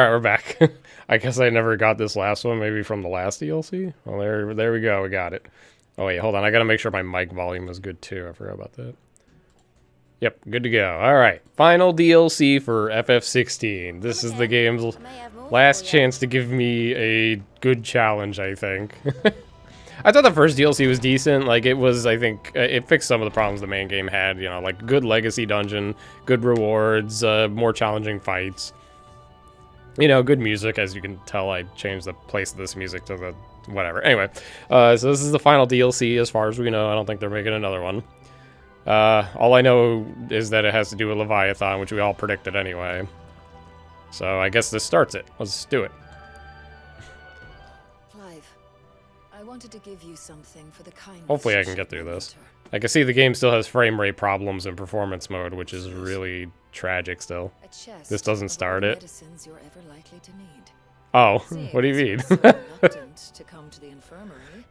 Alright, we're back. I guess I never got this last one, maybe from the last DLC. Well, there we go, we got it. Oh wait, hold on, I gotta make sure my mic volume is good too, I forgot about that. Yep, good to go. Alright, final DLC for FF16. This is the game's last chance to give me a good challenge, I think. I thought the first DLC was decent, like it was, I think, it fixed some of the problems the main game had, you know, like good legacy dungeon, good rewards, more challenging fights. You know, good music, as you can tell. I changed the place of this music to the whatever. Anyway, so this is the final DLC as far as we know. I don't think they're making another one. All I know is that it has to do with Leviathan, which we all predicted anyway. So I guess this starts it. Let's do it. Clive, I wanted to give you something for the kindness. Hopefully I can get through this. I can see the game still has frame rate problems in performance mode, which is really tragic still. This doesn't start it. You're ever likely to need. Oh, what do you mean? To come to the infirmary,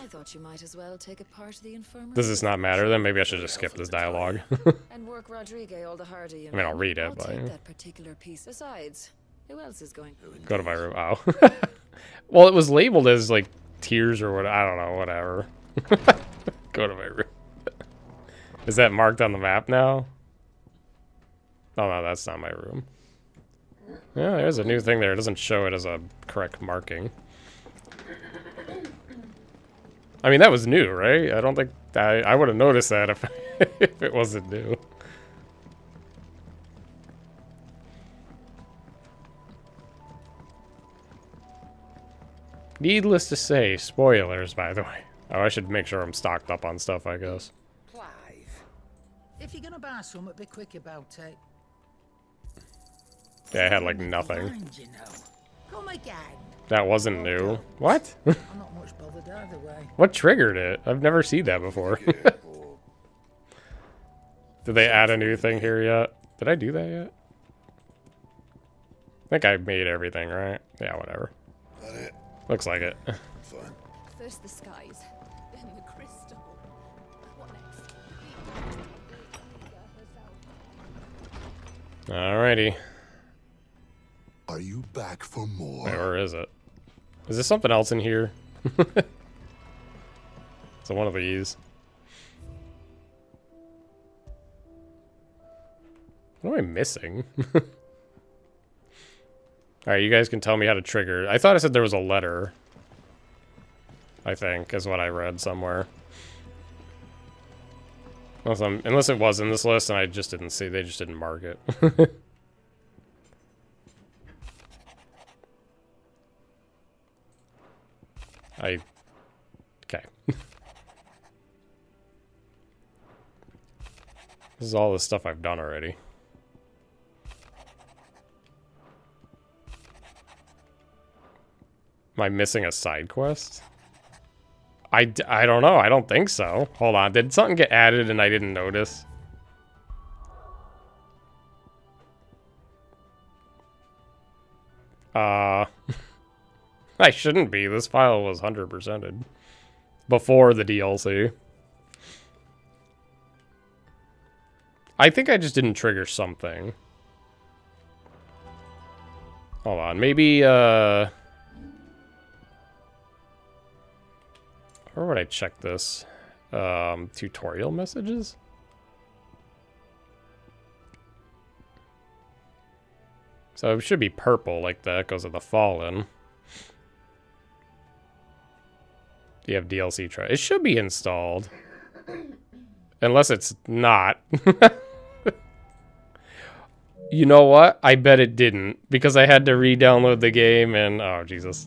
I thought you might as well take a part of the infirmary. Does this not matter then? Maybe I should just skip this dialogue. And work Rodrigue all the harder, you I mean, I'll read it, I'll but take that particular piece. Besides, who else is going? Go to my room. Oh. Well, it was labeled as like tears or what? I don't know. Whatever. Go to my room. Is that marked on the map now? Oh no, that's not my room. Yeah, there's a new thing there. It doesn't show it as a correct marking. I mean, that was new, right? I don't think I would have noticed that if, if it wasn't new. Needless to say, spoilers, by the way. Oh, I should make sure I'm stocked up on stuff, I guess. Clive, if you're gonna buy something, be quick about it. Yeah, I had like nothing. You know. Come again. That wasn't new. What? I'm not much bothered either way. What triggered it? I've never seen that before. Did they add a new thing here yet? Did I do that yet? I think I made everything, right? Yeah, whatever. Looks like it. Fine. First the skies, then the crystal. What next? Alrighty. Are you back for more? Wait, where is it? Is there something else in here? So one of these. What am I missing? Alright, you guys can tell me how to trigger. I thought I said there was a letter. I think, is what I read somewhere. Unless it was in this list and I just didn't see. They just didn't mark it. Okay. This is all the stuff I've done already. Am I missing a side quest? I don't know. I don't think so. Hold on. Did something get added and I didn't notice? I shouldn't be. This file was 100%ed before the DLC. I think I just didn't trigger something. Hold on. Maybe, where would I check this? Tutorial messages? So it should be purple, like the Echoes of the Fallen. Do you have DLC try? It should be installed. Unless it's not. You know what? I bet it didn't. Because I had to re-download the game and... Oh, Jesus.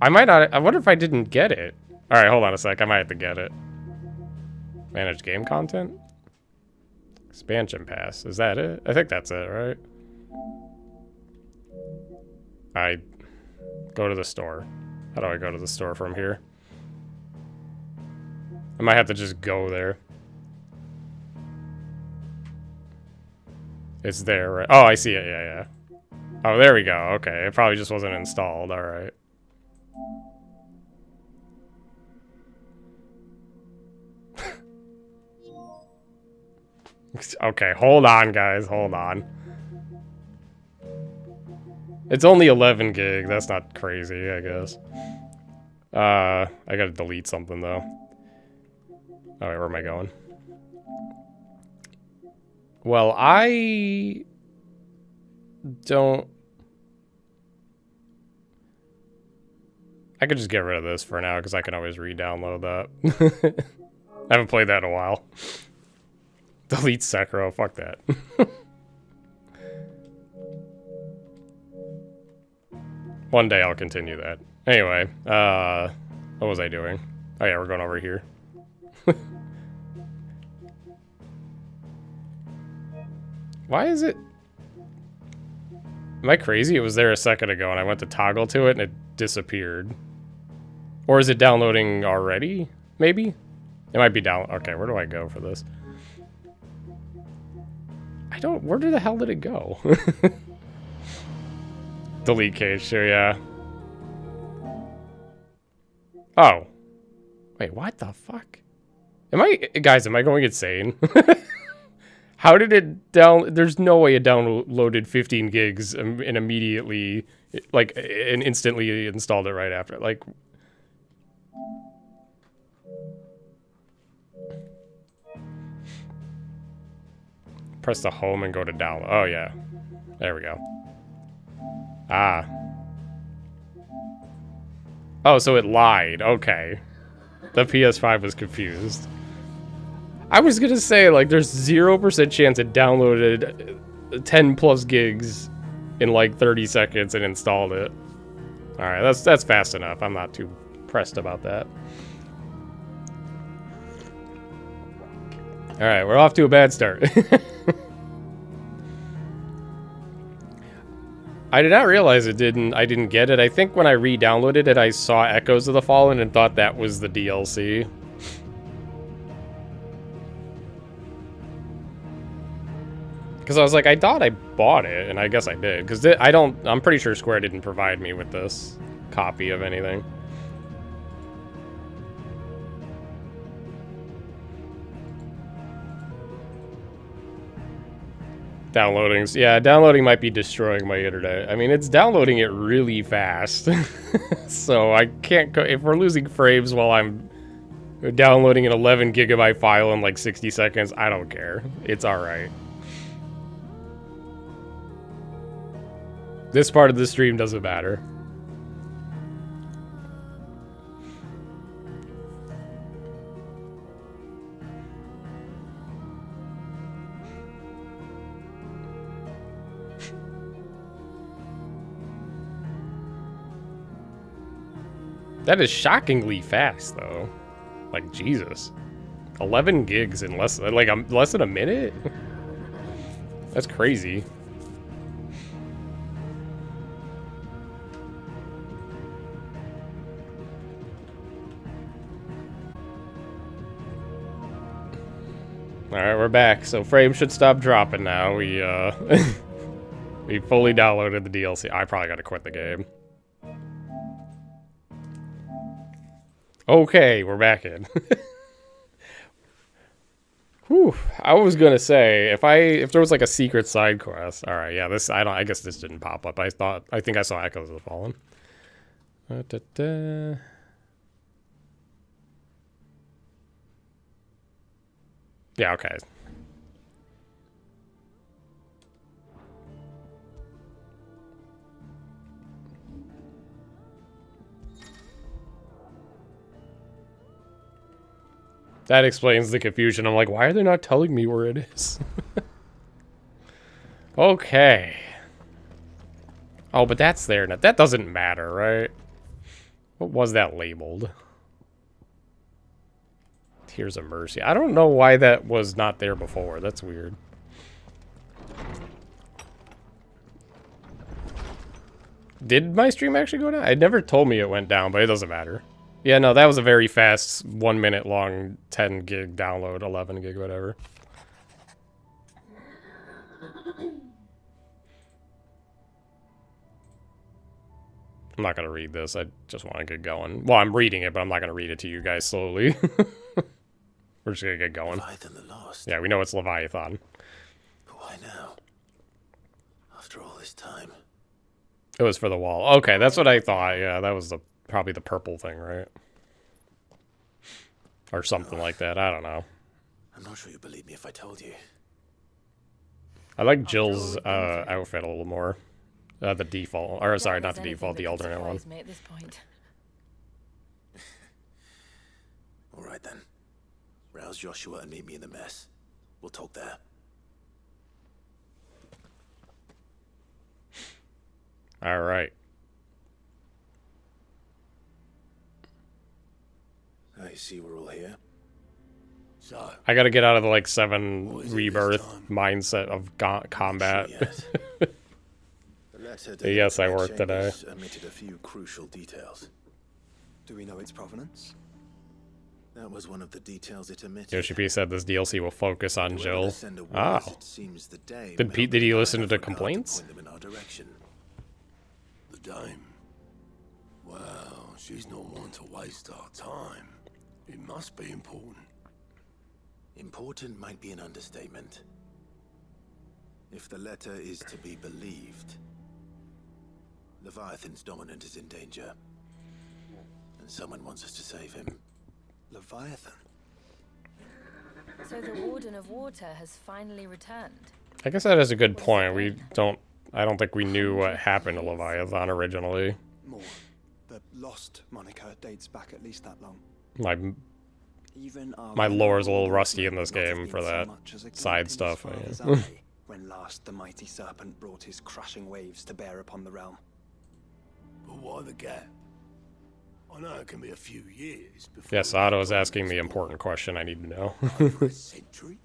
I might not... I wonder if I didn't get it. Alright, hold on a sec. I might have to get it. Manage game content? Expansion pass. Is that it? I think that's it, right? I go to the store. How do I go to the store from here? I might have to just go there. It's there, right? Oh, I see it. Yeah, yeah. Oh, there we go. Okay, it probably just wasn't installed. All right. Okay, hold on, guys. Hold on. It's only 11 gig. That's not crazy, I guess. I gotta delete something, though. Oh, wait, where am I going? Well, I don't... I could just get rid of this for now, because I can always re-download that. I haven't played that in a while. Delete Sekiro, fuck that. One day I'll continue that. Anyway, what was I doing? Oh yeah, we're going over here. Why is it... Am I crazy? It was there a second ago and I went to toggle to it and it disappeared. Or is it downloading already? Maybe? It might be down... Okay, where do I go for this? I don't... Where the hell did it go? Delete cage too, yeah. Oh. Wait, what the fuck? Guys, am I going insane? How did it down... There's no way it downloaded 15 gigs and immediately... Like, and instantly installed it right after. Like... Press the home and go to download. Oh, yeah. There we go. Ah. Oh, so it lied. Okay. The PS5 was confused. I was gonna say, like, there's 0% chance it downloaded 10 plus gigs in like 30 seconds and installed it. Alright, that's fast enough. I'm not too pressed about that. Alright, we're off to a bad start. I did not realize I didn't get it. I think when I re-downloaded it, I saw Echoes of the Fallen and thought that was the DLC. Because I was like, I thought I bought it, and I guess I did. Because I'm pretty sure Square didn't provide me with this copy of anything. Yeah, downloading might be destroying my internet. I mean, it's downloading it really fast. So I can't go, if we're losing frames while I'm downloading an 11 gigabyte file in like 60 seconds, I don't care. It's alright. This part of the stream doesn't matter. That is shockingly fast, though. Like, Jesus. 11 gigs in less than a minute? That's crazy. Alright, we're back. So frames should stop dropping now. We we fully downloaded the DLC. I probably gotta quit the game. Okay, we're back in. Whew. I was gonna say if there was like a secret side quest. All right, yeah. I guess this didn't pop up. I think I saw Echoes of the Fallen. Yeah. Okay. That explains the confusion. I'm like, why are they not telling me where it is? Okay. Oh, but that's there now. That doesn't matter, right? What was that labeled? Tears of Mercy. I don't know why that was not there before. That's weird. Did my stream actually go down? It never told me it went down, but it doesn't matter. Yeah, no, that was a very fast 1 minute long 10 gig download, 11 gig, whatever. I'm not going to read this. I just want to get going. Well, I'm reading it, but I'm not going to read it to you guys slowly. We're just going to get going. Leviathan the Lost. Yeah, we know it's Leviathan. But why now? After all this time. It was for the wall. Okay, that's what I thought. Yeah, that was probably the purple thing, right? Or something like that. I don't know. I'm not sure you believe me if I told you. I like Jill's outfit a little more. The default, or sorry, not the Anything default, that the could alternate one. surprise me at this point. All right then. Rouse Joshua and meet me in the mess. We'll talk there. All right. I see we're all here. So, I got to get out of the like 7 What is it rebirth this time? mindset of combat. Sure yet. The letter to Yes, the I worked today. chambers omitted a few crucial details. Do we know its provenance? That was one of the details it omitted. Yoshi P said this DLC will focus on Whoever Jill. the sender was, Oh. it seems the dame Did Pete? held Did he the listen to eye the of regard complaints? point them in our direction. the dame. Well, she's not one to waste our time. It must be important. Important might be an understatement. If the letter is to be believed, Leviathan's dominant is in danger. And someone wants us to save him. Leviathan? So the Warden of Water has finally returned. I guess that is a good point. I don't think we knew what happened to Leviathan originally. More. The lost moniker dates back at least that long. Even our My lore is a little venerable rusty in might this not have game been for so that much as a side glint in his stuff, father's yeah. eye when last the mighty serpent brought his crushing waves to bear upon the realm. But why the gap? I know it can be a few years before... Yes, Otto is asking the important question I need to know. Over a century?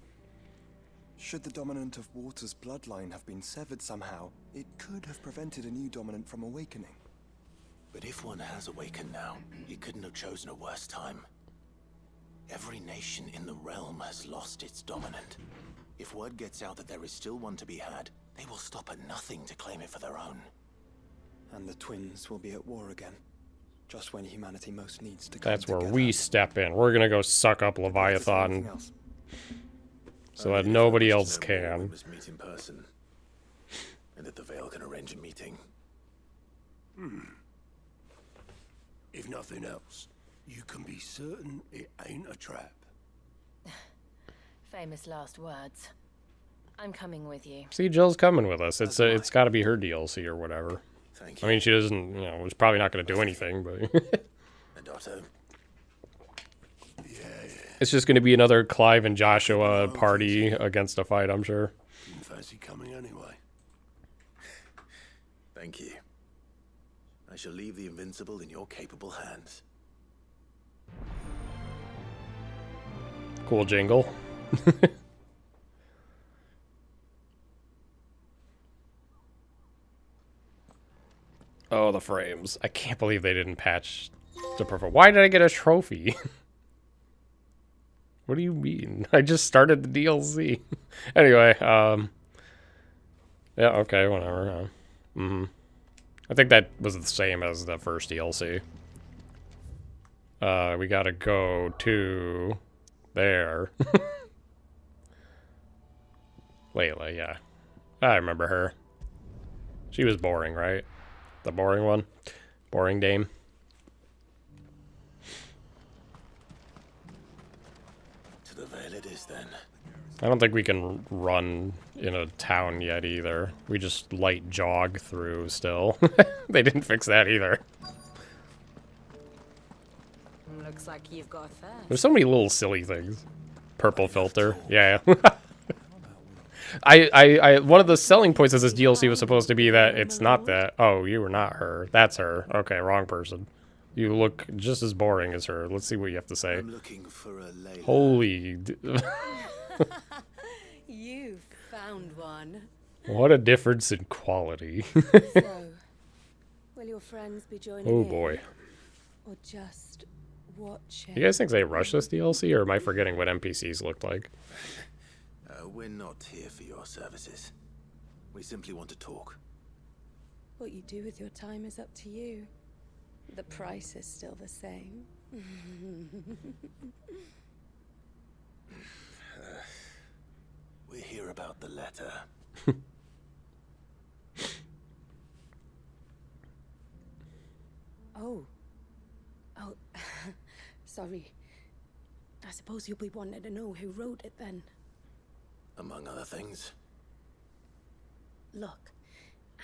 Should the dominant of Water's bloodline have been severed somehow, it could have prevented a new dominant from awakening. But if one has awakened now, he couldn't have chosen a worse time. Every nation in the realm has lost its dominant. If word gets out that there is still one to be had, they will stop at nothing to claim it for their own. And the twins will be at war again, just when humanity most needs to come That's where together. we step in. We're gonna go suck up Anything Leviathan else? so Only that if nobody I wish else to know more, we can. must meet in person. And that the Veil can arrange a meeting. If nothing else, you can be certain it ain't a trap. Famous last words. I'm coming with you. See, Jill's coming with us. It's got to be her DLC or whatever. Thank I you. mean, she doesn't, it's probably not going to do anything, but And Otto, it's just going to be another Clive and Joshua party against a fight, I'm sure. Didn't fancy coming anyway. thank you. I shall leave the Invincible in your capable hands. Cool jingle. Oh, the frames. I can't believe they didn't patch the perfect. Why did I get a trophy? What do you mean? I just started the DLC. Anyway, yeah, okay, whatever. I think that was the same as the first DLC. We gotta go to there. Layla, yeah. I remember her. She was boring, right? The boring one? Boring dame. To the Veil it is then. I don't think we can run in a town yet either. We just light jog through still. They didn't fix that either. Looks like you've got a thirst. There's so many little silly things. Purple filter. Yeah. I one of the selling points of this DLC was supposed to be that it's not that. Oh, you were not her. That's her. Okay, wrong person. You look just as boring as her. Let's see what you have to say. I'm looking for a Layla. Holy. You found one. What a difference in quality. So, will your friends be joining Oh in, boy. or just watching? You guys think they rushed this DLC, or am I forgetting what NPCs looked like? We're not here for your services. We simply want to talk. What you do with your time is up to you. The price is still the same. We're here about the letter. Oh. Oh, sorry. I suppose you'll be wanting to know who wrote it then. Among other things. Look,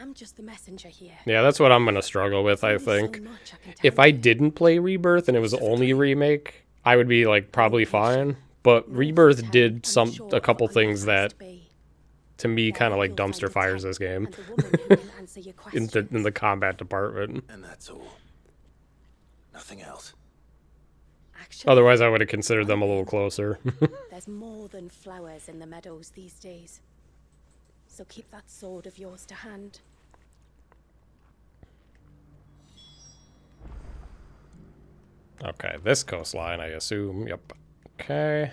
I'm just the messenger here. Yeah, that's what I'm gonna struggle with, I think. If I didn't play Rebirth and it was only a remake, I would be like probably fine. But Rebirth did a couple things that, to me, kind of like dumpster fires this game in the combat department. And that's all. Nothing else. Actually, Otherwise, I would have considered them a little closer. there's more than flowers in the meadows these days. So keep that sword of yours to hand. Okay, this coastline, I assume. Yep. Okay.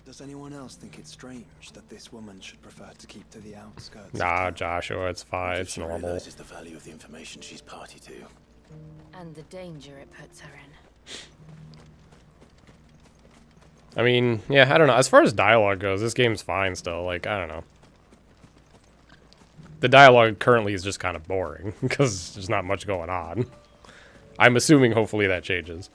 Does anyone else think it's strange that this woman should prefer to keep to the outskirts? Nah, Joshua, it's fine. It's She normal. realizes the value of the information she's party to. And the danger it puts her in. I mean, yeah, I don't know. As far as dialogue goes, this game's fine still. Like, I don't know. The dialogue currently is just kind of boring because there's not much going on. I'm assuming hopefully that changes.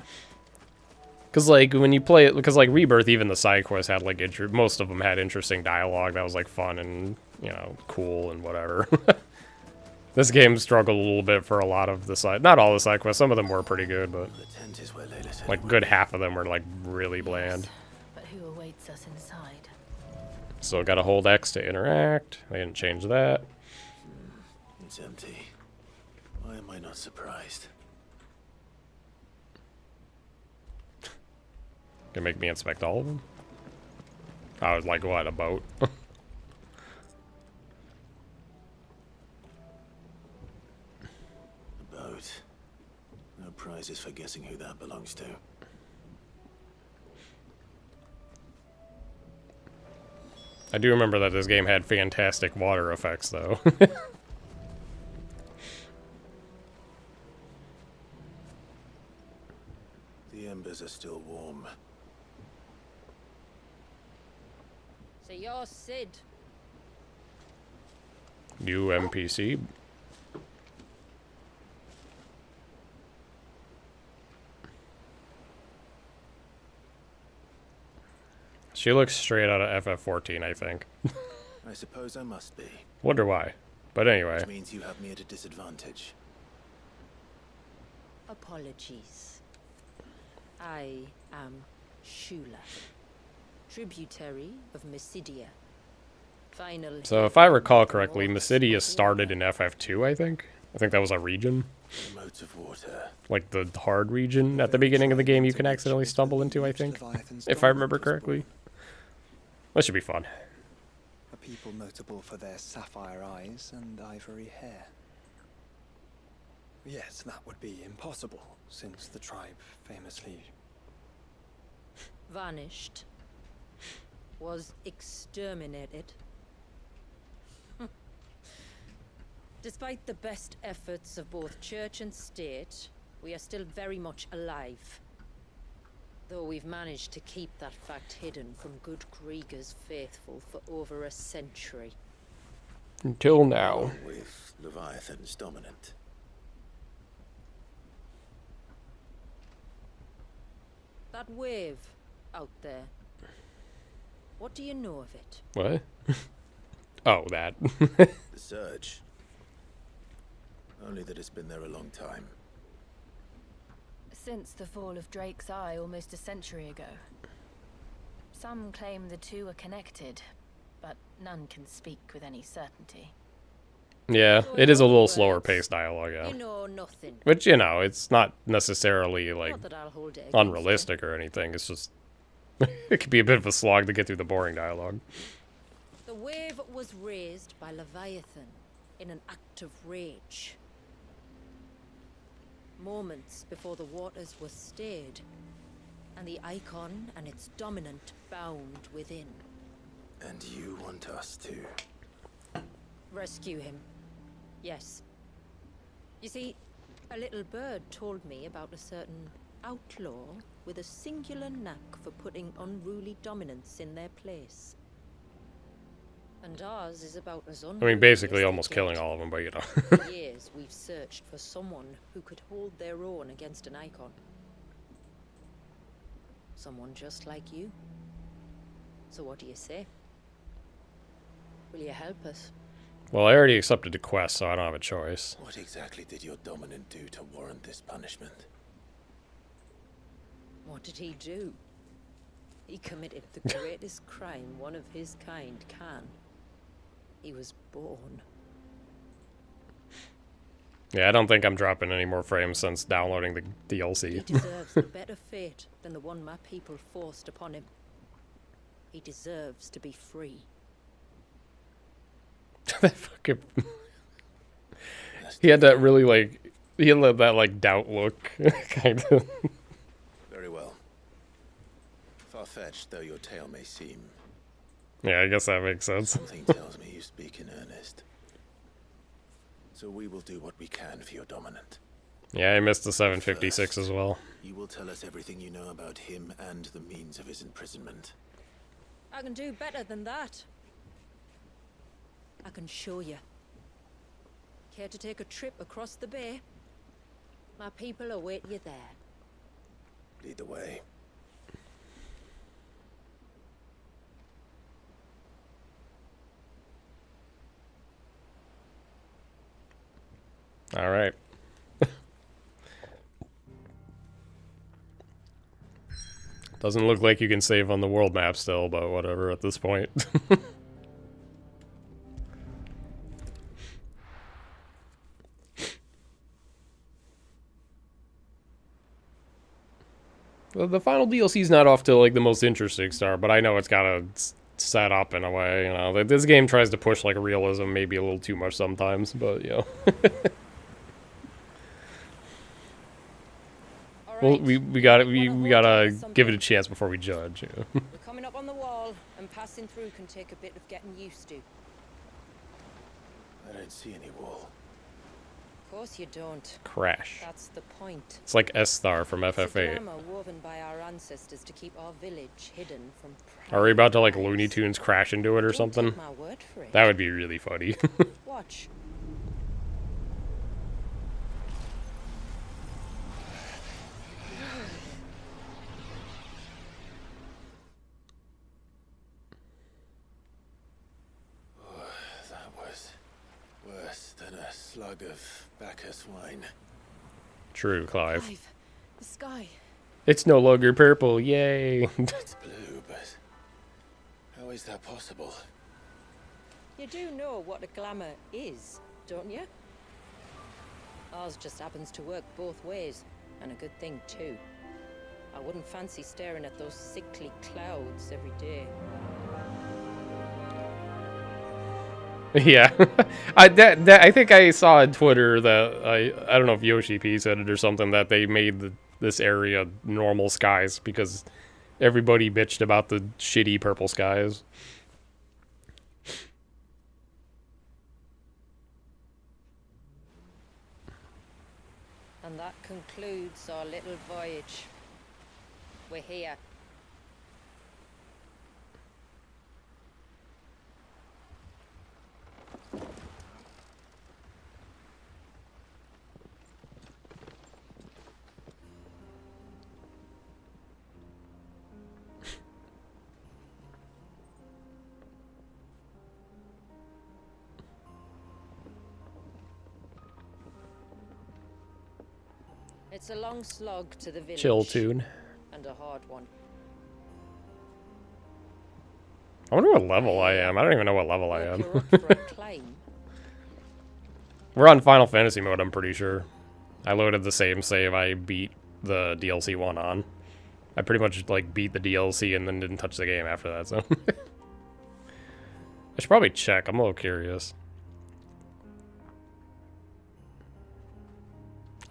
Because, like, when you play it, because, like, Rebirth, even the side quests had, like, most of them had interesting dialogue that was, like, fun and, you know, cool and whatever. This game struggled a little bit for a lot of the side, not all the side quests, some of them were pretty good, but, The tent is where Layla said like, good half of them were, like, really bland. But who awaits us inside? Still gotta hold X to interact. They didn't change that. it's empty. Why am I not surprised? Can make me inspect all of them? I was like, what, a boat? A boat. No prizes for guessing who that belongs to. I do remember that this game had fantastic water effects, though. The embers are still warm. So you're Sid. New NPC. She looks straight out of FF14, I think. I suppose I must be. Wonder why. But anyway. Which means you have me at a disadvantage. Apologies. I am Shula, tributary of Mysidia. Final. So if I recall correctly, Mysidia started in FF2, I think. I think that was a region. The moats of water. Like the hard region at the beginning of the game you can accidentally stumble into, I think. If I remember correctly. That should be fun. A people notable for their sapphire eyes and ivory hair. Yes, that would be impossible, since the tribe famously... Vanished. Was exterminated. Despite the best efforts of both church and state, we are still very much alive. Though we've managed to keep that fact hidden from good Krieger's faithful for over a century. Until now. Along with Leviathan's dominant. That wave out there. What do you know of it? What? Oh, that. The surge. Only that it's been there a long time. Since the fall of Drake's Eye almost a century ago. Some claim the two are connected, but none can speak with any certainty. Yeah, So it in is a other little words, slower paced dialogue, You yeah. know nothing. Which, you know, it's not necessarily, like, Not that I'll hold it against unrealistic or anything. It's just... it could be a bit of a slog to get through the boring dialogue. you. The wave was raised by Leviathan in an act of rage. Moments before the waters were stayed, and the icon and its dominant bound within. And you want us to... Rescue him. Yes. You see, a little bird told me about a certain outlaw with a singular knack for putting unruly dominants in their place. And ours is about as I mean, unruly basically as they almost get. killing all of them, but you know. For years, we've searched for someone who could hold their own against an icon. Someone just like you. So what do you say? Will you help us? Well, I already accepted the quest, so I don't have a choice. What exactly did your dominant do to warrant this punishment? What did he do? He committed the greatest crime one of his kind can. He was born. Yeah, I don't think I'm dropping any more frames since downloading the He DLC. deserves a better fate than the one my people forced upon him. He deserves to be free. That fucking... He had that really, like... He had that, like, doubt look, kind of. Very well. Far-fetched though your tale may seem, Yeah, I guess that makes sense. something tells me you speak in earnest. So we will do what we can for your dominant. Yeah, I missed the 756 as well. You will tell us everything you know about him and the means of his imprisonment. I can do better than that. I can show you. Care to take a trip across the bay? My people await you there. Lead the way. All right. Doesn't look like you can save on the world map still, but whatever at this point. Well, the final DLC is not off to like the most interesting start, but I know it's got to set up in a way. You know, this game tries to push like realism, maybe a little too much sometimes, but you know. Well, we gotta give it a chance before we judge. You know? We're coming up on the wall, and passing through can take a bit of getting used to. I don't see any wall. Of course you don't. Crash. That's the point. It's like S-Star from It's a FF8. glamour woven by our ancestors to keep our village hidden from Are we about to like prying Looney eyes. Tunes crash into it or Don't something? take my word for it. That would be really funny. Watch. That was worse than a slug of Bacchus wine. True, Clive. Clive, the sky. It's no longer purple, yay! It's blue, but how is that possible? You do know what a glamour is, don't you? Ours just happens to work both ways, and a good thing too. I wouldn't fancy staring at those sickly clouds every day. Yeah, I think I saw on Twitter that I don't know if Yoshi P said it or something that they made this area normal skies because everybody bitched about the shitty purple skies. And that concludes our little voyage. We're here. It's a long slog to the village. Chill tune. And a hard one. I wonder what level I am. I don't even know what level I am. You're up for a climb. We're on Final Fantasy mode, I'm pretty sure. I loaded the same save I beat the DLC one on. I pretty much like beat the DLC and then didn't touch the game after that, so. I should probably check. I'm a little curious.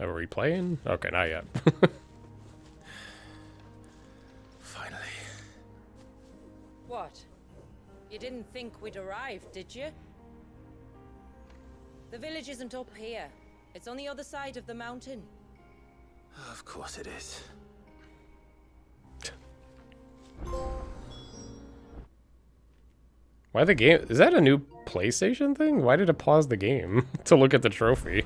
Oh, are we playing? Okay, not yet. Finally. What? You didn't think we'd arrive, did you? The village isn't up here. It's on the other side of the mountain. Of course it is. Why the game? Is that a new PlayStation thing? Why did it pause the game to look at the trophy?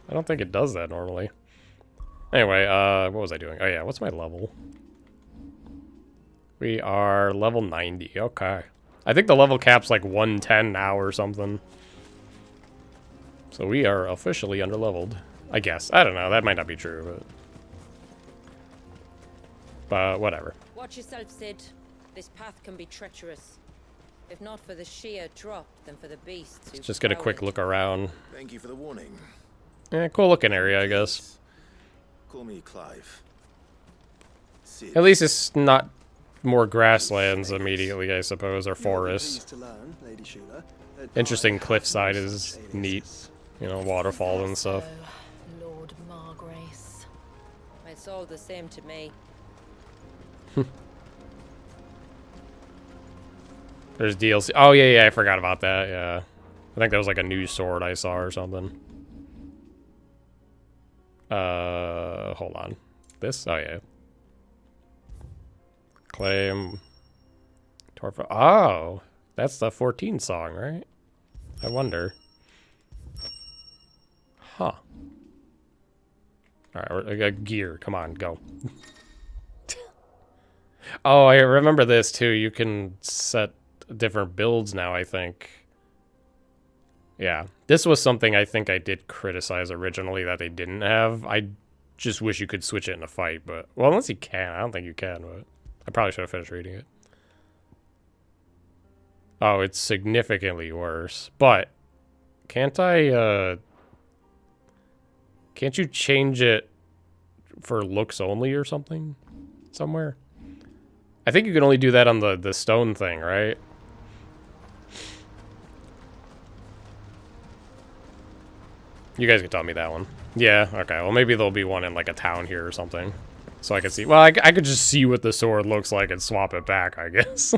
I don't think it does that normally. Anyway, what was I doing? Oh yeah, what's my level? We are level 90. Okay. I think the level cap's like 110 now or something. So we are officially underleveled. I guess. I don't know. That might not be true, but whatever. Watch yourself, Sid. This path can be treacherous. If not for the sheer drop, then for the beasts. Let's just get a quick look around. Thank you for the warning. Yeah, cool looking area, I guess. Call me Clive. Sid. At least it's not more grasslands immediately, I suppose, or forests. To learn, Lady Sheila, that Interesting I have cliffside no is such neat. aliases. You know, waterfalls and stuff. So, Lord Margrace. It's all the same to me. There's DLC. Oh, yeah, I forgot about that, yeah. I think there was like a new sword I saw or something. Hold on. This? Oh, yeah. Claim. Torfa. Oh, that's the 14 song, right? I wonder. Huh. Alright, we got gear. Come on, go. Oh, I remember this too. You can set different builds now, I think. Yeah. This was something I think I did criticize originally that they didn't have. I just wish you could switch it in a fight, but... Well, unless you can. I don't think you can, but... I probably should have finished reading it. Oh, it's significantly worse. But... Can't I, Can't you change it for looks only or something? Somewhere? I think you can only do that on the stone thing, right? You guys can tell me that one. Yeah, okay. Well, maybe there'll be one in, like, a town here or something. So I can see... Well, I could just see what the sword looks like and swap it back, I guess.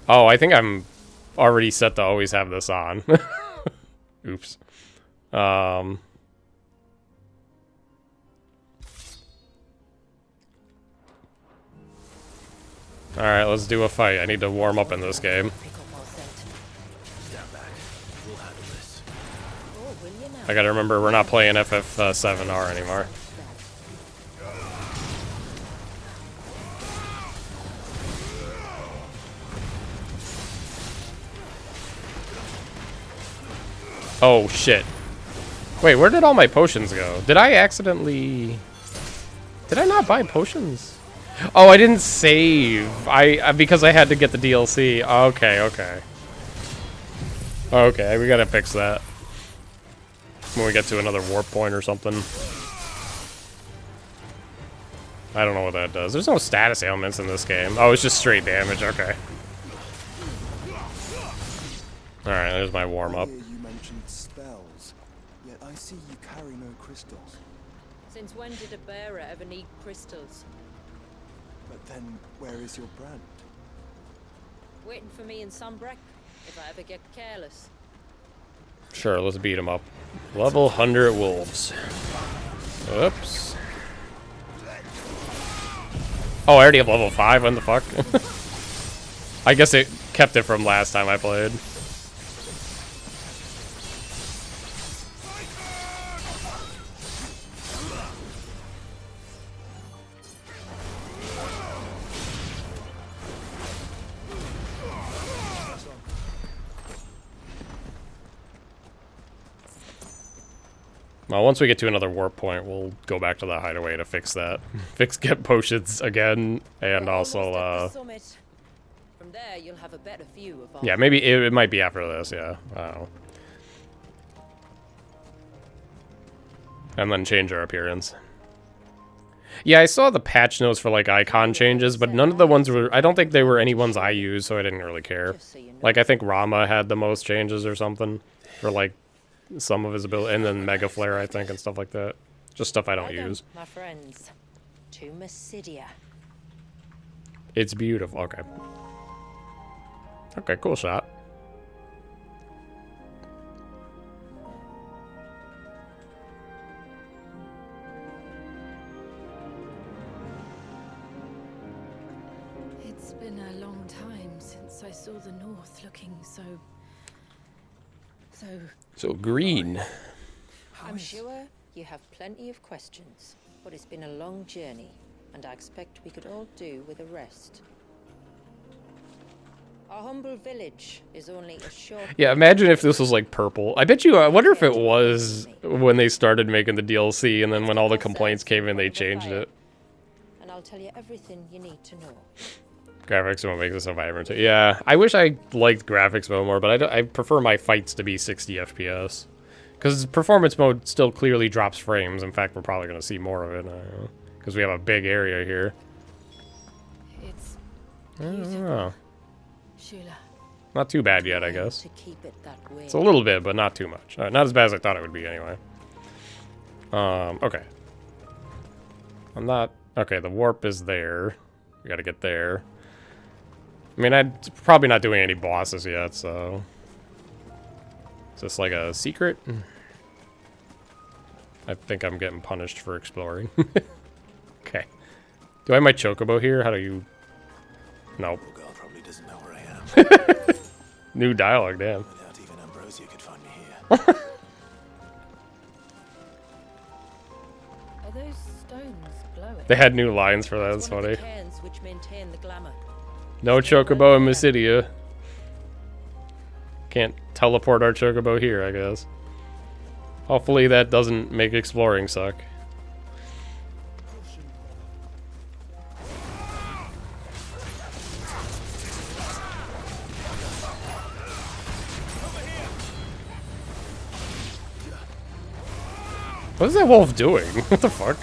Oh, I think I'm already set to always have this on. Oops. Alright, let's do a fight. I need to warm up in this game. Stand back. We'll handle this. Oh, will you now? I gotta remember we're not playing FF7R anymore. Oh, shit. Wait, where did all my potions go? Did I accidentally... Did I not buy potions? Oh, I didn't save. Because I had to get the DLC. Okay, okay. Okay, we gotta fix that. When we get to another warp point or something. I don't know what that does. There's no status ailments in this game. Oh, it's just straight damage. Okay. Alright, there's my warm-up. Earlier you mentioned spells, yet I see you carry no crystals. Since when did a bearer ever need crystals? But then, where is your brand? Waiting for me in Sunbreck, if I ever get careless. Sure, let's beat him up. Level 100 wolves. Oops. Oh, I already have level 5? What the fuck? I guess it kept it from last time I played. Well, once we get to another warp point, we'll go back to the hideaway to fix that. Get potions again, and We're almost also, at the summit. From there, you'll have a better view of all. yeah, maybe it might be after this, yeah. I don't know. And then change our appearance. Yeah, I saw the patch notes for, like, icon changes, but none of the ones were... I don't think they were any ones I used, so I didn't really care. Just so you know. Like, I think Rama had the most changes or something. For, like, some of his ability. And then Mega Flare, I think, and stuff like that. Just stuff I don't Welcome, use. my friends, to Mysidia. It's beautiful. Okay. Okay, cool shot. been a long time since I saw the North looking so green. I'm sure you have plenty of questions, but it's been a long journey, and I expect we could all do with a rest. Our humble village is only a short... Yeah, imagine if this was like purple. I bet you, I wonder if it was when they started making the DLC, and then when all the complaints came in, they changed it. And I'll tell you everything you need to know. Graphics won't make this so vibrant too. Yeah, I wish I liked graphics mode more, but I prefer my fights to be 60 FPS. Because performance mode still clearly drops frames. In fact, we're probably going to see more of it. Because we have a big area here. it's I don't beautiful. know. Shula. Not too bad yet, I guess. To keep it that way. It's a little bit, but not too much. Not as bad as I thought it would be, anyway. Okay. I'm not... Okay, the warp is there. We gotta get there. I mean, I'm probably not doing any bosses yet, so... Is this like a secret? I think I'm getting punished for exploring. Okay. Do I have my chocobo here? How do you... Nope. Poor girl probably doesn't know where I am. New dialogue, damn. I doubt even Ambrosia could find me here. Are those stones glowing? They had new lines for that, It's it's one of funny. the cairns which maintain the glamour. No chocobo in Mysidia. Can't teleport our chocobo here, I guess. Hopefully that doesn't make exploring suck. What is that wolf doing? What the fuck?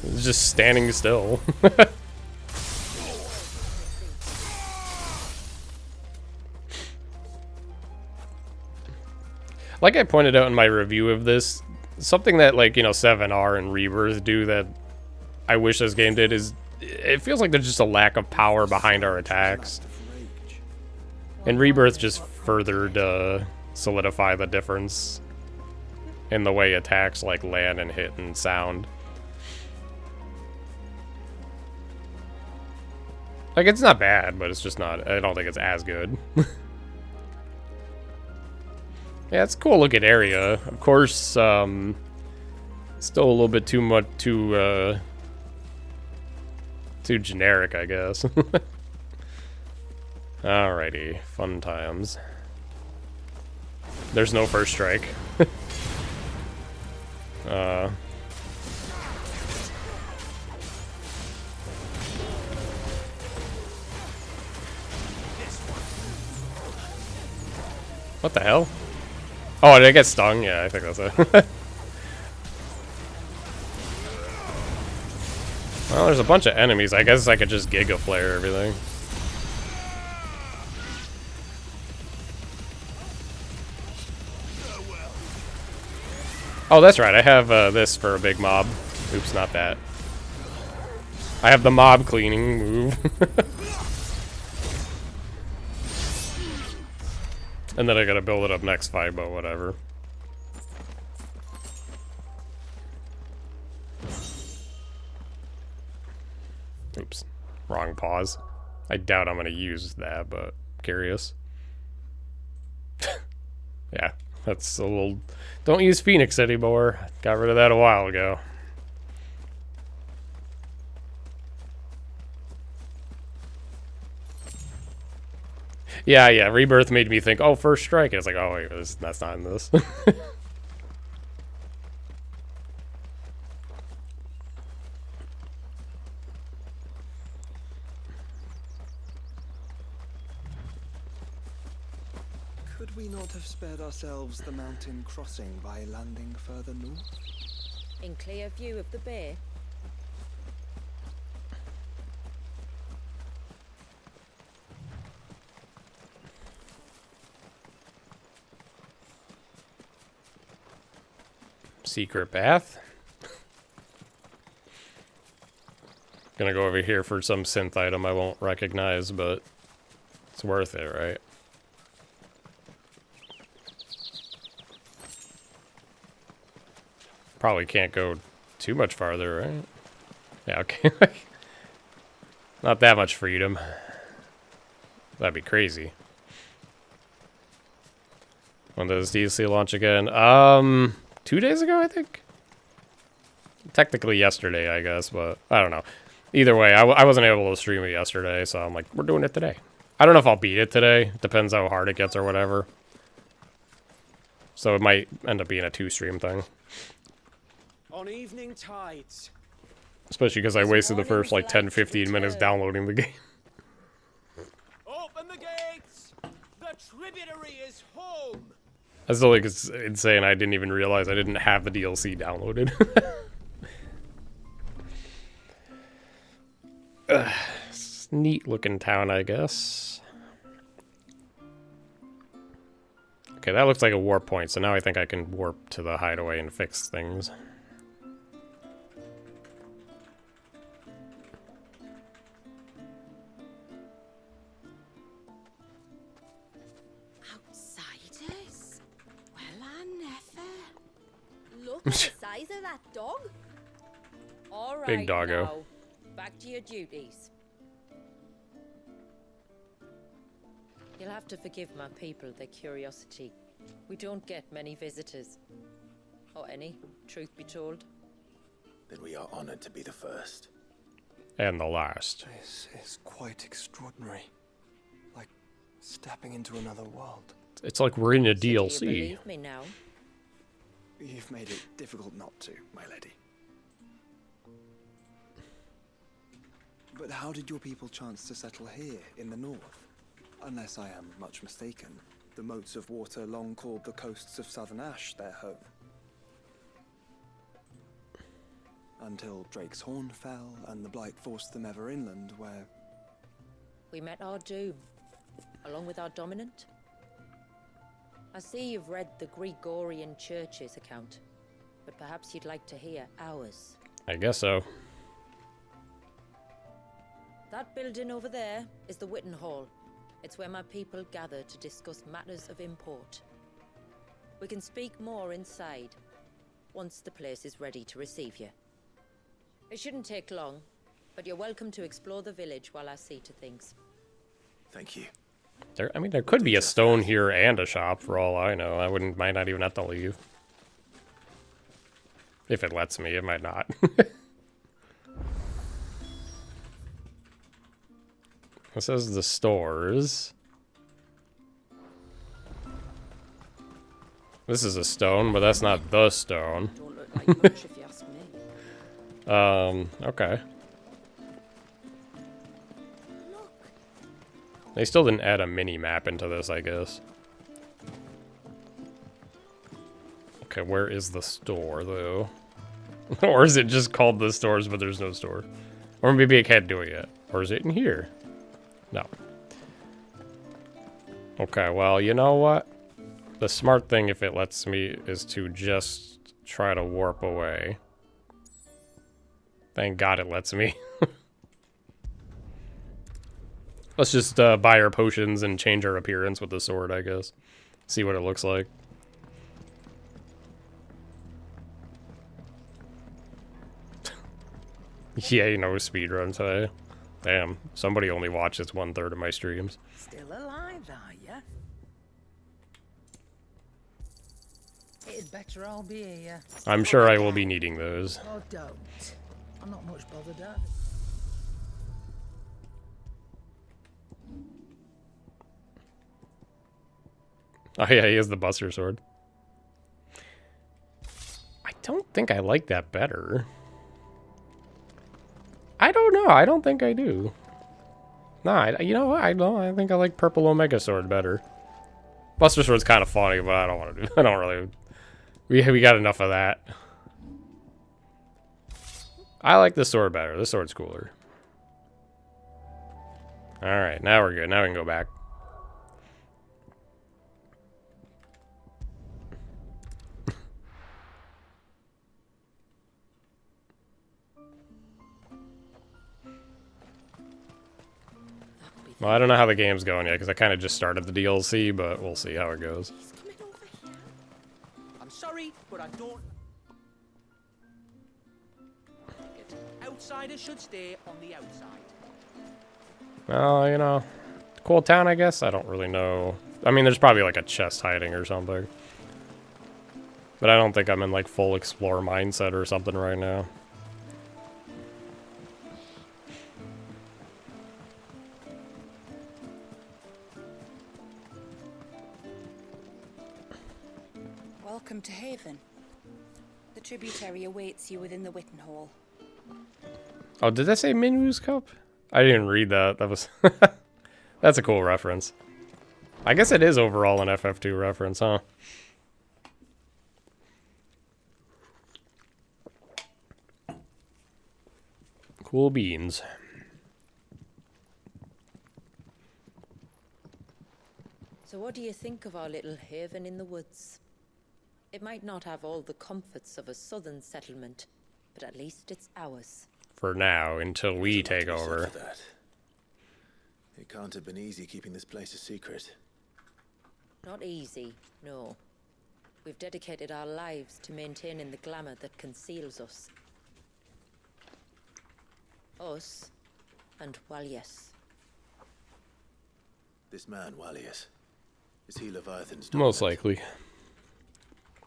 It's just standing still. Like I pointed out in my review of this, something that, like, you know, 7R and Rebirth do that I wish this game did is it feels like there's just a lack of power behind our attacks. And Rebirth just furthered solidify the difference in the way attacks like land and hit and sound. Like, it's not bad, but it's just not, I don't think it's as good. Yeah, it's a cool looking area. Of course, still a little bit too much, too generic, I guess. Alrighty, fun times. There's no first strike. What the hell? Oh, did I get stung? Yeah, I think that's it. Well, there's a bunch of enemies. I guess I could just Giga Flare everything. Oh, that's right. I have this for a big mob. Oops, not that. I have the mob cleaning move. And then I gotta build it up next fight, but whatever. Oops. Wrong pause. I doubt I'm gonna use that, but curious. Yeah, that's a little... Don't use Phoenix anymore. Got rid of that a while ago. Yeah, Rebirth made me think, oh, first strike. And it's like, oh, wait, that's not in this. Could we not have spared ourselves the mountain crossing by landing further north? In clear view of the bay. Secret path. Gonna go over here for some synth item I won't recognize, but it's worth it, right? Probably can't go too much farther, right? Yeah, okay. Not that much freedom. That'd be crazy. When does DLC launch again? 2 days ago, I think? Technically yesterday, I guess, but I don't know. Either way, I wasn't able to stream it yesterday, so I'm like, we're doing it today. I don't know if I'll beat it today. Depends how hard it gets or whatever. So it might end up being a 2-stream thing. On evening tides. Especially because I wasted the first like 10-15 minutes downloading the game. Open the gates! The tributary is home! I still think it's insane. I didn't even realize I didn't have the DLC downloaded. Neat looking town, I guess. Okay, that looks like a warp point, so now I think I can warp to the hideaway and fix things. Outsiders? Well, I never. Look at the size of that dog. All right, Big doggo. now, back to your duties. You'll have to forgive my people their curiosity. We don't get many visitors. Or any, truth be told. Then we are honored to be the first. And the last. This is quite extraordinary. Like stepping into another world. It's like we're in a So do you DLC. believe me now? You've made it difficult not to, my lady. But how did your people chance to settle here in the north? Unless I am much mistaken, the moats of water long called the coasts of southern Ash their home. Until Drake's Horn fell and the Blight forced them ever inland, where... We met our doom, along with our dominant. I see you've read the Gregorian Church's account, but perhaps you'd like to hear ours. I guess so. That building over there is the Witten Hall. It's where my people gather to discuss matters of import. We can speak more inside, once the place is ready to receive you. It shouldn't take long, but you're welcome to explore the village while I see to things. Thank you. I mean, there could be a stone here and a shop for all I know. Might not even have to leave. If it lets me, it might not. It says the stores. This is a stone, but that's not the stone. Don't look like much if you ask me. Okay. They still didn't add a mini-map into this, I guess. Okay, where is the store, though? Or is it just called the stores, but there's no store? Or maybe I can't do it yet. Or is it in here? No. Okay, well, you know what? The smart thing, if it lets me, is to just try to warp away. Thank God it lets me. Let's just buy our potions and change our appearance with the sword, I guess. See what it looks like. Yeah, you know, speedrun today. Damn, somebody only watches 1/3 of my streams. Still alive, are ya? It'd better all be here. I'm sure I will be needing those. Or don't. I'm not much bothered at. Oh yeah, he has the Buster Sword. I don't think I like that better. I don't know. I don't think I do. Nah, you know what? I don't. I think I like Purple Omega Sword better. Buster Sword's kind of funny, but I don't want to do. I don't really. We got enough of that. I like this sword better. This sword's cooler. All right, now we're good. Now we can go back. Well, I don't know how the game's going yet, because I kind of just started the DLC, but we'll see how it goes. I'm sorry, but I don't... Outsiders should stay on the outside. Well, you know, cool town, I guess. I don't really know. I mean, there's probably like a chest hiding or something. But I don't think I'm in like full explore mindset or something right now. Welcome to Haven. The tributary awaits you within the Witten Hall. Oh, did that say Minwu's Cup? I didn't read that. That was... That's a cool reference. I guess it is overall an FF2 reference, huh? Cool beans. So what do you think of our little haven in the woods? It might not have all the comforts of a southern settlement, but at least it's ours. For now, until we There's a lot take to be said over. for that. It can't have been easy keeping this place a secret. Not easy, no. We've dedicated our lives to maintaining the glamour that conceals us. Us and Walyas. This man, Walyas, is he Leviathan's Most dominant? likely.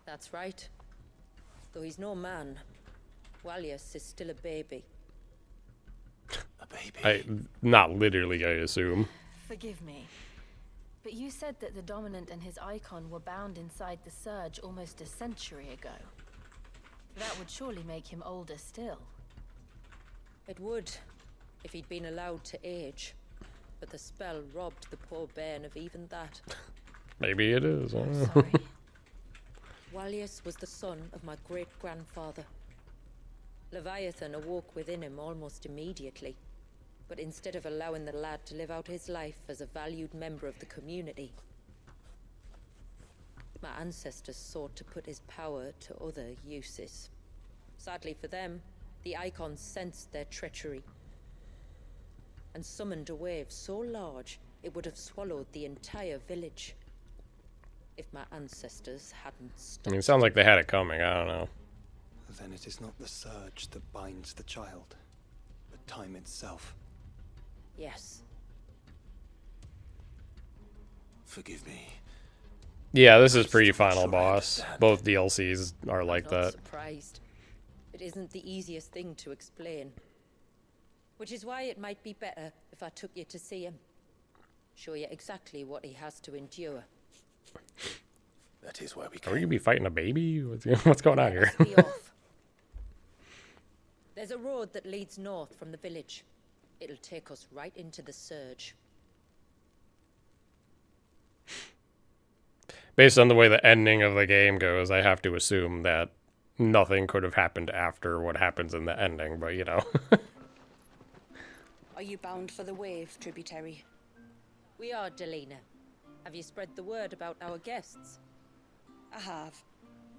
That's right. Though he's no man, Walyas is still a baby. A baby? Not literally, I assume. Forgive me, but you said that the Dominant and his icon were bound inside the Surge almost a century ago. That would surely make him older still. It would, if he'd been allowed to age. But the spell robbed the poor bairn of even that. Maybe it is. I don't know. Sorry. Walyas was the son of my great-grandfather. Leviathan awoke within him almost immediately. But instead of allowing the lad to live out his life as a valued member of the community, my ancestors sought to put his power to other uses. Sadly for them, the icons sensed their treachery and summoned a wave so large it would have swallowed the entire village if my ancestors hadn't I stopped. mean, it sounds like they had it coming. I don't know. Then it is not the surge that binds the child, but time itself. Yes. Forgive me. Yeah, this is pretty final Sure, I boss. understand. Both DLCs are like I'm not that. surprised. It isn't the easiest thing to explain. Which is why it might be better if I took you to see him. Show you exactly what he has to endure. That is why we Are we came. gonna be fighting a baby? What's going on here? Let's be off. There's a road that leads north from the village. It'll take us right into the surge. Based on the way the ending of the game goes, I have to assume that nothing could have happened after what happens in the ending, but you know. Are you bound for the wave, tributary? We are, Delina. Have you spread the word about our guests? I have.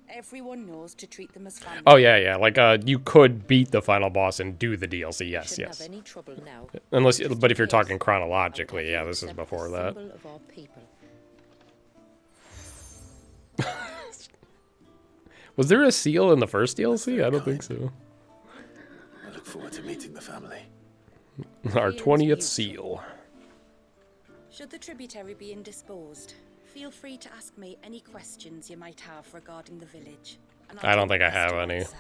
Everyone knows to treat them as family. Oh yeah, like you could beat the final boss and do the DLC. Yes, Shouldn't yes. have any trouble now. Unless, Just but in if you're case, talking I would chronologically, have yeah, you this is accept the before that. symbol of our people. Was there a seal in the first DLC? very I don't think kind. so. I look forward to meeting the family. Our Feelings 20th mutual. seal. Should the tributary be indisposed, feel free to ask me any questions you might have regarding the village. And I'll I don't do my think I best have to any. answer.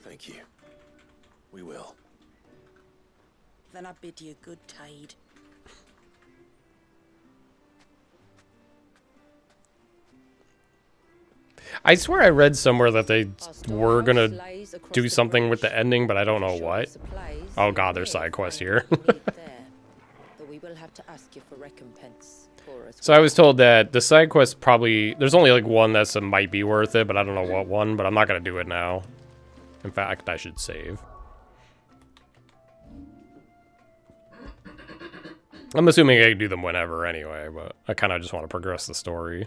Thank you. We will. Then I bid you good tide. I swear I read somewhere that they Our were storehouse gonna lies across do the something with bridge. the ending, but I don't know Short what. supplies, Oh you god, there's may side quests find here. what you need there, though we will have to ask you for recompense for us. So I was told that the side quest probably... There's only like one that might be worth it, but I don't know what one, but I'm not gonna do it now. In fact, I should save. I'm assuming I can do them whenever anyway, but I kind of just want to progress the story.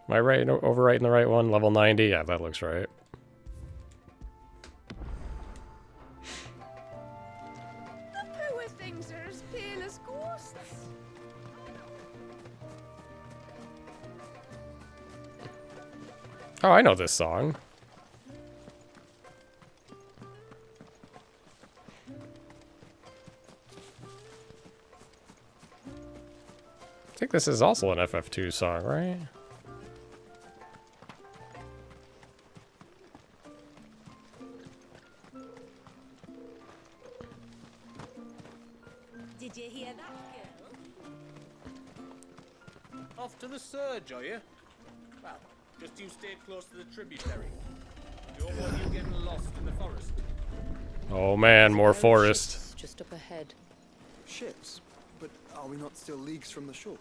Am I right, overwriting the right one? Level 90? Yeah, that looks right. The poor things are as pale as ghosts. Oh, I know this song. think this is also an FF2 song, right? Did you hear that, girl? Off to the surge, are you? Well, just you stay close to the tributary. Don't want you getting lost in the forest. Oh man, more forest. Just up ahead. Ships? But are we not still leagues from the shore?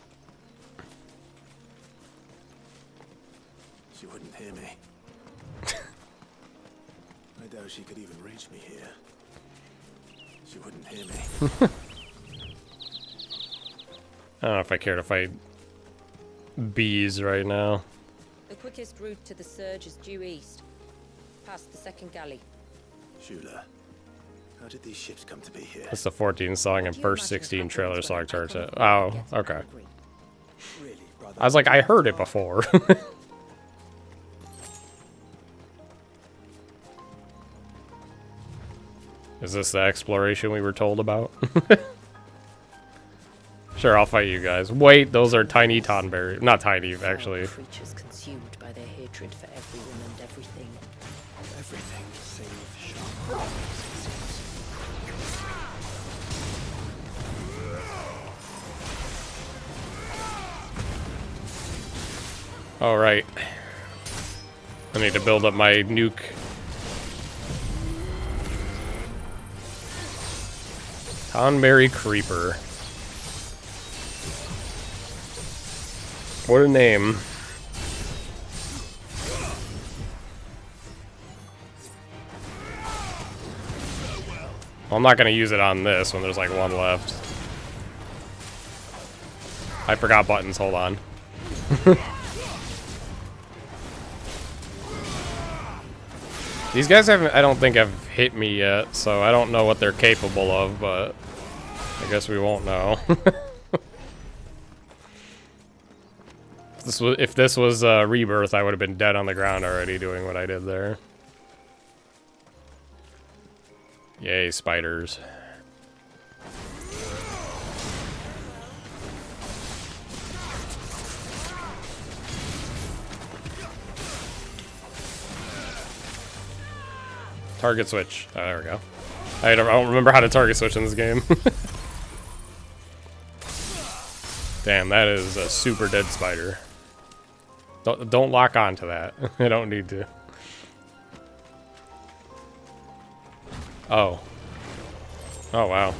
She wouldn't hear me. I doubt she could even reach me here. She wouldn't hear me. I don't know if I care to fight bees right now. The quickest route to the surge is due east, past the second galley. Shula, how did these ships come to be here? That's the 14th song and first 16 trailer song charts. Oh, okay. Really, brother? I was like, I heard it before. Is this the exploration we were told about? Sure, I'll fight you guys. Wait, those are tiny tonberry. Not tiny, actually. Creatures consumed by their hatred for everyone and everything. Everything save sharp. All right. I need to build up my nuke. Tonberry Creeper. What a name. Well, I'm not going to use it on this when there's like one left. I forgot buttons, hold on. These guys haven't, I don't think, have hit me yet, so I don't know what they're capable of, but I guess we won't know. If this was Rebirth, I would have been dead on the ground already doing what I did there. Yay, spiders. Target switch. Oh, there we go. I don't remember how to target switch in this game. Damn, that is a super dead spider. Don't lock onto that. I don't need to. Oh. Oh, wow.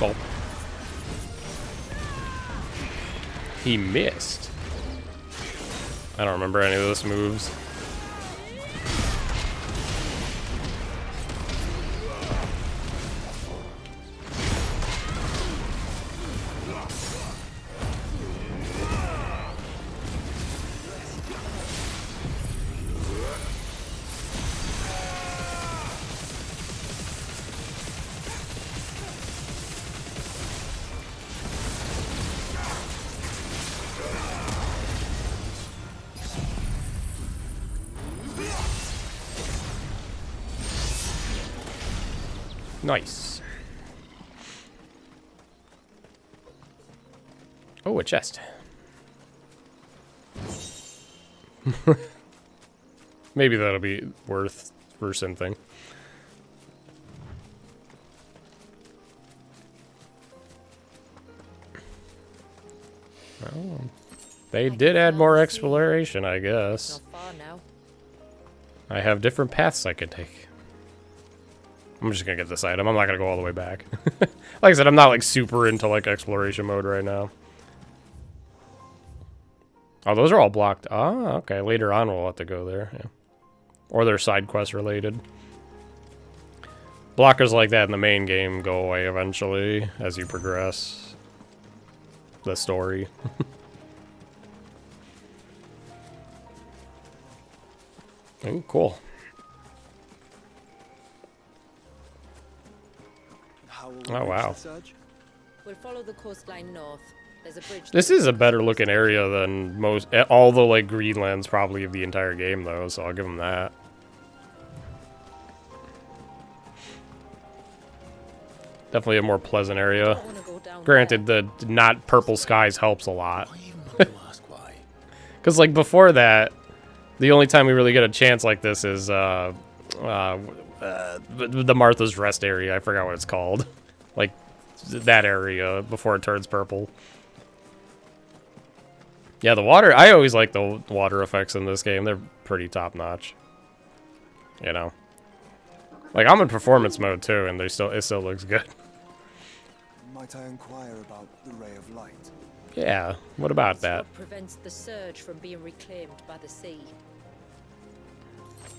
Oh. He missed. I don't remember any of those moves. Nice. Oh, a chest. Maybe that'll be worth for something. Oh, they did add more exploration, I guess. Not far now. I have different paths I could take. I'm just gonna get this item. I'm not gonna go all the way back. Like I said, I'm not like super into like exploration mode right now. Oh, those are all blocked. Ah, okay. Later on we'll have to go there. Yeah. Or they're side quest related. Blockers like that in the main game go away eventually as you progress the story. Ooh, cool. How will we Oh, reach wow. the surge? We'll follow the coastline north. There's a bridge. This is a better looking area than most, all the like Greenlands probably of the entire game though, so I'll give them that. Definitely a more pleasant area. Granted, the not purple skies helps a lot. Because like before that, the only time we really get a chance like this is the Martha's Rest area. I forgot what it's called. Like that area before it turns purple. Yeah, the water. I always like the water effects in this game. They're pretty top notch. You know, like I'm in performance mode too, and it still looks good. Might I inquire about the ray of light? Yeah. What about that? What prevents the surge from being reclaimed by the sea,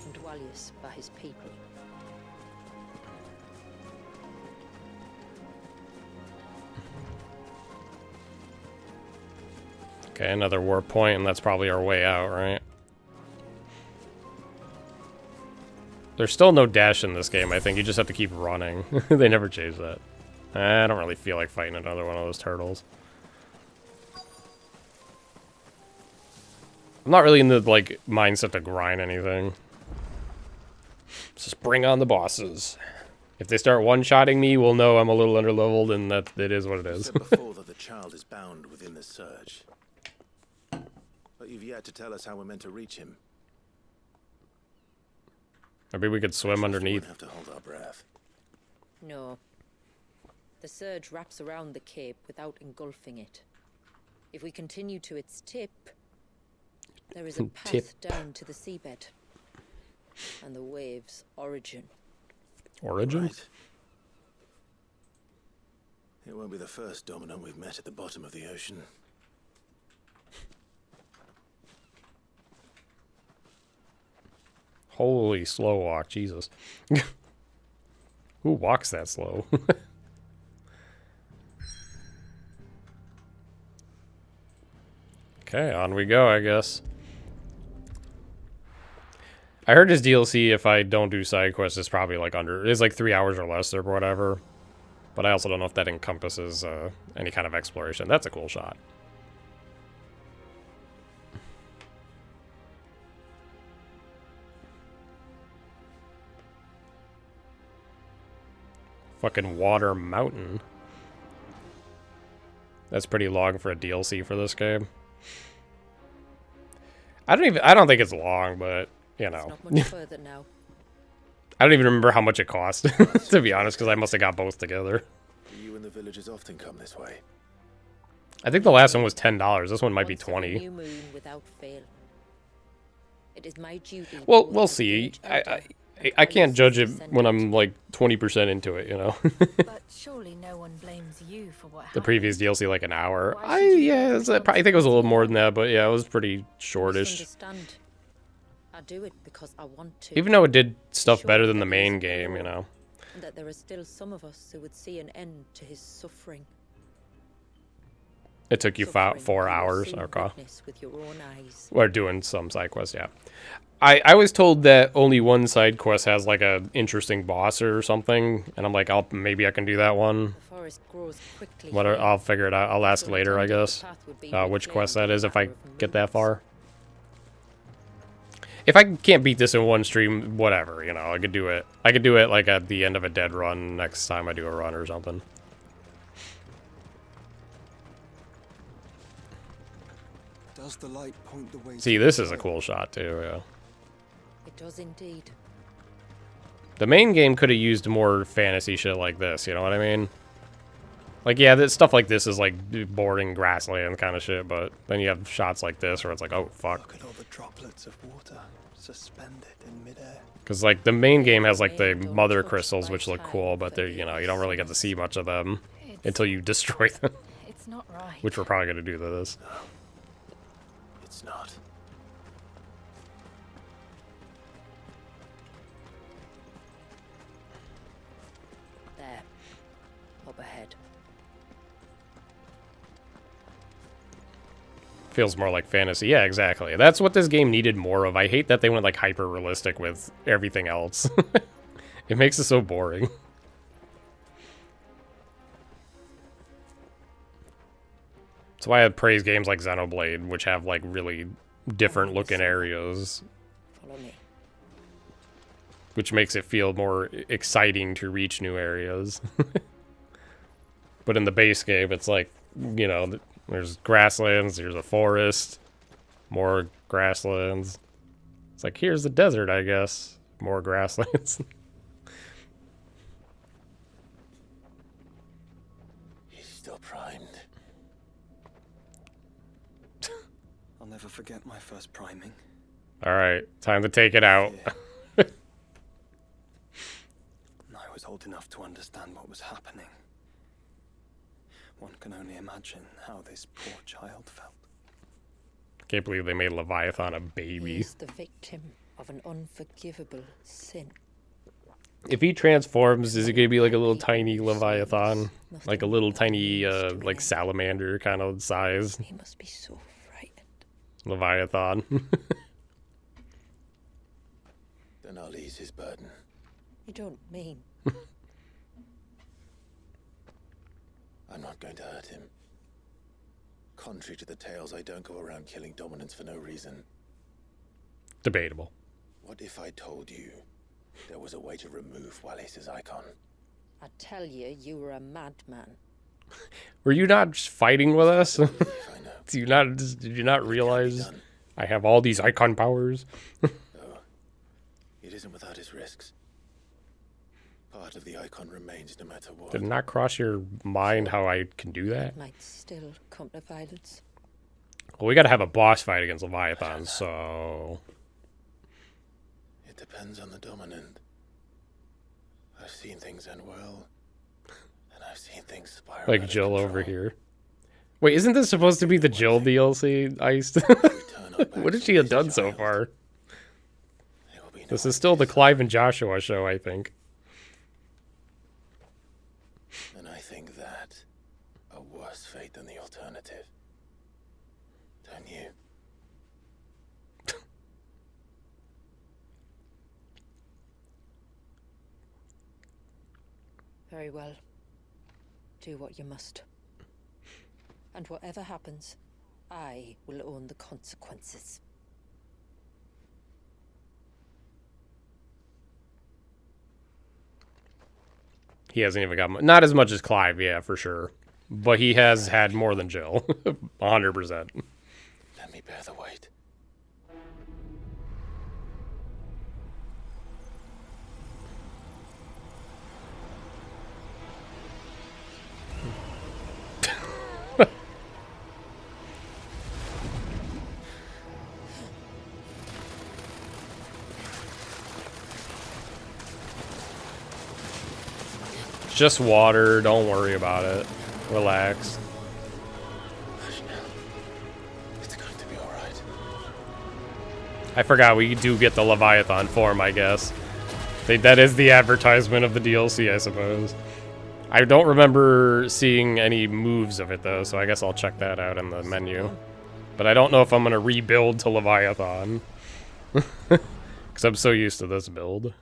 and Dwalius by his people. Okay, another warp point, and that's probably our way out, right? There's still no dash in this game, I think. You just have to keep running. They never changed that. I don't really feel like fighting another one of those turtles. I'm not really in the, like, mindset to grind anything. Just bring on the bosses. If they start one-shotting me, we'll know I'm a little underleveled, and that it is what it is. You said before that the child is bound within the surge. But you've yet to tell us how we're meant to reach him. Maybe we could swim underneath. We have to hold our breath. No. The surge wraps around the cape without engulfing it. If we continue to its tip, there is a path down to the seabed. And the wave's origin. Origin? Right. It won't be the first dominant we've met at the bottom of the ocean. Holy slow walk, Jesus. Who walks that slow? Okay, on we go, I guess. I heard his DLC, if I don't do side quests, is probably like it's like 3 hours or less or whatever. But I also don't know if that encompasses any kind of exploration. That's a cool shot. Fucking Water Mountain. That's pretty long for a DLC for this game. I don't think it's long, but you know. It's not much further now. I don't even remember how much it cost, to be honest, because I must have got both together. Do you and the villagers often come this way? I think the last one was $10. This one might be Once every 20. new moon without fail. It is my duty. Well, we'll see. I can't judge it when I'm like 20% into it, you know. But surely no one blames you for what The happened. previous DLC like an hour. I think it was a little more than that, but yeah, it was pretty shortish. Misunderstand. I do it because I want to. Even though it did stuff better than the main game, you know. And that there are still some of us who would see an end to his suffering. It took you 4 hours, okay. With your own eyes. We're doing some side quests, yeah. I was told that only one side quest has like a interesting boss or something, and I'm like, maybe I can do that one. The forest grows quickly. I'll figure it out. I'll ask later, I guess. Which quest that is if I get that far. If I can't beat this in one stream, whatever, you know, I could do it. I could do it like at the end of a dead run next time I do a run or something. Does the light point the way? See, this is a cool shot too, yeah. It does indeed. The main game could have used more fantasy shit like this, you know what I mean? Like, yeah, this stuff like this is like boring grassland kind of shit, but then you have shots like this where it's like, oh, fuck. Look at all the droplets of water suspended in midair. Because, like, the main game has, like, the mother crystals, which look cool, but they're, you know, you don't really get to see much of them until you destroy them. It's not right. Which we're probably going to do to this. No, it's not. There. Up ahead. Feels more like fantasy. Yeah, exactly. That's what this game needed more of. I hate that they went, like, hyper-realistic with everything else. It makes it so boring. That's why I praise games like Xenoblade, which have like really different looking areas. Follow me. Which makes it feel more exciting to reach new areas. But in the base game, it's like, you know, there's grasslands, there's a forest, more grasslands. It's like, here's the desert, I guess. More grasslands. He's still primed. I'll never forget my first priming. Alright, time to take it out. I was old enough to understand what was happening. One can only imagine how this poor child felt. Can't believe they made Leviathan a baby. He's the victim of an unforgivable sin. If he transforms, is he gonna be like a little tiny Leviathan? Like a little tiny, like salamander kind of size? He must be so frightened. Leviathan. Then I'll ease his burden. You don't mean... I'm not going to hurt him. Contrary to the tales, I don't go around killing dominants for no reason. Debatable. What if I told you there was a way to remove Wallace's icon? I tell you, you were a madman. Were you not just fighting with us? I know. Did you not realize I have all these icon powers? Oh, it isn't without its risks. Part of the icon remains no matter what. Did it not cross your mind how I can do that? It might still come to violence. Well, we gotta have a boss fight against Leviathan, so... It depends on the dominant. I've seen things end well, and I've seen things spiral Like out of Jill over control. here. Wait, isn't this supposed to be the Jill DLC, Iced? What has she done so far? This is still the Clive and Joshua show, I think. And I think that a worse fate than the alternative. Don't you? Very well. Do what you must. And whatever happens, I will own the consequences. He hasn't even got not as much as Clive, yeah, for sure. But he has had more than Jill. 100%. Let me bear the weight. Just water, don't worry about it. Relax. It's going to be alright. I forgot we do get the Leviathan form, I guess. That is the advertisement of the DLC, I suppose. I don't remember seeing any moves of it, though, so I guess I'll check that out in the menu. But I don't know if I'm going to rebuild to Leviathan. Because I'm so used to this build.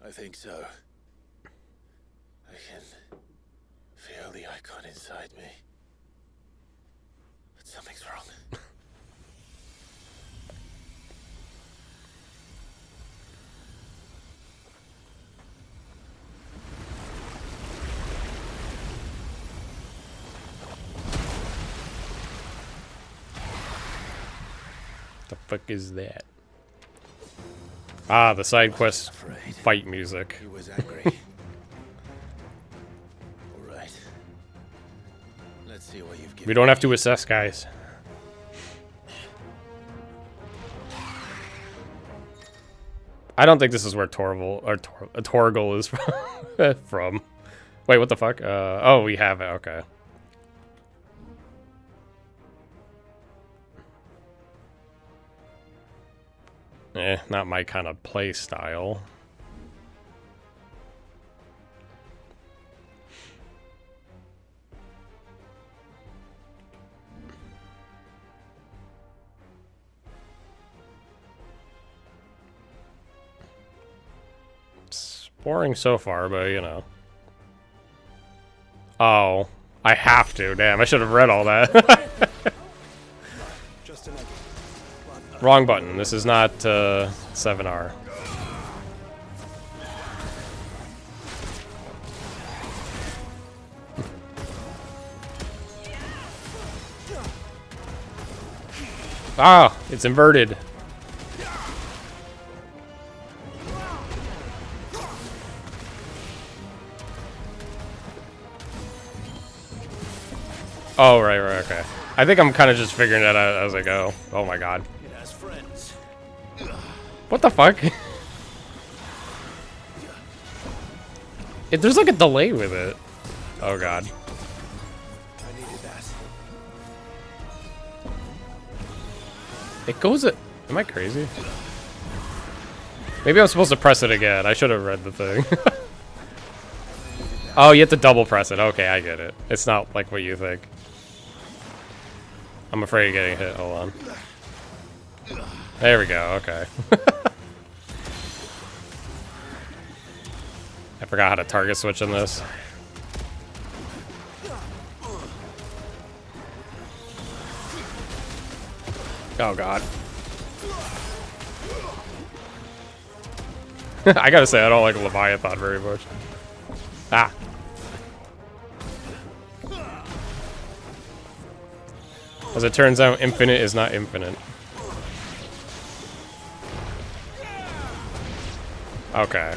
I think so. I can feel the icon inside me. But something's wrong. The fuck is that? Ah, the side quest fight music. He was angry. Alright. Let's see what you've given We don't have me. to assess, guys. I don't think this is where Torgal is from. Wait, what the fuck? Oh, we have it. Okay. Not my kind of play style. It's boring so far, but you know. Oh, I have to. Damn, I should have read all that. Just an egg. Wrong button. This is not 7R. Ah, it's inverted. Oh, right, okay. I think I'm kind of just figuring that out as I go. Oh my god. It has friends. What the fuck? There's like a delay with it. Oh god. I needed that. It goes at... Am I crazy? Maybe I'm supposed to press it again. I should have read the thing. Oh, you have to double press it. Okay, I get it. It's not like what you think. I'm afraid of getting hit. Hold on. There we go. Okay. I forgot how to target switch in this. Oh god. I gotta say, I don't like Leviathan very much. Ah. As it turns out, infinite is not infinite. Okay.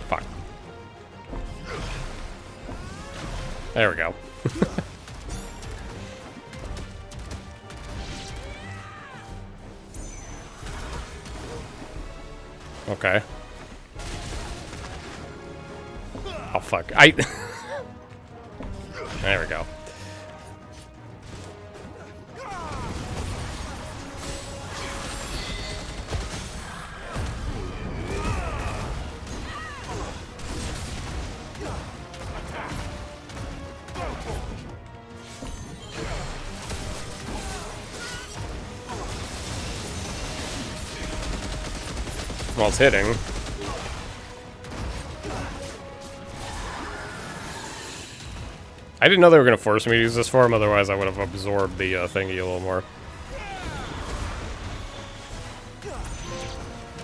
Fuck. There we go. Okay. Oh fuck. There we go. Well, it's hitting. I didn't know they were going to force me to use this form, otherwise I would have absorbed the thingy a little more.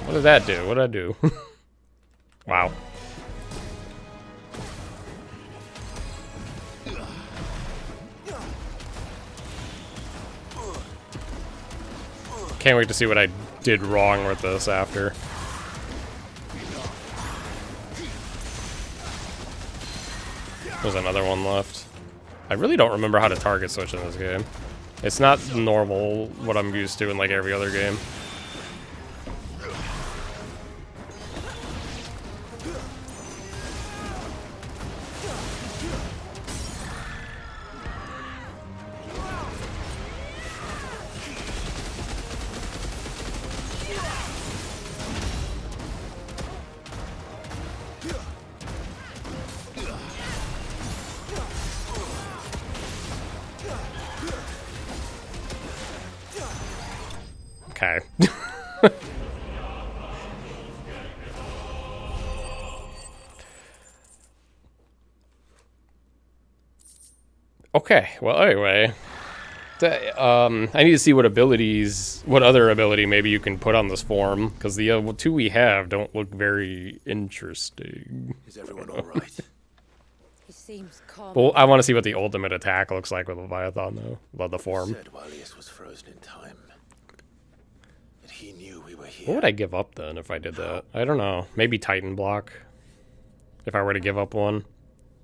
What did that do? What did I do? Wow. Can't wait to see what I did wrong with this after. There's another one left. I really don't remember how to target switch in this game. It's not normal, what I'm used to in like every other game. Okay. Okay, well anyway. I need to see what abilities, what other ability maybe you can put on this form, because the two we have don't look very interesting. Is everyone alright? He seems calm. Well, I want to see what the ultimate attack looks like with Leviathan, though. Love the form. Said Walius was frozen in time. And he knew we were here. What would I give up then if I did that? I don't know. Maybe Titan block. If I were to give up one.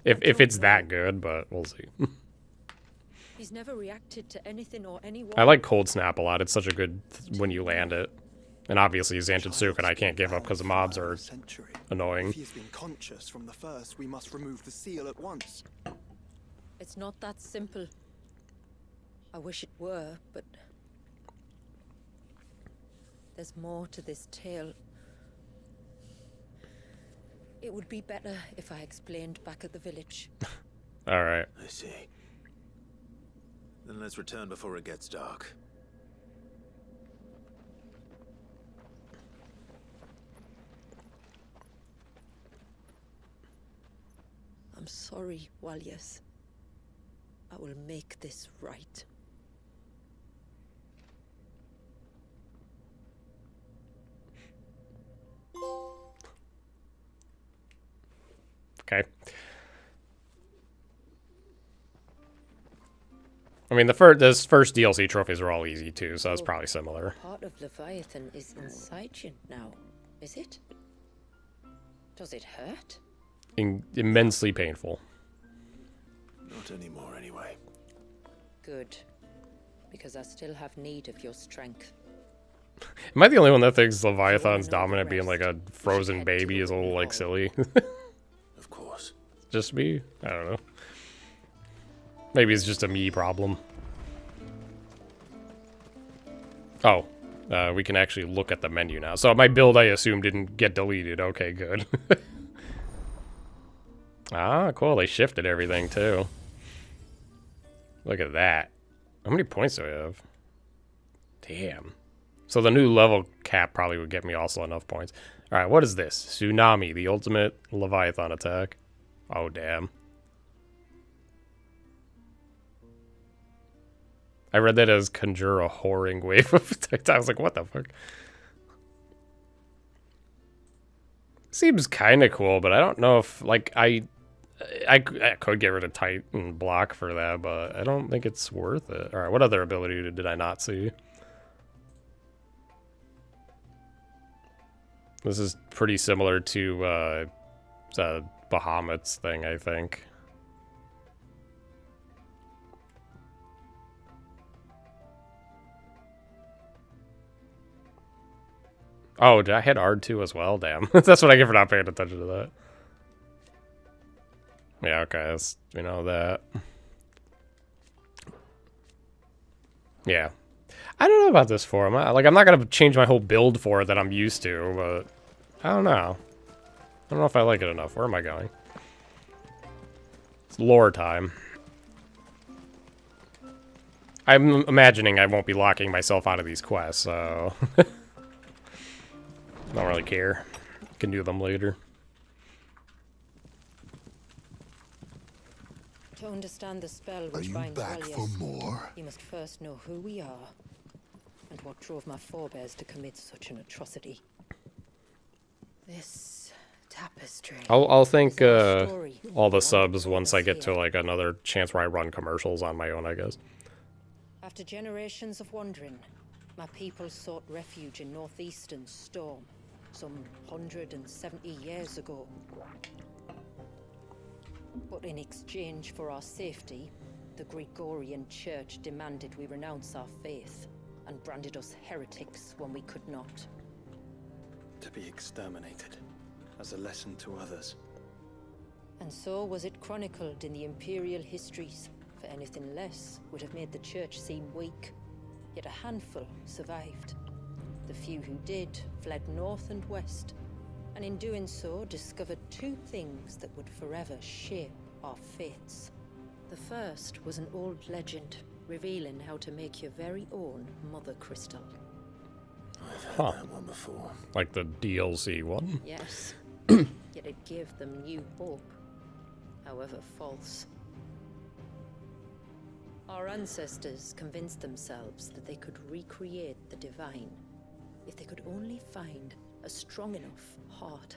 If it's that good, but we'll see. He's never reacted to anything or anyone. I like Cold Snap a lot. It's such a good when you land it. And obviously Zantetsuken I can't give up because the mobs are annoying. If he has been conscious from the first, we must remove the seal at once. It's not that simple. I wish it were, but there's more to this tale. It would be better if I explained back at the village. All right. I see. Then let's return before it gets dark. I'm sorry, Walyas. I will make this right. Okay. I mean, this first DLC trophies were all easy too, so it's probably similar. Part of Leviathan is inside you now, is it? Does it hurt? Immensely painful. Not anymore, anyway. Good. Because I still have need of your strength. Am I the only one that thinks Leviathan's dominant being like a frozen baby is a little like silly? Of course. Just me? I don't know. Maybe it's just a me problem. Oh, we can actually look at the menu now. So my build, I assume, didn't get deleted. Okay, good. Ah, cool. They shifted everything, too. Look at that. How many points do I have? Damn. So the new level cap probably would get me also enough points. All right, what is this? Tsunami, the ultimate Leviathan attack. Oh, damn. I read that as conjure a whoring wave of attack. I was like, what the fuck? Seems kind of cool, but I don't know if, like, I could get rid of Titan block for that, but I don't think it's worth it. All right, what other ability did I not see? This is pretty similar to Bahamut's thing, I think. Oh, did I hit R2 as well? Damn. That's what I get for not paying attention to that. Yeah, okay, we know that. Yeah. I don't know about this for him. I'm not going to change my whole build for it that I'm used to, but I don't know. I don't know if I like it enough. Where am I going? It's lore time. I'm imagining I won't be locking myself out of these quests, so... Don't really care. Can do them later. To understand the spell which binds Walyas, you must first know who we are and what drove my forebears to commit such an atrocity. This tapestry. I'll thank all the subs once I get to like another chance where I run commercials on my own, I guess. After generations of wandering, my people sought refuge in northeastern Storm, some 170 years ago. But in exchange for our safety, the Gregorian Church demanded we renounce our faith and branded us heretics when we could not. To be exterminated, as a lesson to others. And so was it chronicled in the imperial histories, for anything less would have made the Church seem weak. Yet a handful survived. The few who did fled north and west, and in doing so discovered two things that would forever shape our fates. The first was an old legend revealing how to make your very own mother crystal. I've heard that one before. Like the DLC one? Yes. Yet it gave them new hope, however false. Our ancestors convinced themselves that they could recreate the divine if they could only find a strong enough heart.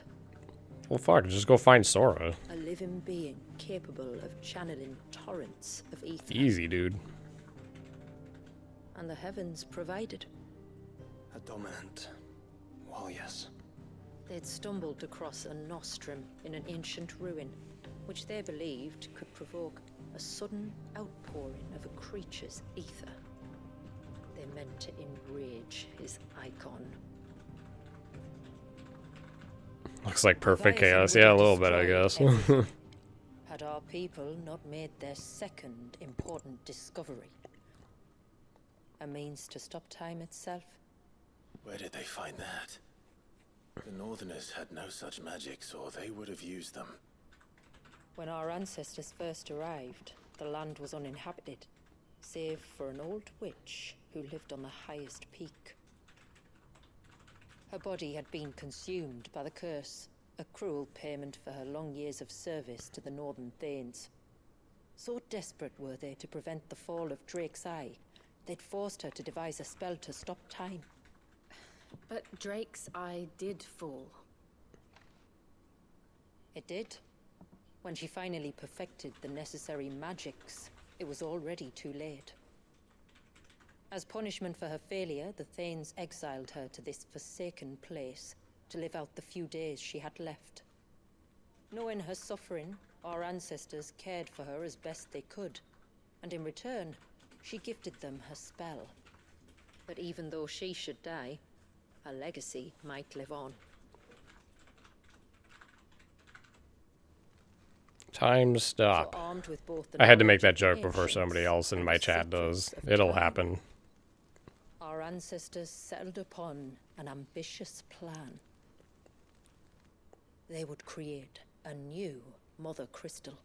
Well, fuck, just go find Sora. A living being capable of channeling torrents of ether. Easy, dude. And the heavens provided. A dominant. Well, yes. They'd stumbled across a nostrum in an ancient ruin, which they believed could provoke a sudden outpouring of a creature's ether. They meant to enrage his icon. Looks like perfect chaos. Yeah, a little bit, I guess. Had our people not made their second important discovery. A means to stop time itself. Where did they find that? The Northerners had no such magics, or they would have used them. When our ancestors first arrived, the land was uninhabited, save for an old witch who lived on the highest peak. Her body had been consumed by the curse, A cruel payment for her long years of service to the Northern Thanes. So desperate were they to prevent the fall of Drake's Eye, they'd forced her to devise a spell to stop time. But Drake's Eye did fall. It did. When she finally perfected the necessary magics, it was already too late. As punishment for her failure, the Thanes exiled her to this forsaken place to live out the few days she had left. Knowing her suffering, our ancestors cared for her as best they could, and in return, she gifted them her spell. But even though she should die, her legacy might live on. Time stop. So armed with both the I had to make knowledge that of joke the before somebody ancients else in and my the chat does. secrets of It'll time, happen. our ancestors settled upon an ambitious plan. They would create a new Mother Crystal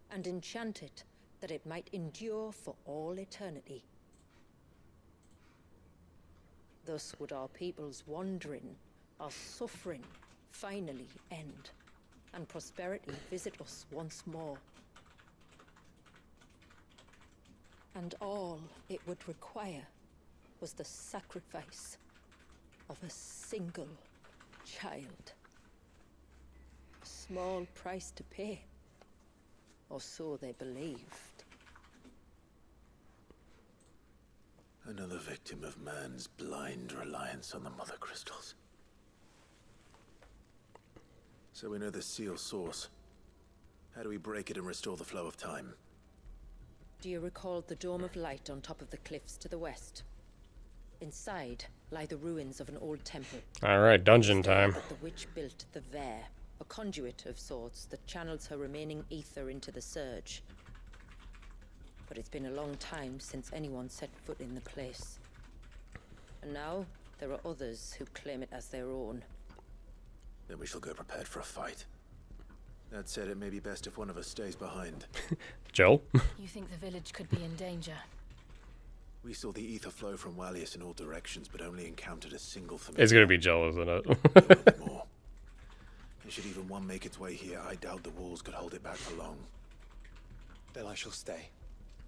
and enchant it that it might endure for all eternity. Thus would our people's wandering, our suffering, finally end, and prosperity visit us once more. And all it would require was the sacrifice of a single child. A small price to pay, or so they believed. Another victim of man's blind reliance on the Mother Crystals. So we know the seal source. How do we break it and restore the flow of time? Do you recall the dome of light on top of the cliffs to the west? Inside lie the ruins of an old temple. Alright, dungeon It's there time. that the witch built the Vare, a conduit of sorts that channels her remaining ether into the surge. But it's been a long time since anyone set foot in the place. And now there are others who claim it as their own. Then we shall go prepared for a fight. That said, it may be best if one of us stays behind. Joel? You think the village could be in danger? We saw the ether flow from Wallius in all directions, but only encountered a single familiar. It's gonna be Joel, isn't There will it? be more. And should even one make its way here, I doubt the walls could hold it back for long. Then I shall stay.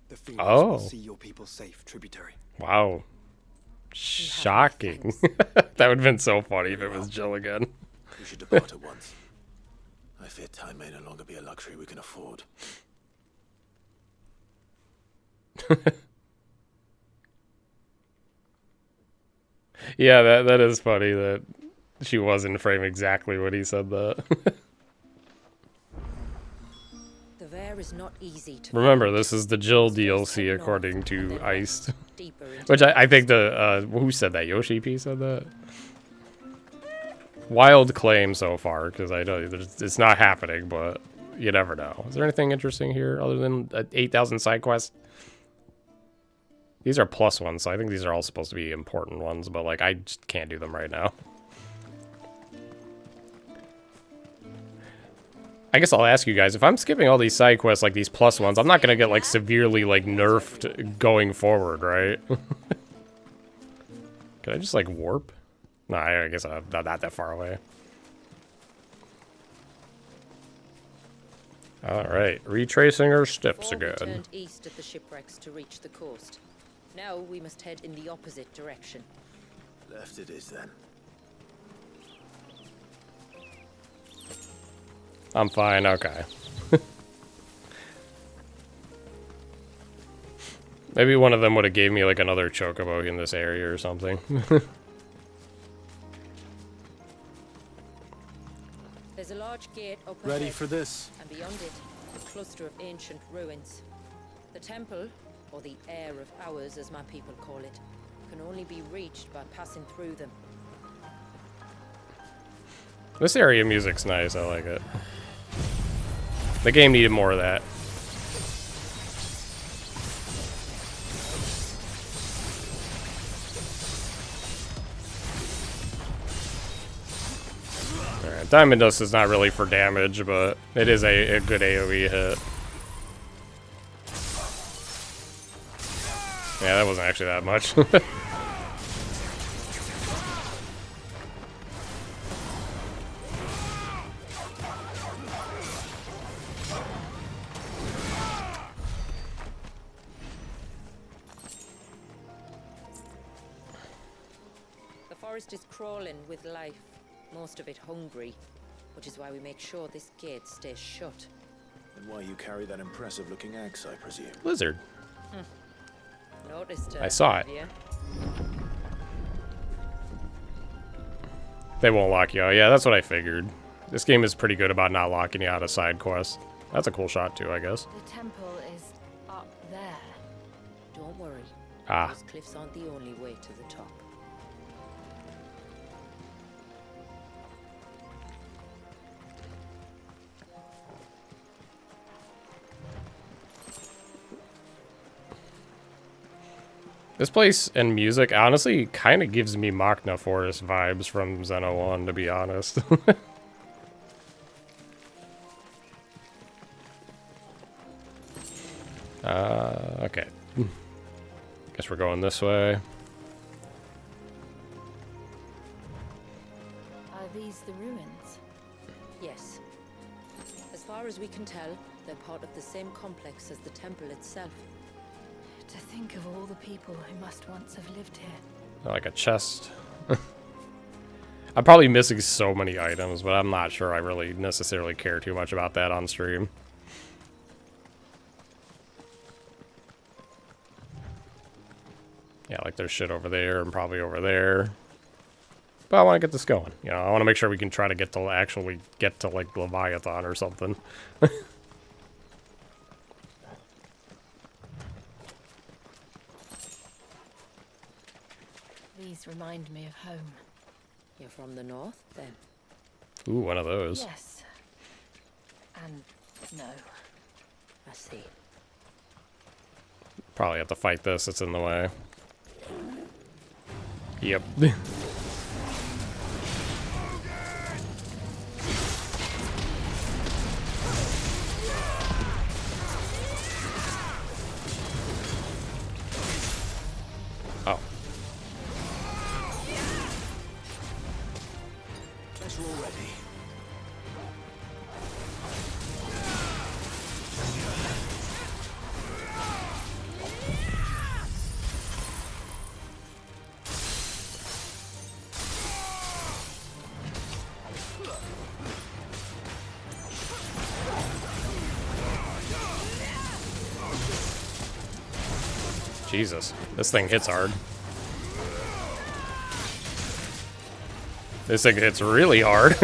The Phoenix Oh. will see your people safe, tributary. Wow. Shocking. That would have been so funny if it was Jill again. We should depart at once. I fear time may no longer be a luxury we can afford. Yeah, that is funny that she was in frame exactly when he said that. The Vare is not easy to Remember, find. this is the Jill Must first DLC head according north and to then Iced. west, deeper into Which the I think the, who said that? Yoshi P said that? Wild claim so far, because I know it's not happening, but you never know. Is there anything interesting here other than 8,000 side quests? These are plus ones, so I think these are all supposed to be important ones, but like I just can't do them right now. I guess I'll ask you guys, if I'm skipping all these side quests, like these plus ones, I'm not gonna get like severely like nerfed going forward, right? Can I just like warp? No, I guess I'm not that far away. Alright, retracing our steps Before we again. turned east at the shipwrecks to reach the coast. Now we must head in the opposite direction. Left it is then. I'm fine, okay. Maybe one of them would have gave me like another chocobo in this area or something. There's a large gate up Ready ahead, for this? and beyond it, a cluster of ancient ruins. The temple, or the Heir of Hours as my people call it, can only be reached by passing through them. This area music's nice, I like it. The game needed more of that. Alright, Diamond Dust is not really for damage, but it is a good AoE hit. Yeah, that wasn't actually that much. forest is crawling with life, most of it hungry, which is why we make sure this gate stays shut. And why you carry that impressive-looking axe, I presume. Lizard. Noticed I saw it. have you? They won't lock you out. Yeah, that's what I figured. This game is pretty good about not locking you out of side quests. That's a cool shot too, I guess. The temple is up there. Don't worry. Ah. Those cliffs aren't the only way to the top. This place and music honestly kind of gives me Machna Forest vibes from Xeno 1, to be honest. Okay. Guess we're going this way. Are these the ruins? Yes. As far as we can tell, they're part of the same complex as the temple itself. To think of all the people who must once have lived here. Like a chest. I'm probably missing so many items, but I'm not sure I really necessarily care too much about that on stream. Yeah, like there's shit over there and probably over there. But I want to get this going. You know, I want to make sure we can try to get to actually get to like Leviathan or something. These remind me of home. You're from the north, then? Ooh, one of those. Yes. And no. I see. Probably have to fight this, it's in the way. Yep. Oh. Guess we're all ready. Jesus, this thing hits hard. This thing hits really hard.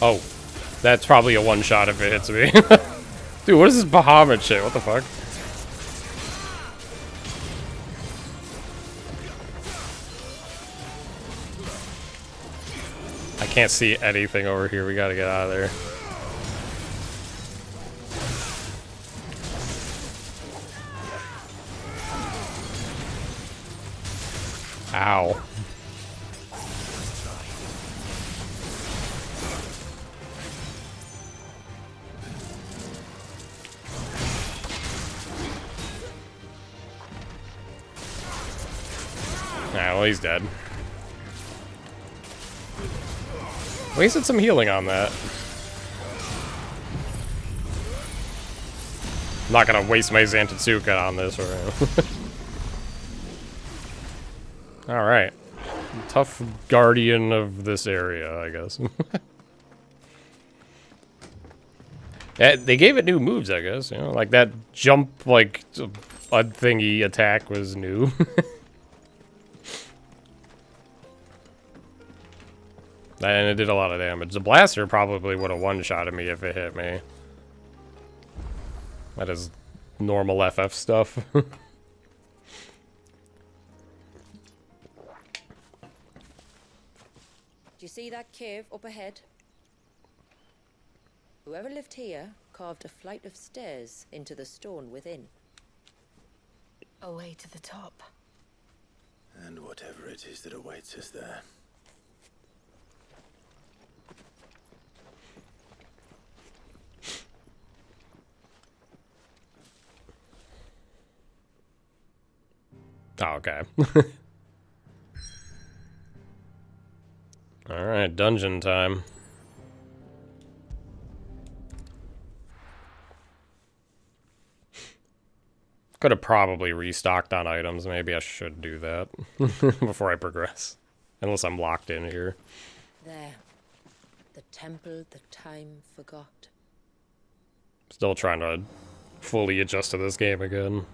Oh, that's probably a one-shot if it hits me. Dude, what is this Bahamut shit? What the fuck? I can't see anything over here. We gotta get out of there. Ow. Nah, well, he's dead. Wasted some healing on that. I'm not gonna waste my Zantetsuka on this right now. Alright. Tough guardian of this area, I guess. They gave it new moves, I guess. You know, like that jump, like a thingy attack was new. And it did a lot of damage. The blaster probably would have one-shotted me if it hit me. That is normal FF stuff. Do you see that cave up ahead? Whoever lived here carved a flight of stairs into the stone within. A way to the top. And whatever it is that awaits us there. Oh, okay. Alright, dungeon time. Could have probably restocked on items. Maybe I should do that before I progress. Unless I'm locked in here. There. The temple the time forgot. Still trying to fully adjust to this game again.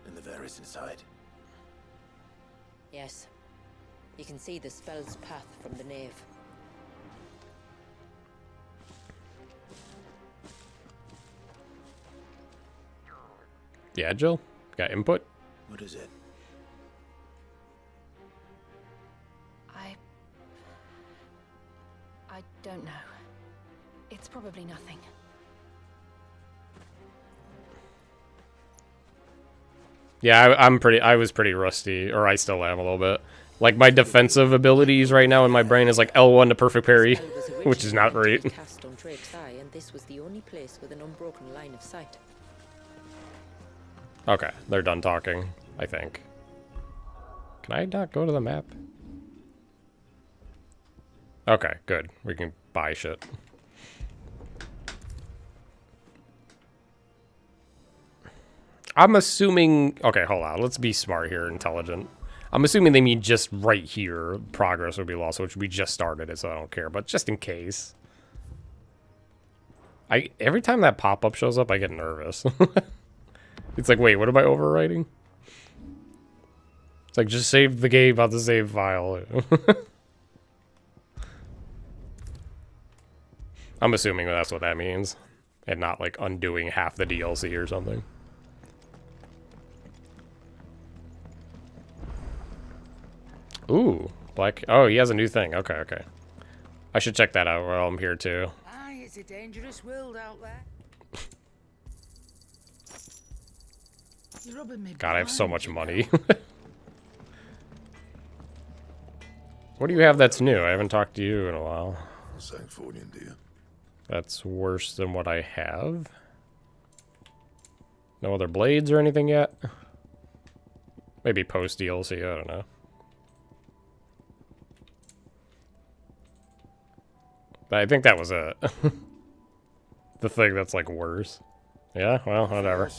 And the Ver is inside. Yes. You can see the spell's path from the nave. Yeah, Jill? Got input? What is it? I don't know. It's probably nothing. Yeah, I was pretty rusty, or I still am a little bit. Like, my defensive abilities right now in my brain is like L1 to perfect parry, which is not great. Cast on Drake's eye, and this was the only place with an unbroken line of sight. Okay, they're done talking, I think. Can I not go to the map? Okay, good. We can buy shit. I'm assuming... Okay, hold on. Let's be smart here, intelligent. I'm assuming they mean just right here, progress would be lost, which we just started it, so I don't care. But just in case. Every time that pop-up shows up, I get nervous. It's like, wait, what am I overwriting? It's like, just save the game on the save file. I'm assuming that's what that means. And not, like, undoing half the DLC or something. Ooh, black. Oh, he has a new thing. Okay, okay. I should check that out while I'm here, too. Aye, it's a dangerous world out there. You're rubbing me God, I have so blind, much you money. know. What do you have that's new? I haven't talked to you in a while. Sanctfordian, dear. That's worse than what I have. No other blades or anything yet? Maybe post DLC, I don't know. I think that was it. The thing that's like worse. Yeah, well, whatever.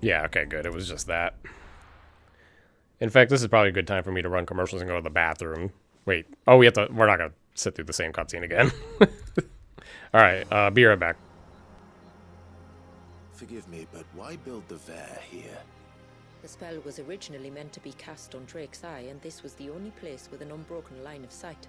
Yeah, okay, good. It was just that. In fact, this is probably a good time for me to run commercials and go to the bathroom. Wait. Oh, we're not gonna sit through the same cutscene again. Alright, be right back. Forgive me, but why build the Ver here? The spell was originally meant to be cast on Drake's eye, and this was the only place with an unbroken line of sight.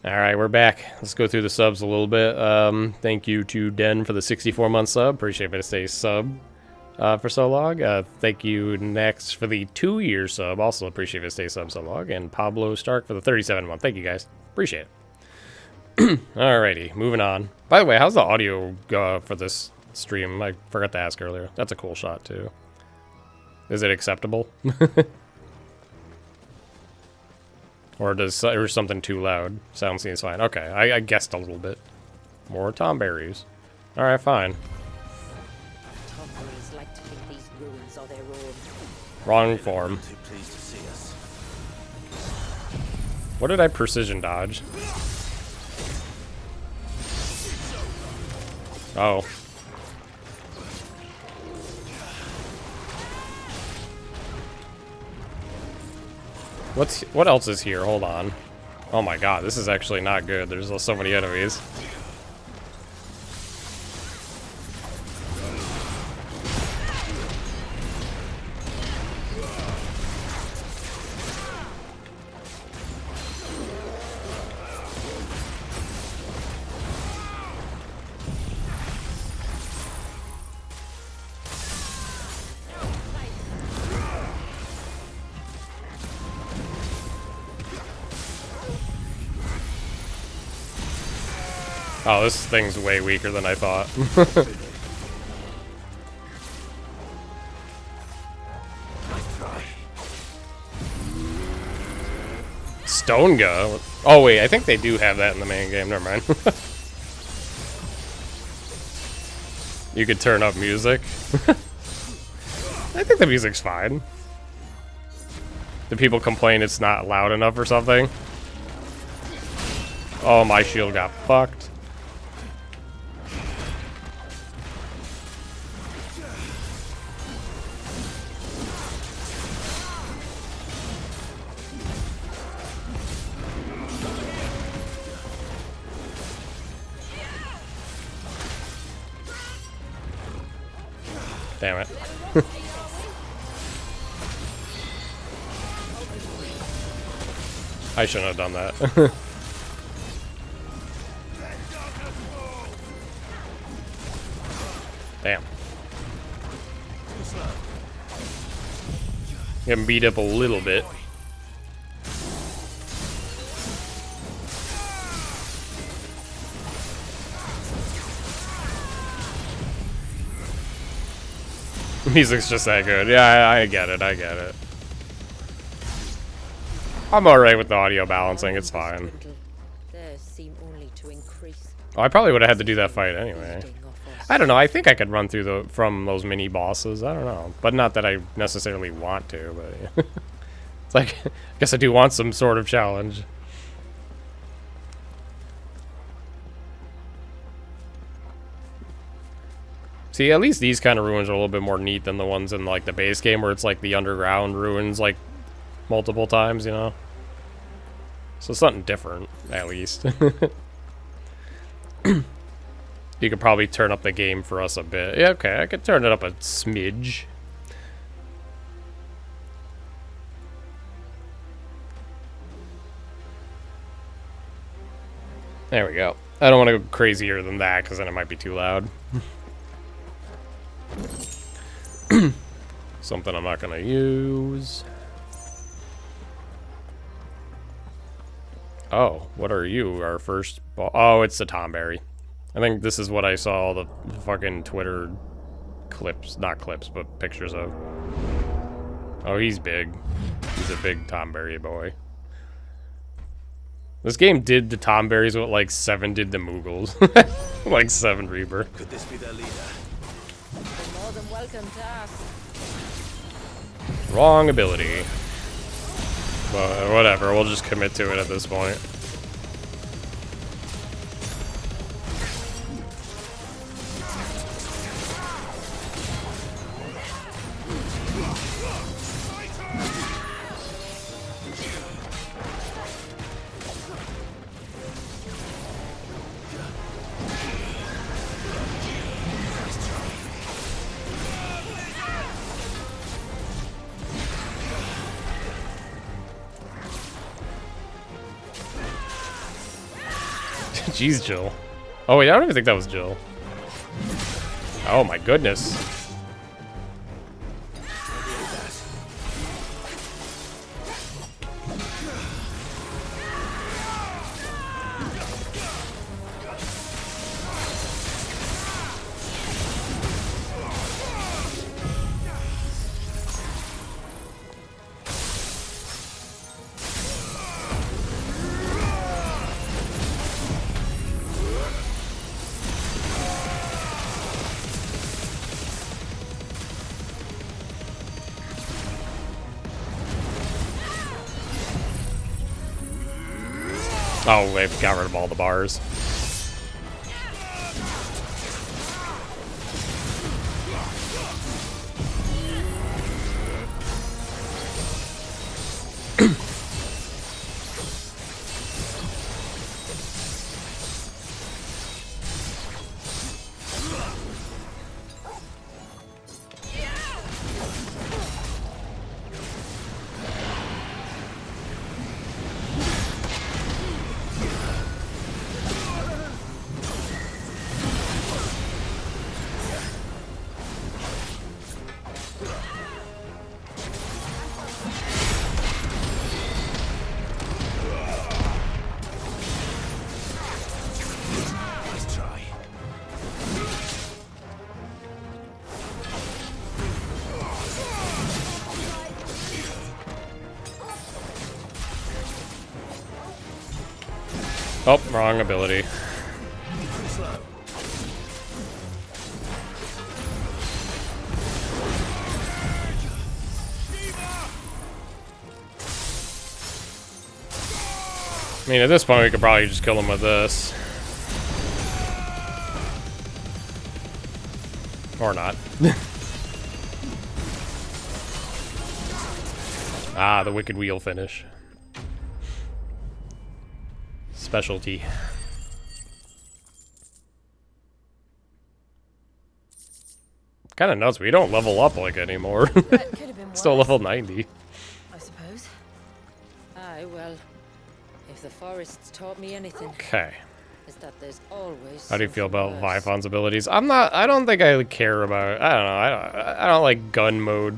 Alright, we're back. Let's go through the subs a little bit. Thank you to Den for the 64-month sub. Appreciate it. Stay sub for so long. Thank you next for the 2-year sub. Also appreciate it. Stay sub so long. And Pablo Stark for the 37-month. Thank you guys. Appreciate it. Alrighty, moving on. By the way, how's the audio for this stream? I forgot to ask earlier. That's a cool shot too. Is it acceptable? Or or something too loud? Sound seems fine. Okay, I guessed a little bit. More tomberries. Alright, fine. Tomberries like to think these ruins are their own. Wrong form. Too pleased to see us. What did I precision dodge? Oh. What else is here? Hold on. Oh my god, this is actually not good. There's so many enemies. Oh, this thing's way weaker than I thought. Stonega? Oh wait, I think they do have that in the main game. Never mind. You could turn up music. I think the music's fine. Do people complain it's not loud enough or something? Oh, my shield got fucked. Damn it. I shouldn't have done that. Damn. Getting beat up a little bit. Music's just that good. Yeah, I get it. I get it. I'm alright with the audio balancing. It's fine. Theirs seem only to increase. Oh, I probably would have had to do that fight anyway. I don't know. I think I could run through from those mini bosses. I don't know, but not that I necessarily want to. But it's like, I guess I do want some sort of challenge. See, at least these kind of ruins are a little bit more neat than the ones in like the base game where it's like the underground ruins like multiple times, you know? So something different, at least. You could probably turn up the game for us a bit. Yeah, okay, I could turn it up a smidge. There we go. I don't want to go crazier than that because then it might be too loud. Something I'm not gonna use. Oh, what are you? Our first oh, it's the Tomberry. I think this is what I saw all the fucking Twitter clips, not clips, but pictures of. Oh, he's big. He's a big Tomberry boy. This game did the Tomberries what like 7 did the Moogles. Like 7 Rebirth. Could this be their leader? You're more than welcome to ask. Wrong ability. But whatever, we'll just commit to it at this point. Jeez, Jill. Oh wait, I don't even think that was Jill. Oh my goodness. Oh, they've got rid of all the bars. Oh, wrong ability. I mean, at this point, we could probably just kill him with this. Or not. Ah, the Wicked Wheel finish. Specialty. Kind of nuts. We don't level up like anymore. Still level 90. I suppose. Aye, well, if the forests taught me anything, Okay. is that there's always. How do you feel about something worse. Vifon's abilities? I don't think I care about. I don't know. I don't like gun mode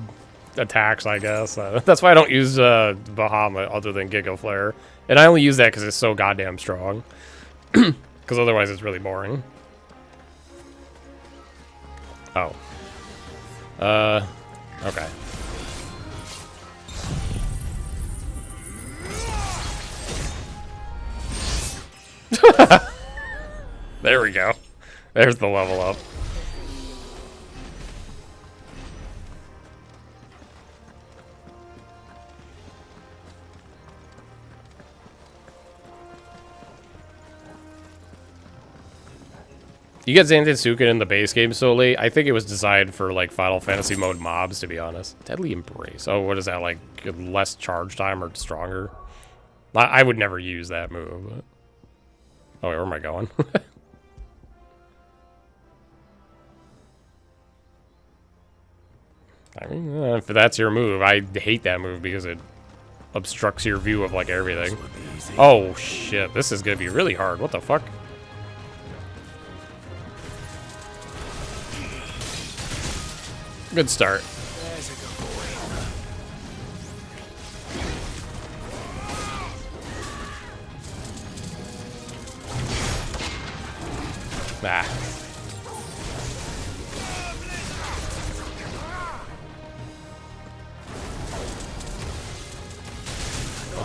attacks. I guess that's why I don't use Bahamut other than Giga Flare, and I only use that because it's so goddamn strong. Because otherwise, it's really boring. Oh. Okay. There we go. There's the level up. You get Zantetsuken in the base game so late. I think it was designed for like Final Fantasy mode mobs, to be honest. Deadly Embrace. Oh, what is that, like less charge time or stronger? I would never use that move. But... Oh, wait, where am I going? I mean, if that's your move, I hate that move because it obstructs your view of like everything. Oh shit, this is gonna be really hard. What the fuck? Good start. Nah.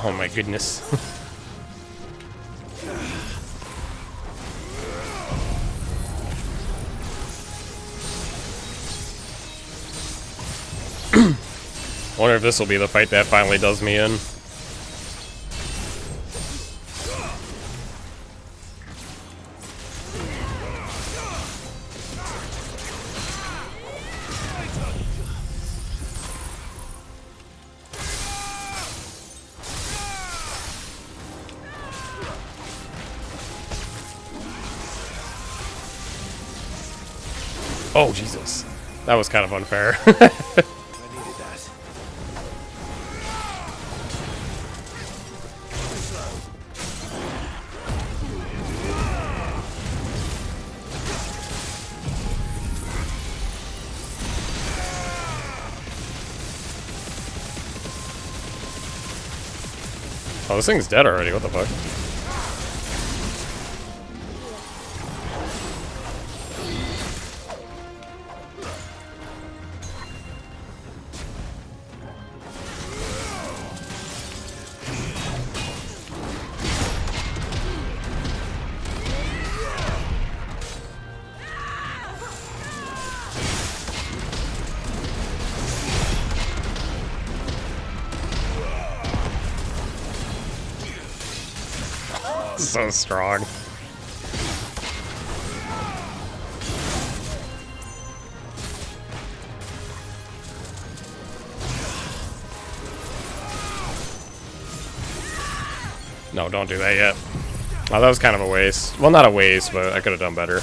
Oh my goodness. Wonder if this will be the fight that finally does me in. Oh, Jesus. That was kind of unfair. Oh, this thing's dead already. What the fuck? So strong. No, don't do that yet. Oh, that was kind of a waste. Well, not a waste, but I could have done better.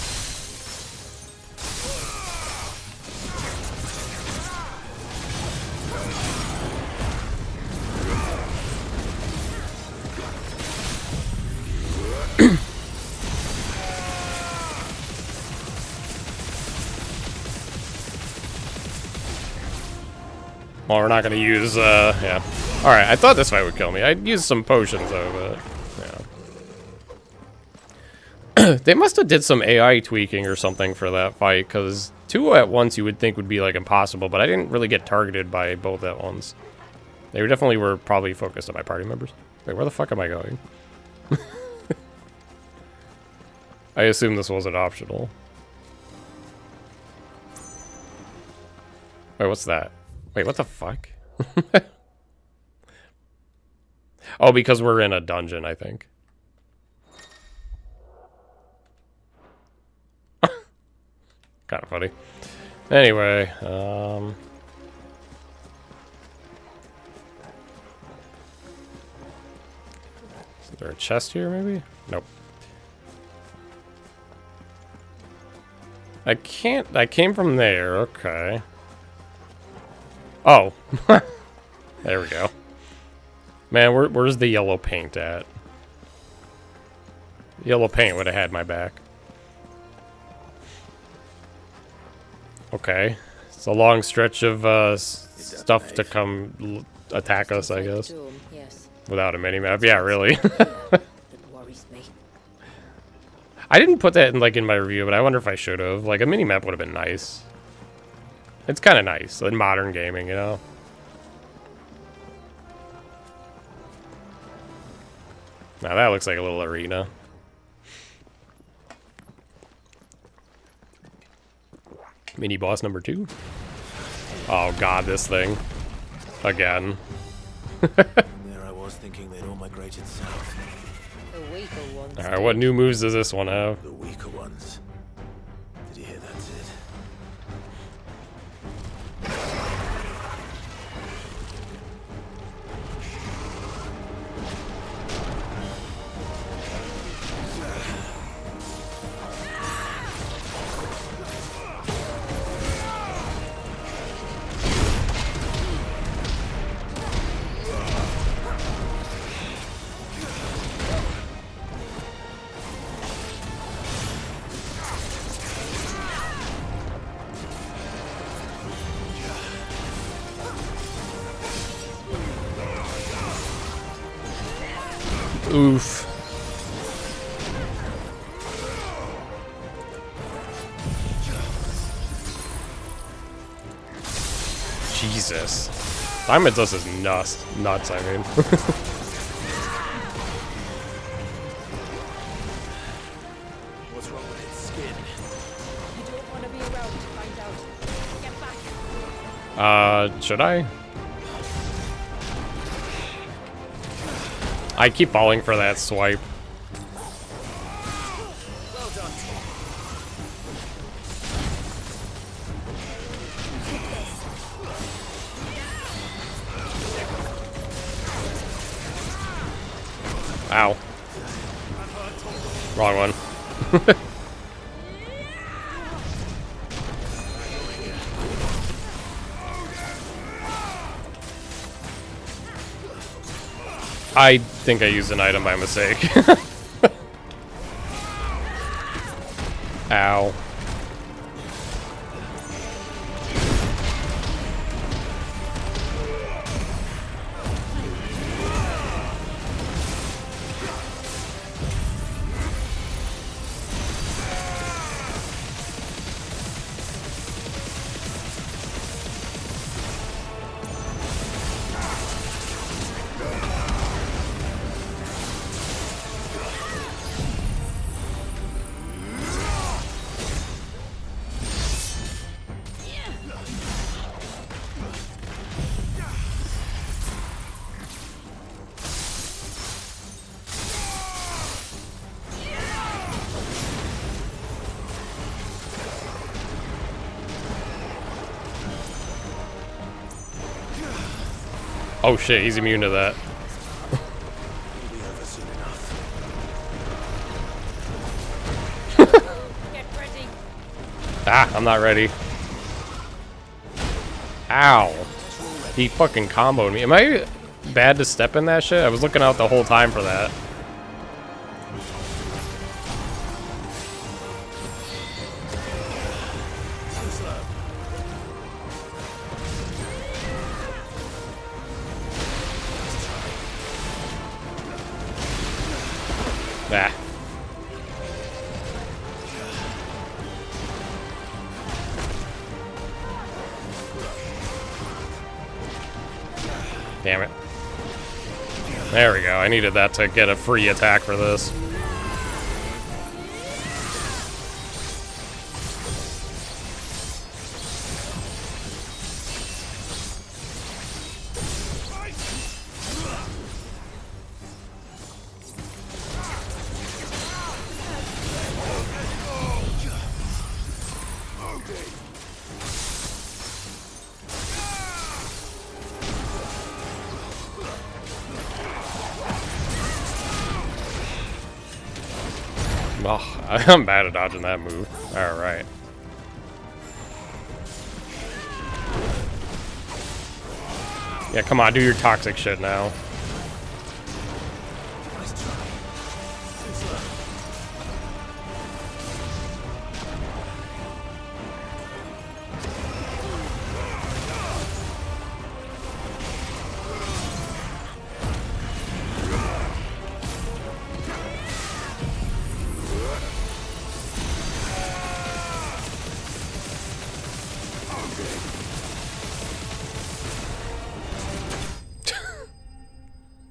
Well, we're not gonna use, yeah. Alright, I thought this fight would kill me. I'd use some potions, though, but, yeah. They must have did some AI tweaking or something for that fight, because 2 at once you would think would be, like, impossible, but I didn't really get targeted by both at once. They definitely were probably focused on my party members. Wait, where the fuck am I going? I assume this wasn't optional. Wait, what's that? Wait, what the fuck? Oh, because we're in a dungeon, I think. Kind of funny. Anyway, is there a chest here, maybe? Nope. I came from there, okay. Oh. There we go. Man, where's the yellow paint at? Yellow paint would have had my back. Okay. It's a long stretch of stuff to come attack us, I guess. Without a minimap. Yeah, really. I didn't put that in my review, but I wonder if I should have. Like, a minimap would have been nice. It's kind of nice in modern gaming, you know? Now that looks like a little arena. Mini boss number 2. Oh god, this thing. Again. There I was thinking they'd all migrated south. The weaker ones. Alright, what new moves does this one have? The weaker ones. Did you hear that, Sid? Oof. Jesus. Diamond Dust is nuts, I mean. What's wrong with its skin? You don't want to be around to find out. Get back. Should I? I keep falling for that swipe. Well done. Ow. Wrong one. I think I used an item by mistake. Ow. Oh shit, he's immune to that. We ever seen enough. Get ready. Ah, I'm not ready. Ow. He fucking comboed me. Am I bad to step in that shit? I was looking out the whole time for that. Ah. Damn it. There we go. I needed that to get a free attack for this. Oh, I'm bad at dodging that move. Alright. Yeah, come on, do your toxic shit now.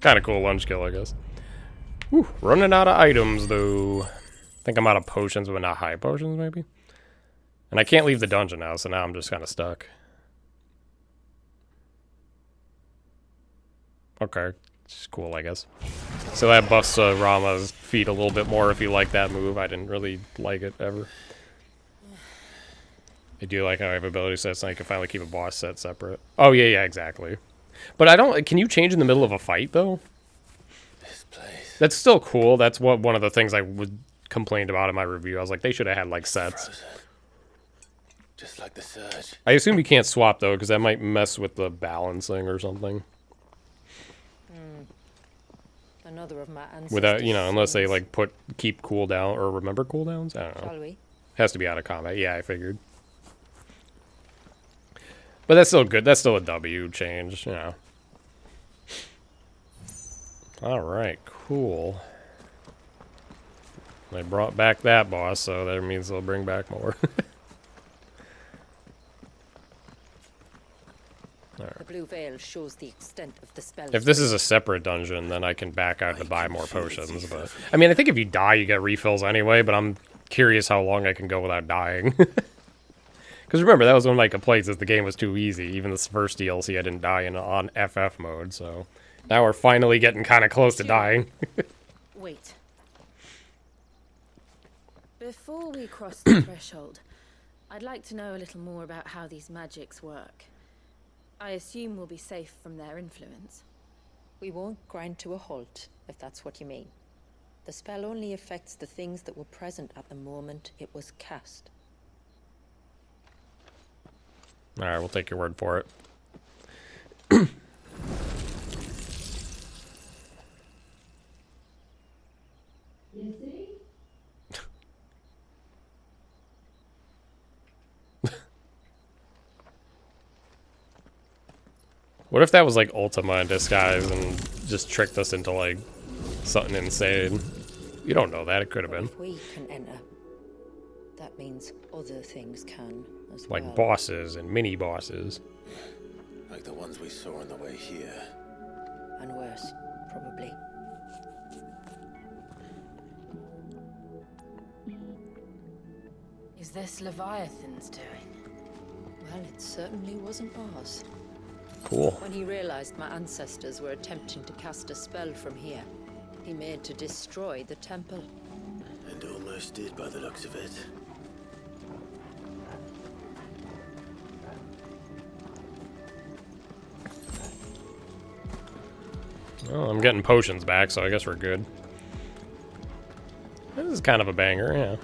Kind of cool lunge kill, I guess. Whew, running out of items, though. I think I'm out of potions, but not high potions, maybe? And I can't leave the dungeon now, so now I'm just kind of stuck. Okay. It's cool, I guess. So that buffs Rama's feet a little bit more if you like that move. I didn't really like it, ever. I do like how I have ability sets, and I can finally keep a boss set separate. Oh, yeah, exactly. But I don't... Can you change in the middle of a fight, though? This place. That's still cool. That's what one of the things I complained about in my review. I was like, they should have had, like, sets. Frozen. Just like the surge. I assume you can't swap, though, because that might mess with the balancing or something. Another of my ancestors. Without, you know, unless they, sins. like, keep cooldown or remember cooldowns? I don't know. Shall we? Has to be out of combat. Yeah, I figured. But that's still good. That's still a W change, you know. Alright, cool. They brought back that boss, so that means they'll bring back more. The blue veil shows the extent of the spell. If this is a separate dungeon, then I can back out to buy more potions. But I mean, I think if you die, you get refills anyway, but I'm curious how long I can go without dying. Because remember, that was one of my complaints, is the game was too easy. Even this first DLC, I didn't die on FF mode, so... Now we're finally getting kind of close to dying. Wait. Before we cross the threshold, I'd like to know a little more about how these magics work. I assume we'll be safe from their influence. We won't grind to a halt, if that's what you mean. The spell only affects the things that were present at the moment it was cast. Alright, we'll take your word for it. What if that was like Ultima in disguise and just tricked us into like something insane? You don't know that. It could have been. If we can enter, that means other things can as Like well. bosses and mini bosses. Like the ones we saw on the way here. And worse, probably. Is this Leviathan's doing? Well, it certainly wasn't ours. Cool. When he realized my ancestors were attempting to cast a spell from here, he made to destroy the temple. And almost did by the looks of it. Well, I'm getting potions back, so I guess we're good. This is kind of a banger, yeah.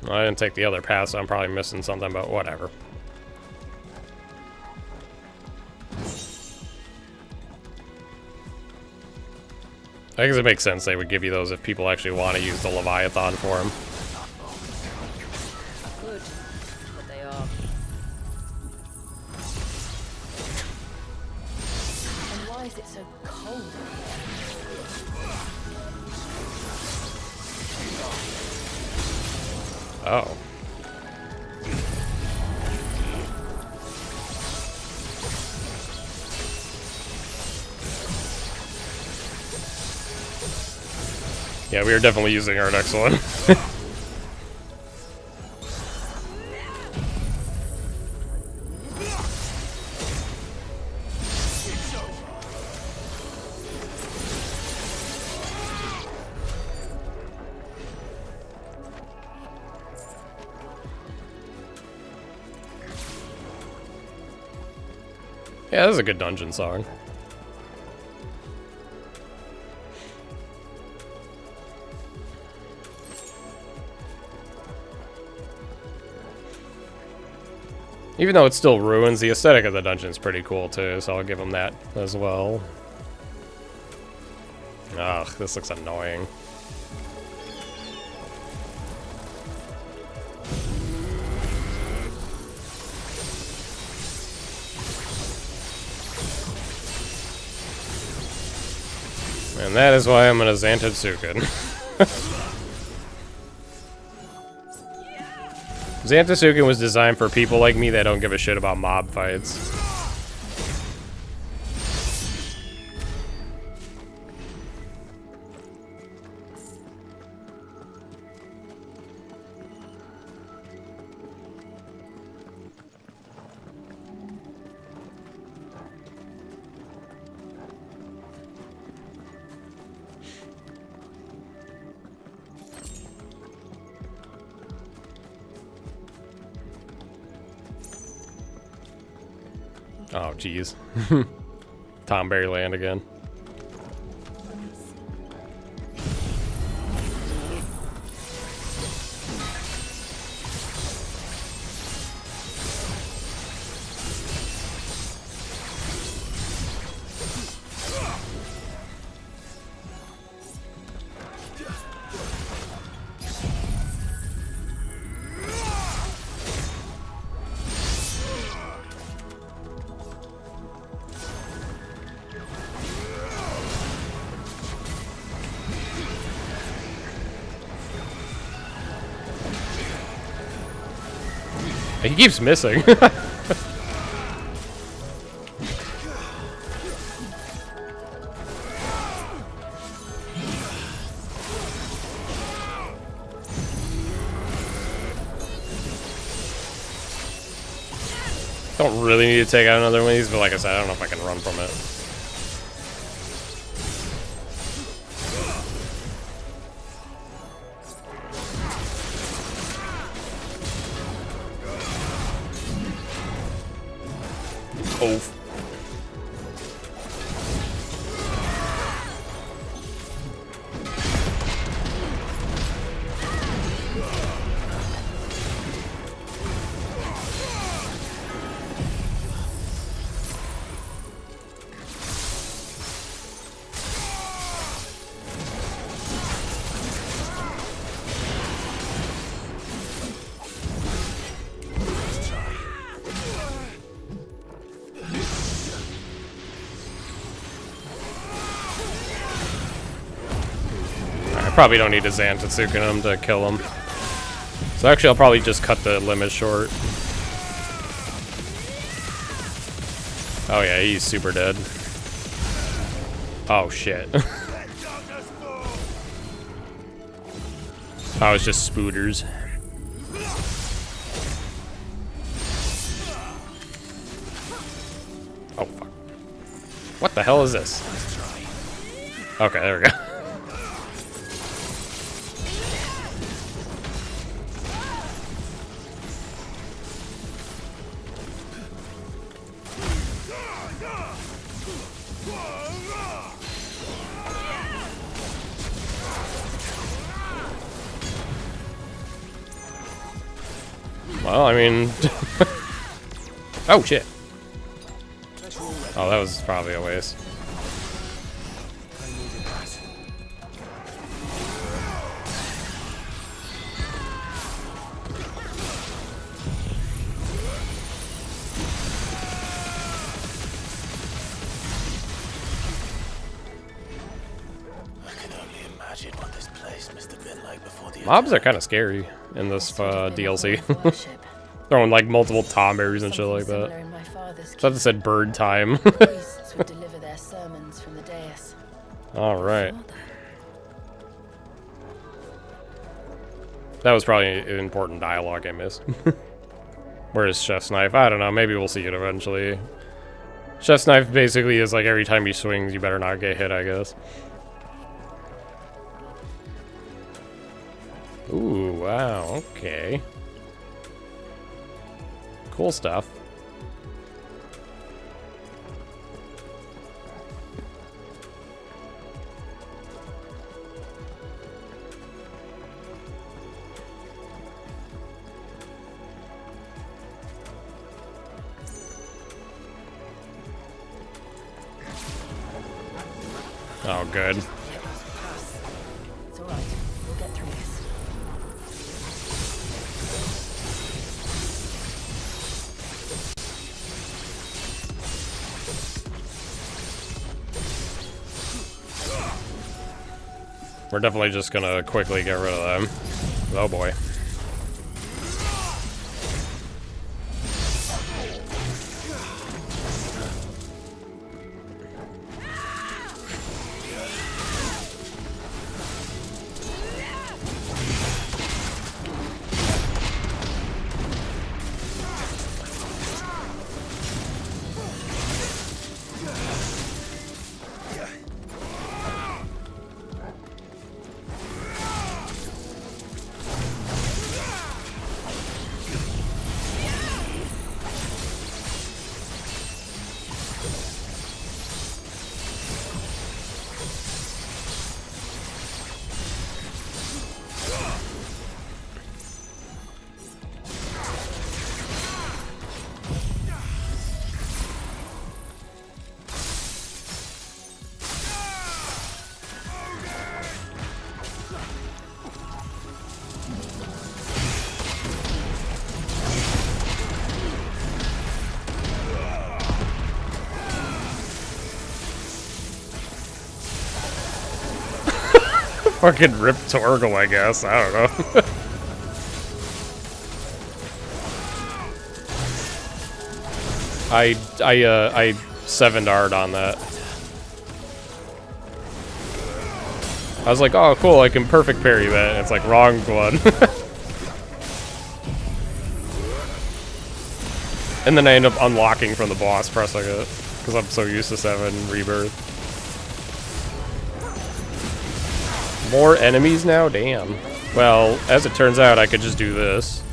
Well, I didn't take the other path, so I'm probably missing something, but whatever. I guess it makes sense they would give you those if people actually want to use the Leviathan for them. Good, but they are. And why is it so cold? Oh. Yeah, we are definitely using our next one. Yeah, this is a good dungeon song. Even though it's still ruins, the aesthetic of the dungeon is pretty cool too, so I'll give them that as well. Ugh, this looks annoying. And that is why I'm an Xantotsuken. Xantotsuken was designed for people like me that don't give a shit about mob fights. Oh, jeez. Tom Berry Land again. He keeps missing. Don't really need to take out another one of these, but like I said, I don't know if I can run from it. Oh. Probably don't need a Xantotsuken him to kill him. So actually I'll probably just cut the limit short. Oh yeah, he's super dead. Oh shit. Oh, it's just spooters. Oh fuck. What the hell is this? Okay, there we go. Well, I mean... oh, shit. Oh, that was probably a waste. Mobs are kind of scary in this DLC. Throwing like multiple tomberries and shit like that. I thought it said bird time. Priests would deliver their sermons from the dais. Alright. That was probably an important dialogue I missed. Where's Chef's Knife? I don't know, maybe we'll see it eventually. Chef's Knife basically is like every time he swings, you better not get hit, I guess. Ooh, wow, okay. Cool stuff. Oh, good. It's alright. We'll get through this. We're definitely just gonna quickly get rid of them. Oh boy. Fucking Rip Torgal, I guess. I don't know. I 7'd on that. I was like, oh cool, I can perfect parry that. And it's like, wrong one. And then I end up unlocking from the boss pressing it. Because I'm so used to 7 Rebirth. More enemies now? Damn. Well, as it turns out, I could just do this.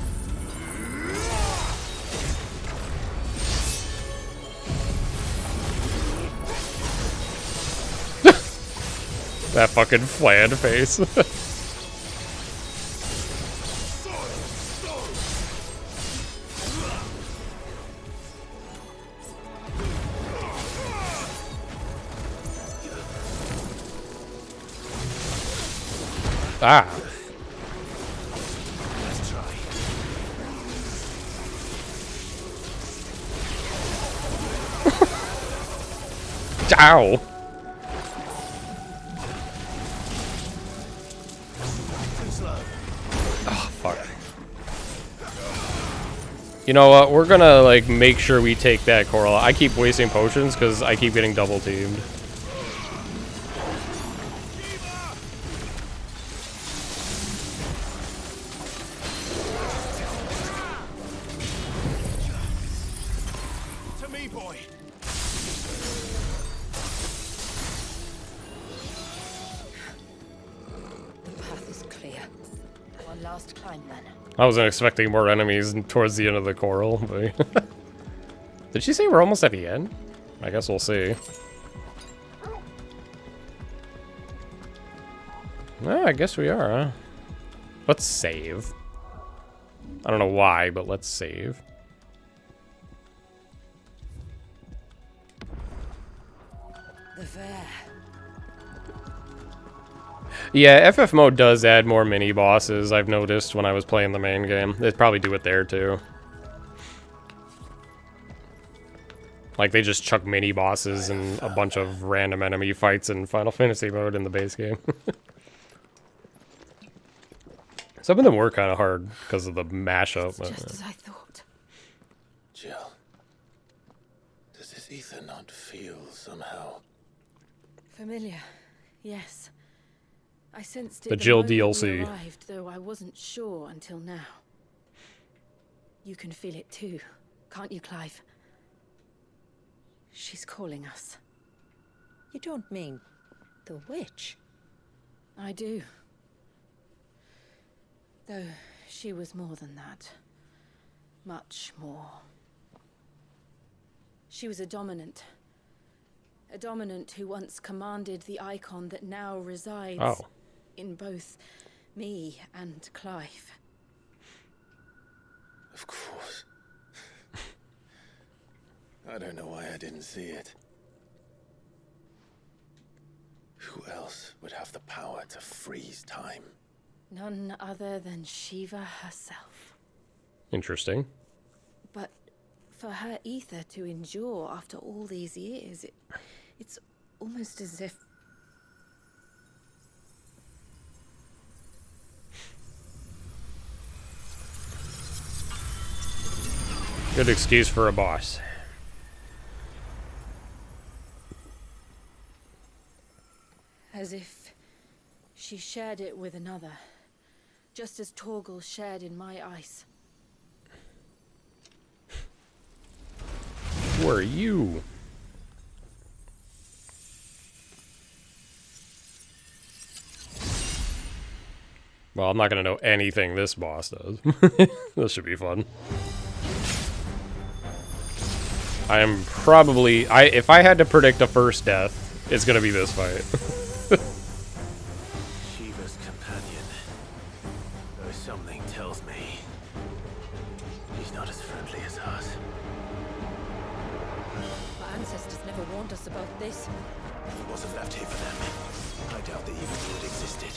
That fucking flan face. Ah. Let's try. Ow. Oh, fuck. You know what? We're gonna, like, make sure we take that coral. I keep wasting potions because I keep getting double teamed. To me, boy. The path is clear. One last climb then. I wasn't expecting more enemies towards the end of the coral, but... Did she say we're almost at the end? I guess we'll see. I guess we are, huh? Let's save. I don't know why, but let's save. The fair. Yeah, FF mode does add more mini bosses, I've noticed when I was playing the main game. They'd probably do it there too. Like, they just chuck mini bosses and a bunch of random enemy fights in Final Fantasy mode in the base game. Some of them were kind of hard because of the mashup. It's just as I thought. Jill, does this ether not feel somehow? Familiar, yes. I sensed it The Jill moment we DLC. arrived, though I wasn't sure until now. You can feel it too, can't you, Clive? She's calling us. You don't mean the witch? I do. Though she was more than that. Much more. She was a dominant. A dominant who once commanded the icon that now resides in both me and Clive. Of course. I don't know why I didn't see it. Who else would have the power to freeze time? None other than Shiva herself. Interesting. But for her ether to endure after all these years, it's almost as if... Good excuse for a boss. As if she shared it with another. Just as Torgal shared in my ice. Who are you? Well, I'm not gonna know anything this boss does. This should be fun. I am probably... if I had to predict a first death, it's gonna be this fight. Shiva's companion. Though something tells me he's not as friendly as us. Our ancestors never warned us about this. He wasn't left here for them. I doubt they even knew it existed.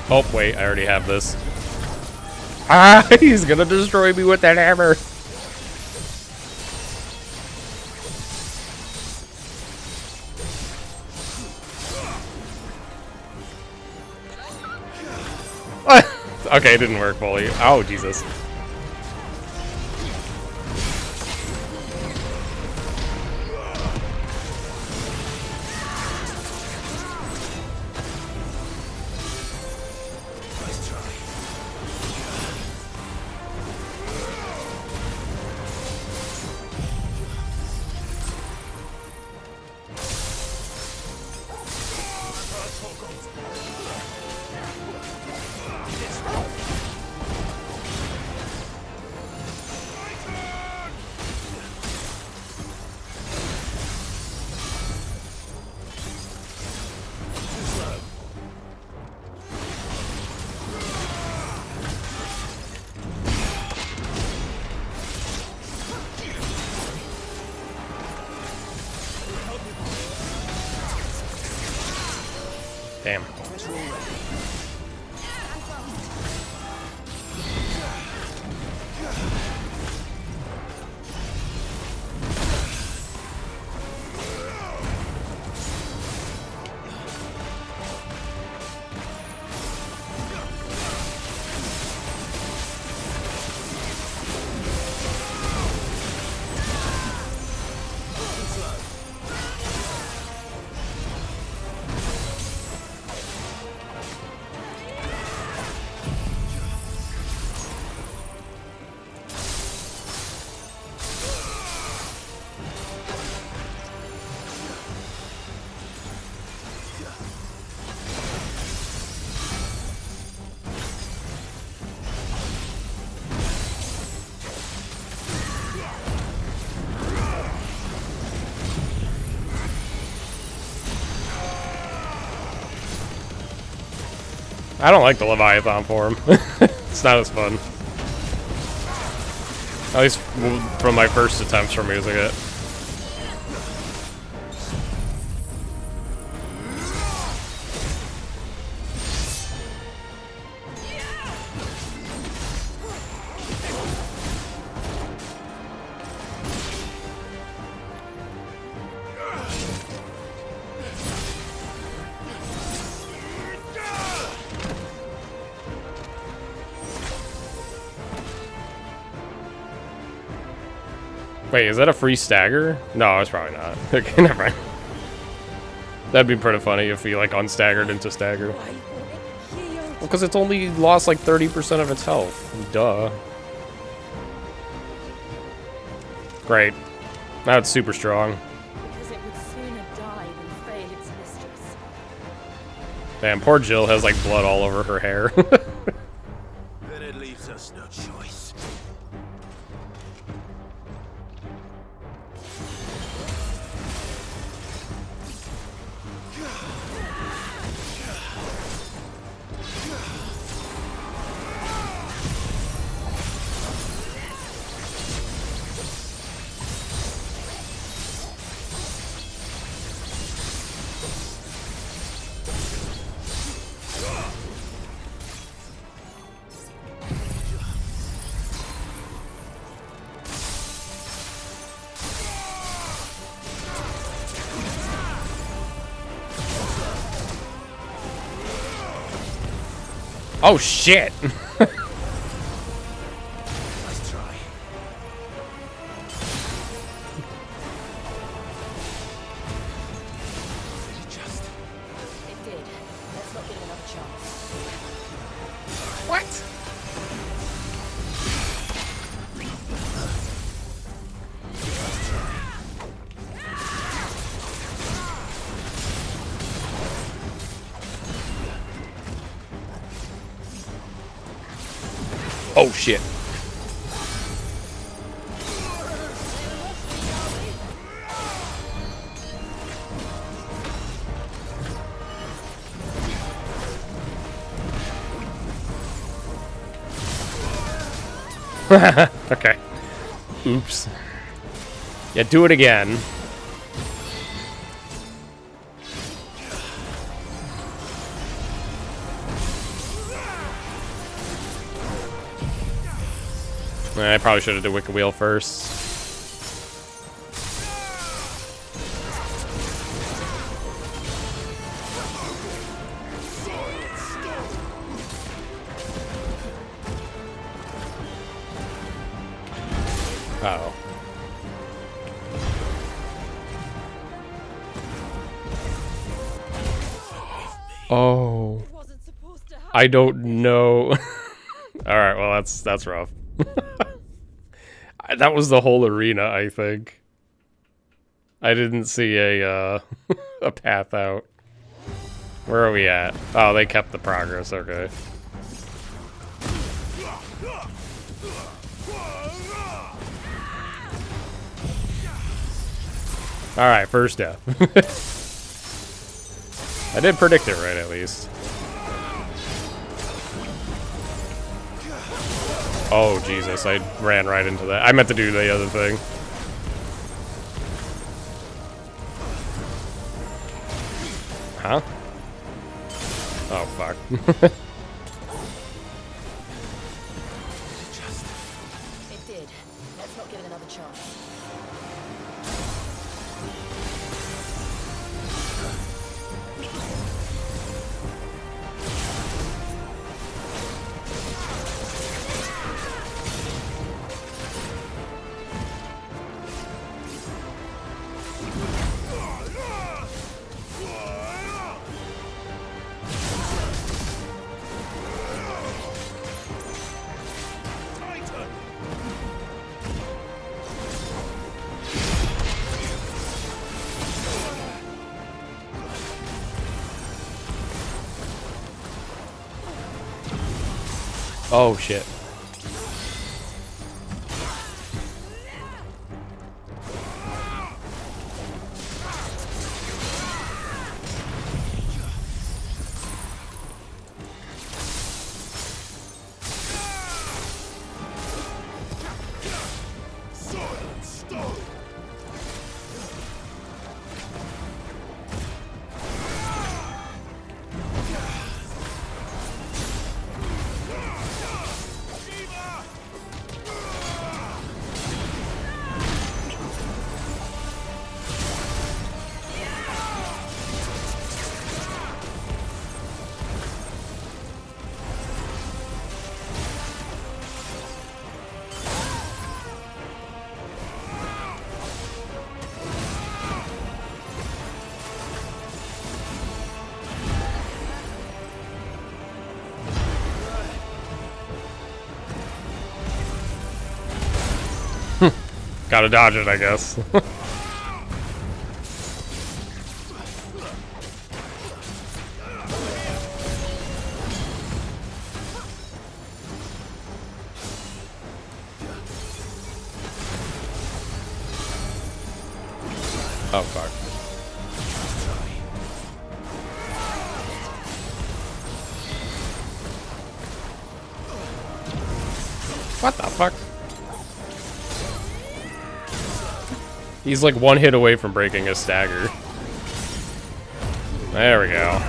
Oh, wait, I already have this. Ah, he's gonna destroy me with that hammer. Okay, it didn't work fully. Oh, Jesus. Damn. I don't like the Leviathan form. It's not as fun. At least from my first attempts from using it. Wait, is that a free stagger? No, it's probably not. Okay, never mind. That'd be pretty funny if he like unstaggered into stagger. Well, because it's only lost like 30% of its health. Duh. Great. Now it's super strong. Because it would sooner die than fail its mistress. Damn, poor Jill has like blood all over her hair. Then it leaves us no choice. Oh shit! Nice try. It did. Let's not give it another chance. What? Oh shit. Okay. Oops. Yeah, do it again. I probably should have did Wicked Wheel first. Uh-oh. Oh. I don't know. Alright, well that's rough. That was the whole arena, I think. I didn't see a a path out. Where are we at? Oh, they kept the progress, okay. Alright, first death. I did predict it right, at least. Oh, Jesus, I ran right into that. I meant to do the other thing. Huh? Oh, fuck. It did. Let's not give it another chance. Oh, shit. Gotta dodge it, I guess. Oh, fuck. What the fuck? He's like one hit away from breaking a stagger. There we go.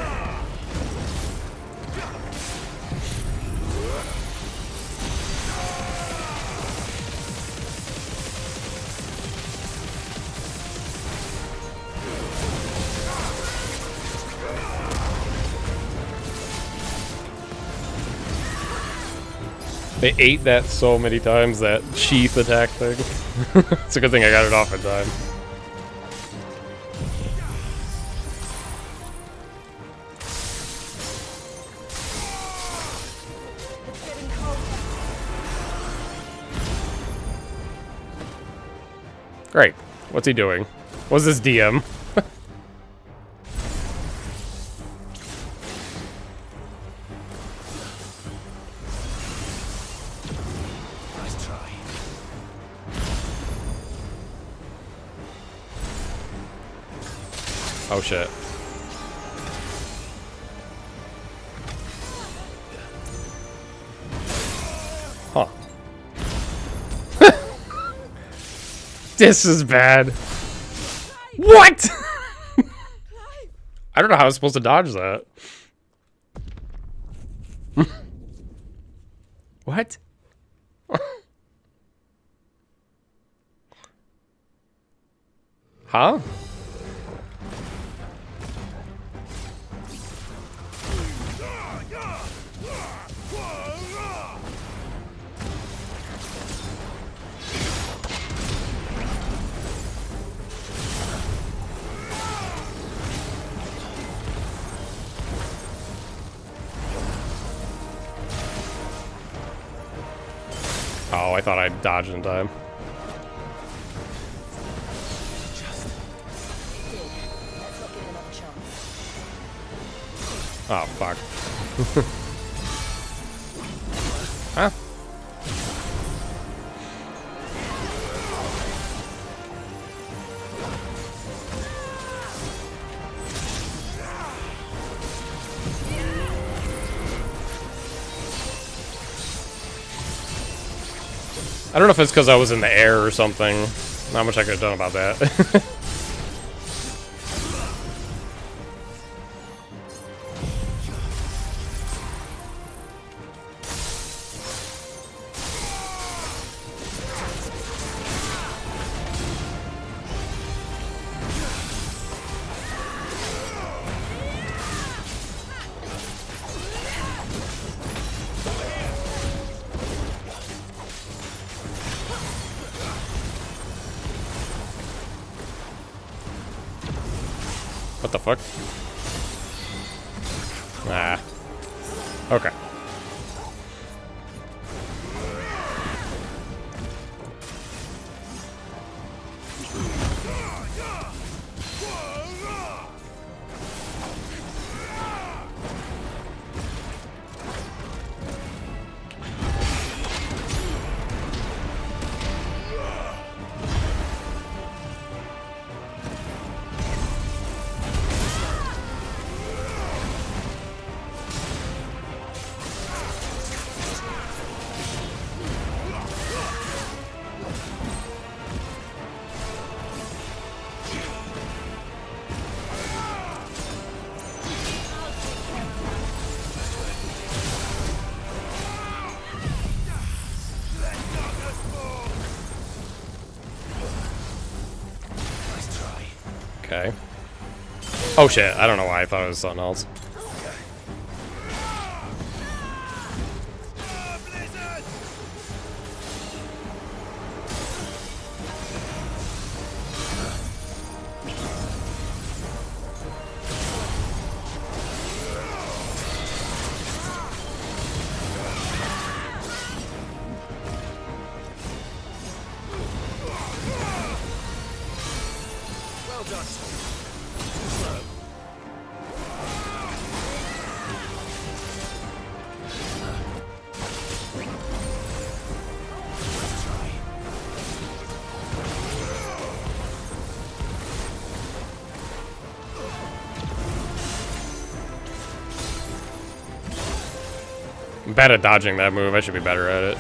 They ate that so many times, that sheath attack thing. It's a good thing I got it off in time. Great. What's he doing? What's this DM? Oh shit. Huh. This is bad. What? I don't know how I was supposed to dodge that. What? Huh? Oh, I thought I'd dodged in time. Oh, fuck. Huh? I don't know if it's because I was in the air or something. Not much I could have done about that. What the fuck? Ah. Okay. Okay. Oh shit, I don't know why I thought it was something else. I'm bad at dodging that move. I should be better at it.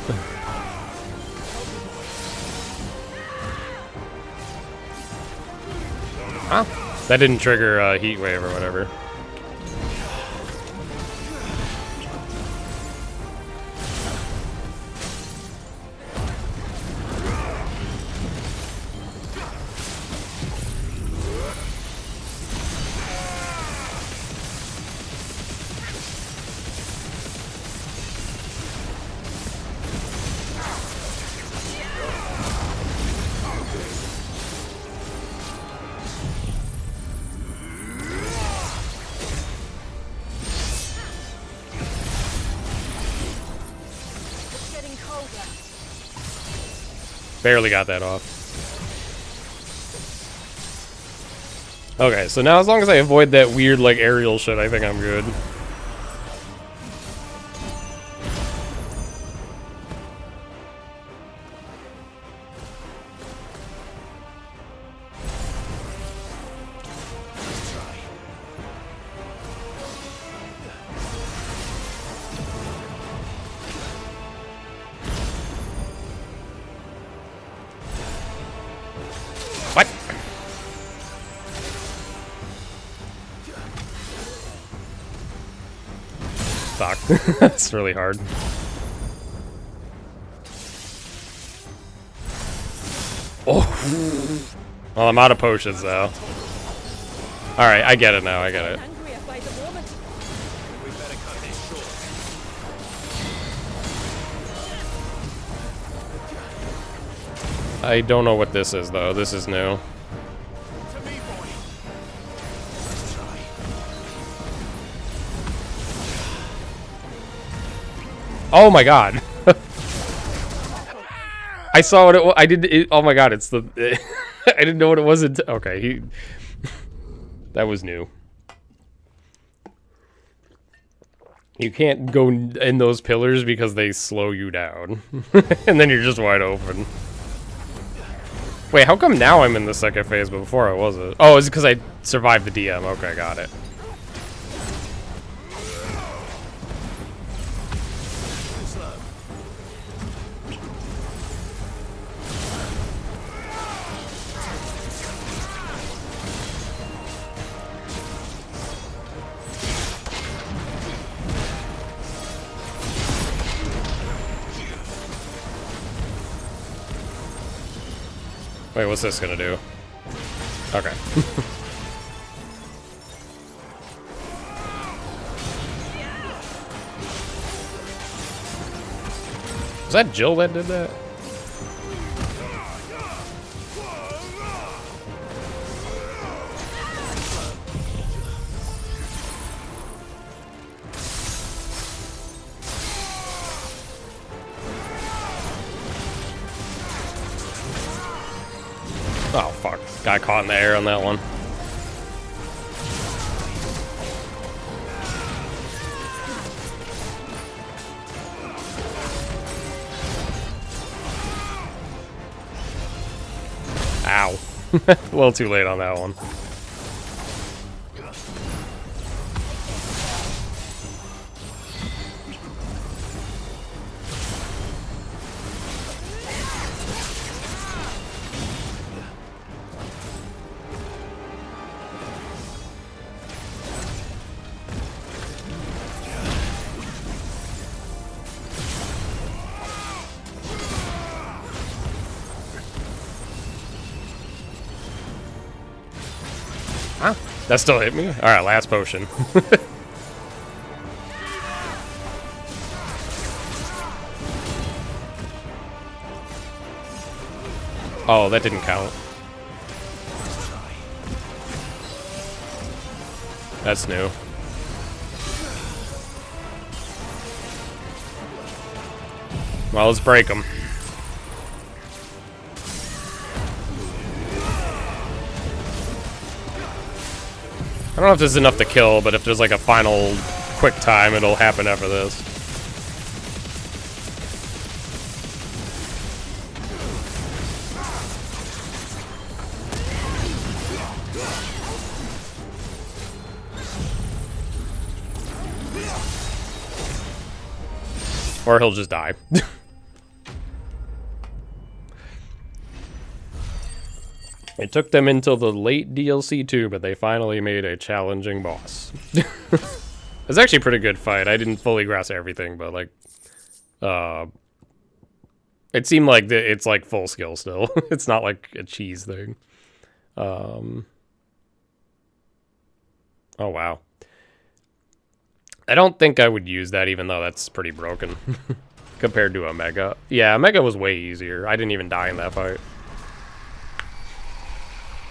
Huh? That didn't trigger a heat wave or whatever. Barely got that off. Okay, so now as long as I avoid that weird, like, aerial shit, I think I'm good. What? Fuck. That's really hard. Oh. Well, I'm out of potions, though. Alright, I get it now, I get it. I don't know what this is, though. This is new. Oh my god. I saw what it was. I did. Oh my god, it's the. I didn't know what it was. Okay, that was new. You can't go in those pillars because they slow you down. And then you're just wide open. Wait, how come now I'm in the second phase, but before I wasn't? Oh, is it because I survived the DM? Okay, got it. Wait, what's this gonna do? Okay. Was that Jill that did that? Oh, fuck. Got caught in the air on that one. Ow. A little too late on that one. Huh? That still hit me? Alright, last potion. Oh, that didn't count. That's new. Well, let's break them. I don't know if this is enough to kill, but if there's like a final quick time, it'll happen after this. Or he'll just die. It took them until the late DLC too, but they finally made a challenging boss. It's actually a pretty good fight. I didn't fully grasp everything, but like, it seemed like it's like full skill still. It's not like a cheese thing. Oh wow. I don't think I would use that, even though that's pretty broken compared to Omega. Yeah, Omega was way easier. I didn't even die in that fight.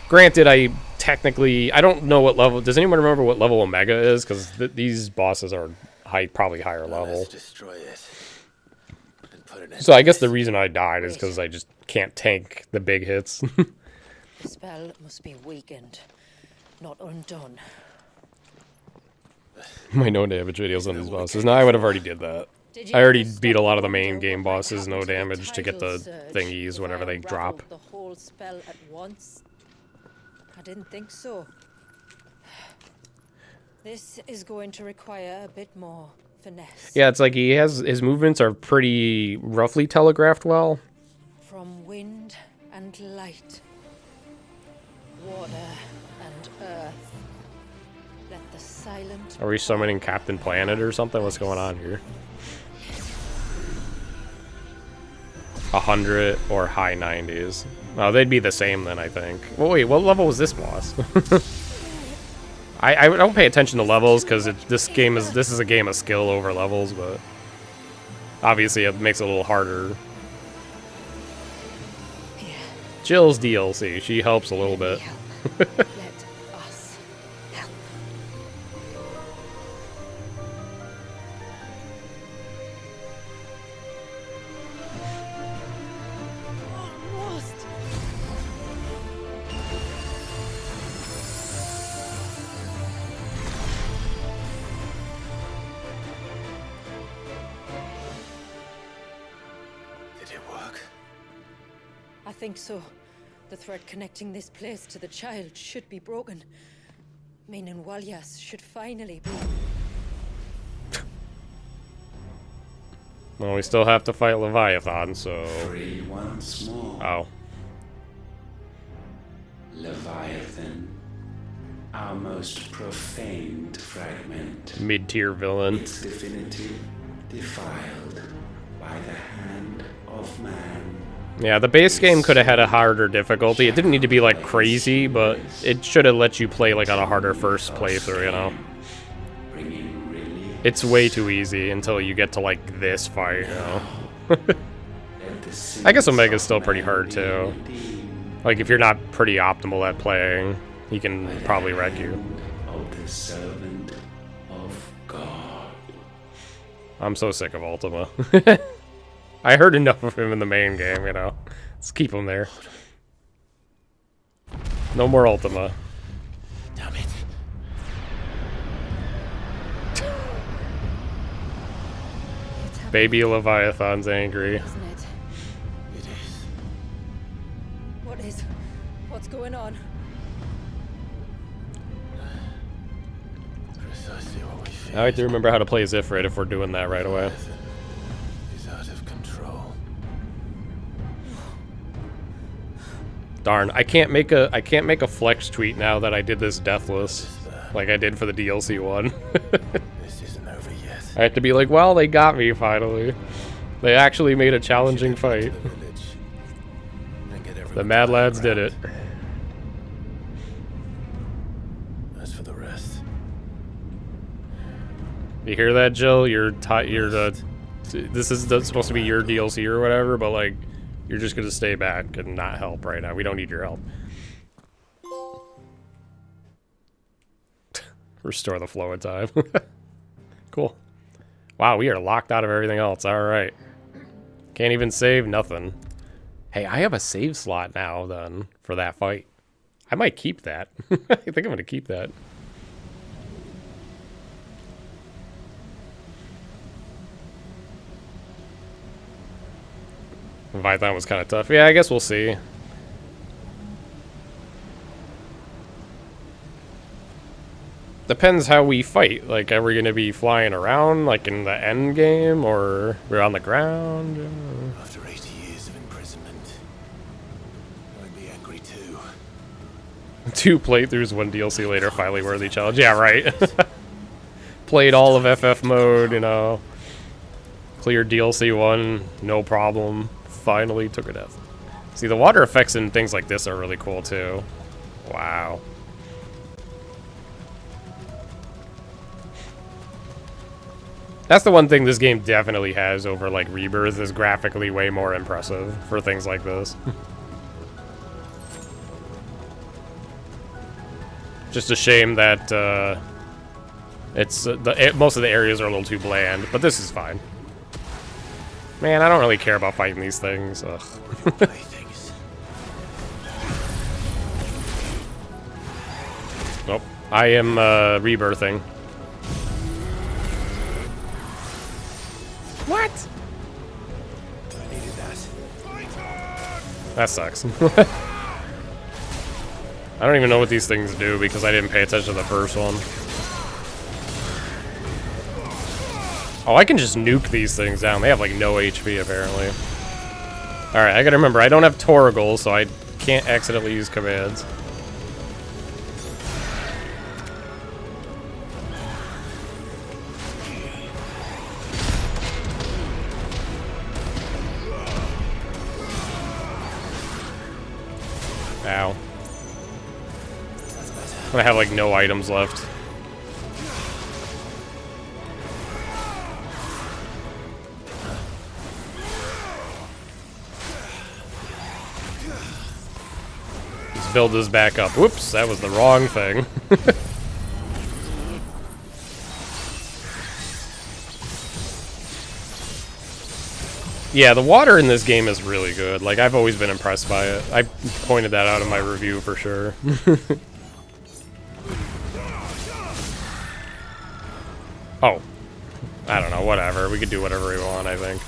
Granted, I don't know what level. Does anyone remember what level Omega is? Because these bosses are probably higher level. Let's destroy it. And put an end So I to guess this. the reason I died is because I just can't tank the big hits. The spell must be weakened, not undone. My no damage videos on these bosses. No, I would have already did that. I already beat a lot of the main game bosses, no damage, to get the thingies whenever they drop. The whole spell at once? I didn't think so. This is going to require a bit more finesse. Yeah, it's like his movements are pretty roughly telegraphed well. From wind and light, water and earth. Let the silent. Are we summoning Captain Planet or something? What's going on here? 100 or high 90s. Oh, they'd be the same then, I think. Well, wait, what level was this boss? I don't pay attention to levels because this is a game of skill over levels, but obviously it makes it a little harder. Jill's DLC, she helps a little bit. Let us help. Almost. Did it work? I think so. The thread connecting this place to the child should be broken. Meaning Walyas should finally be. Well, we still have to fight Leviathan, so... Free once more. Oh. Leviathan. Our most profaned fragment. Mid-tier villain. Its divinity defiled by the hand of man. Yeah, the base game could have had a harder difficulty. It didn't need to be, like, crazy, but it should have let you play, like, on a harder first playthrough, you know? It's way too easy until you get to, like, this fight, you know? I guess Omega's still pretty hard, too. Like, if you're not pretty optimal at playing, he can probably wreck you. Of the servant of God. I'm so sick of Ultima. I heard enough of him in the main game, you know. Let's keep him there. No more Ultima. Damn it. Baby Leviathan's angry. Isn't it? It is. What is? What's going on? Precisely what we feared. Now I have to remember how to play Zifrit if we're doing that right away. He's out of control. Darn, I can't make a flex tweet now that I did this deathless, like I did for the DLC one. This isn't over yet. I have to be like, well, they got me finally. They actually made a challenging fight. The Mad Lads did it. As for the rest, You hear that, Jill? This is supposed to be your DLC or whatever, but like, you're just gonna stay back and not help right now. We don't need your help. Restore the flow of time. Cool. Wow, we are locked out of everything else. All right. Can't even save nothing. Hey, I have a save slot now then for that fight. I might keep that. I think I'm gonna keep that. Leviathan was kind of tough. Yeah, I guess we'll see. Depends how we fight. Like, are we going to be flying around, like in the end game, or we're on the ground? After 80 years of imprisonment, I'd be angry too. 2 playthroughs, 1 DLC later, finally worthy challenge. Yeah, right. Played all of FF mode, you know. Cleared DLC 1, no problem. Finally took a death. See, the water effects and things like this are really cool too. Wow. That's the one thing this game definitely has over, like, Rebirth, is graphically way more impressive for things like this. Just a shame that, most of the areas are a little too bland, but this is fine. Man, I don't really care about fighting these things. Ugh. Nope. I am, rebirthing. What? I needed that. That sucks. I don't even know what these things do because I didn't pay attention to the first one. Oh, I can just nuke these things down. They have like no HP apparently. Alright, I gotta remember, I don't have Torgal, so I can't accidentally use commands. Ow. I have like no items left. Let's build this back up. Whoops, that was the wrong thing. Yeah, the water in this game is really good. Like, I've always been impressed by it. I pointed that out in my review for sure. Oh. I don't know, whatever. We could do whatever we want, I think.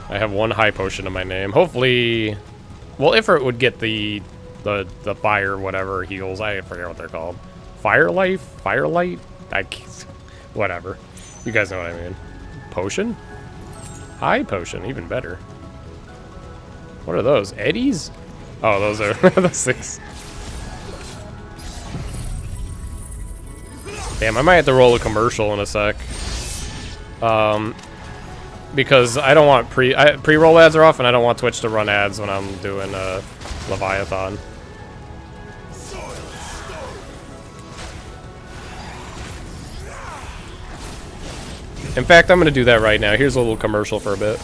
I have 1 high potion in my name. Hopefully... Well, Ifrit would get the fire whatever heals. I forget what they're called. Fire life? Firelight? Whatever. You guys know what I mean. Potion? High potion, even better. What are those? Eddies? Oh, those are those things. Damn, I might have to roll a commercial in a sec. Because I don't want pre-roll ads are off, and I don't want Twitch to run ads when I'm doing Leviathan. In fact, I'm going to do that right now. Here's a little commercial for a bit.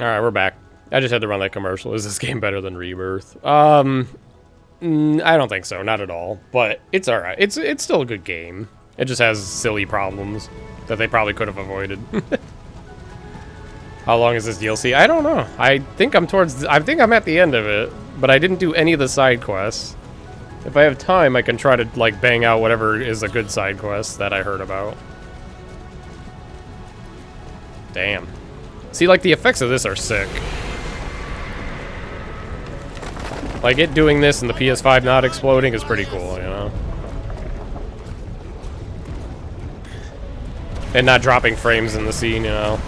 Alright, we're back. I just had to run that commercial. Is this game better than Rebirth? I don't think so. Not at all. But it's alright. It's still a good game. It just has silly problems that they probably could have avoided. How long is this DLC? I don't know. I think I'm at the end of it, but I didn't do any of the side quests. If I have time, I can try to, like, bang out whatever is a good side quest that I heard about. Damn. See, like, the effects of this are sick. Like, it doing this and the PS5 not exploding is pretty cool, you know? And not dropping frames in the scene, you know?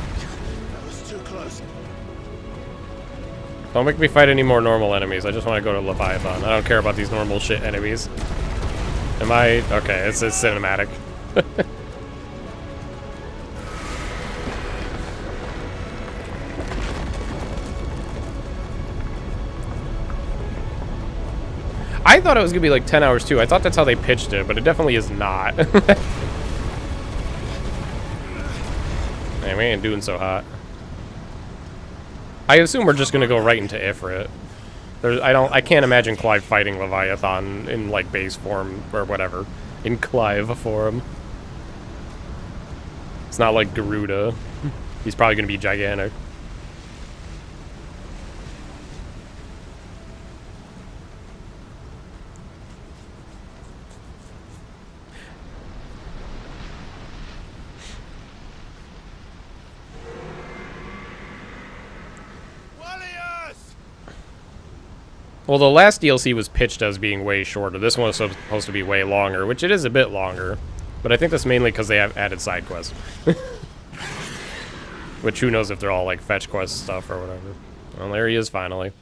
Don't make me fight any more normal enemies. I just want to go to Leviathan. I don't care about these normal shit enemies. Am I... Okay, it's cinematic. I thought it was going to be like 10 hours too. I thought that's how they pitched it, but it definitely is not. Man, we ain't doing so hot. I assume we're just gonna go right into Ifrit. I can't imagine Clive fighting Leviathan in like base form or whatever. In Clive form. It's not like Garuda. He's probably gonna be gigantic. Well, the last DLC was pitched as being way shorter. This one was supposed to be way longer, which it is a bit longer. But I think that's mainly because they have added side quests. Which, who knows if they're all, like, fetch quest stuff or whatever. Well, there he is, finally.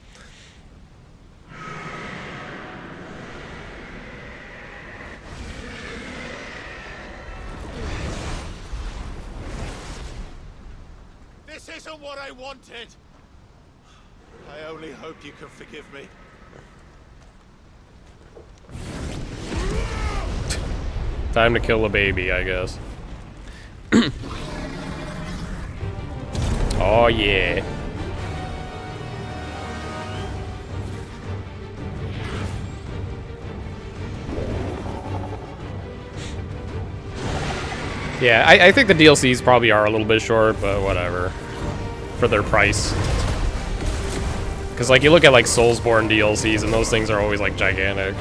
This isn't what I wanted! I only hope you can forgive me. Time to kill a baby, I guess. Oh, yeah. Yeah, I think the DLCs probably are a little bit short, but whatever. For their price. Because, like, you look at, like, Soulsborne DLCs, and those things are always, like, gigantic.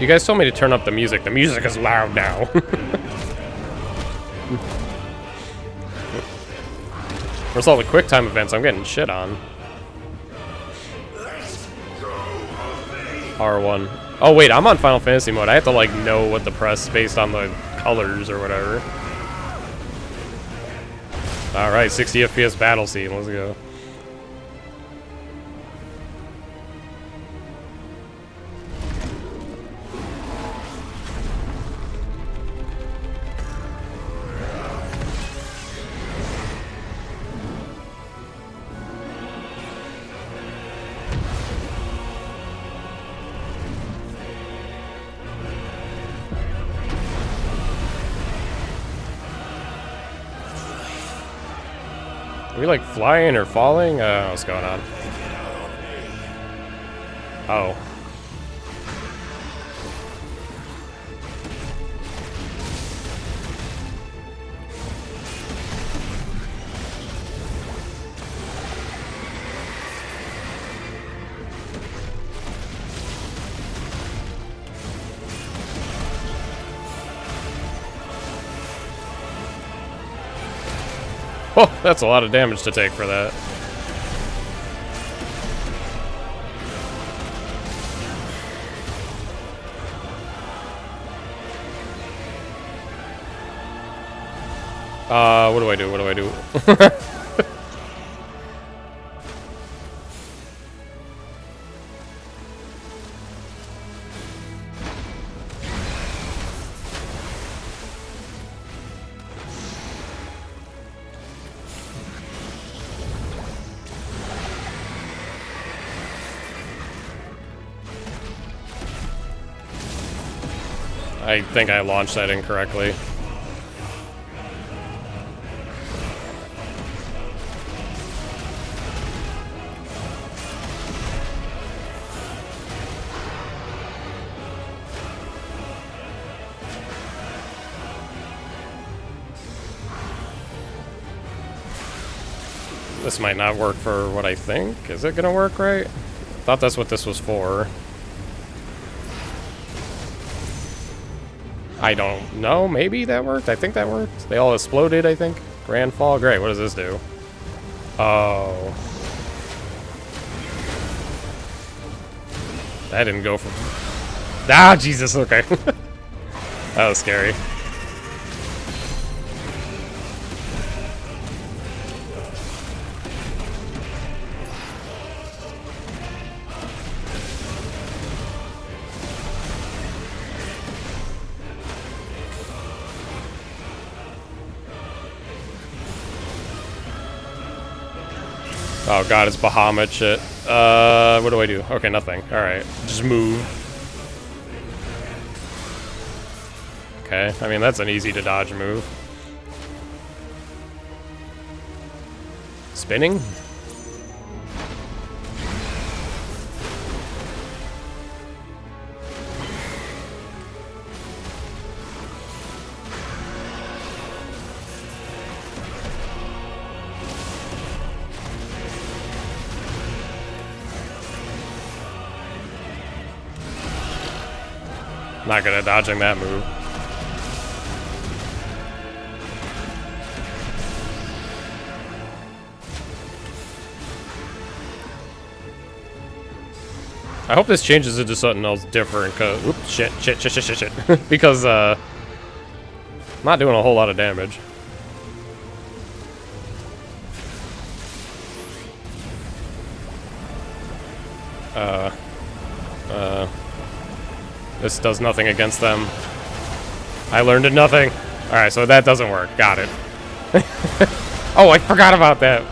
You guys told me to turn up the music. The music is loud now. Where's all the quick time events? I'm getting shit on. R1. Oh wait, I'm on Final Fantasy mode. I have to like know what to press based on the colors or whatever. Alright, 60 FPS battle scene. Let's go. Are we like flying or falling? What's going on? Oh. Oh, that's a lot of damage to take for that. What do I do? What do I do? I think I launched that incorrectly. This might not work for what I think. Is it gonna work right? Thought that's what this was for. I don't know. Maybe that worked. I think that worked. They all exploded, I think. Grand fall. Great. What does this do? Oh. That didn't go for... Ah, Jesus. Okay. That was scary. Oh god, it's Bahamut shit. What do I do? Okay, nothing. Alright, just move. Okay, I mean, that's an easy to dodge move. Spinning? Not good at dodging that move. I hope this changes into something else different, cause oops, shit. Because I'm not doing a whole lot of damage. This does nothing against them. I learned it nothing. Alright, so that doesn't work. Got it. Oh, I forgot about that.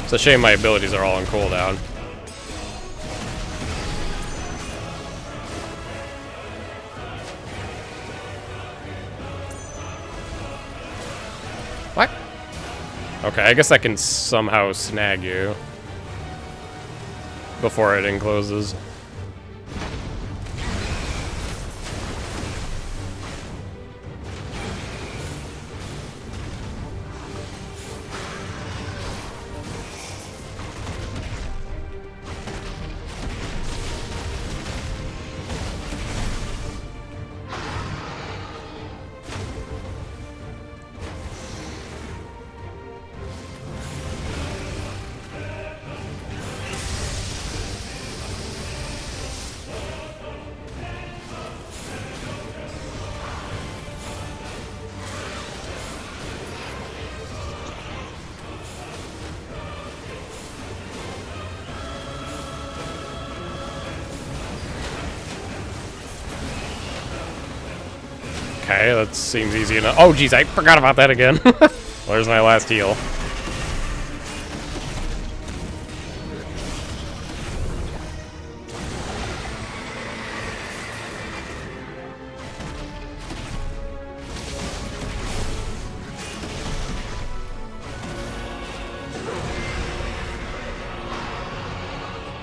It's a shame my abilities are all on cooldown. What? Okay, I guess I can somehow snag you before it encloses. Okay, that seems easy enough. Oh, geez, I forgot about that again. Where's my last heal?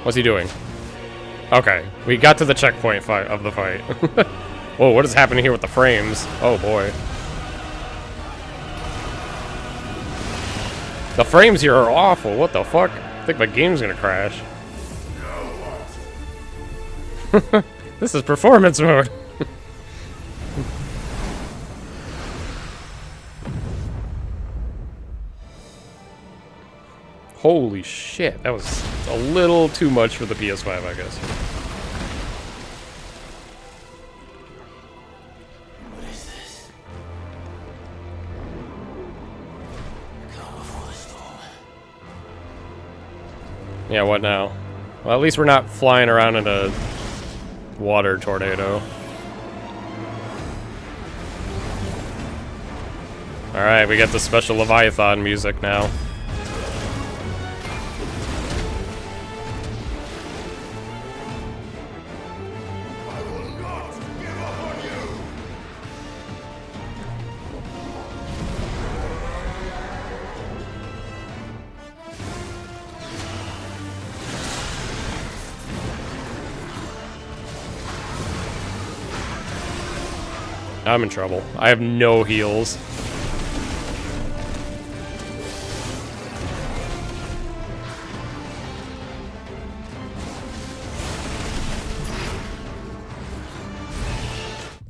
What's he doing? Okay, we got to the checkpoint fight of the fight. Whoa, what is happening here with the frames? Oh boy. The frames here are awful. What the fuck? I think my game's gonna crash. This is performance mode. Holy shit, that was a little too much for the PS5, I guess. What is this? Come before the storm. Yeah, what now? Well, at least we're not flying around in a water tornado. Alright, we got the special Leviathan music now. I'm in trouble. I have no heals.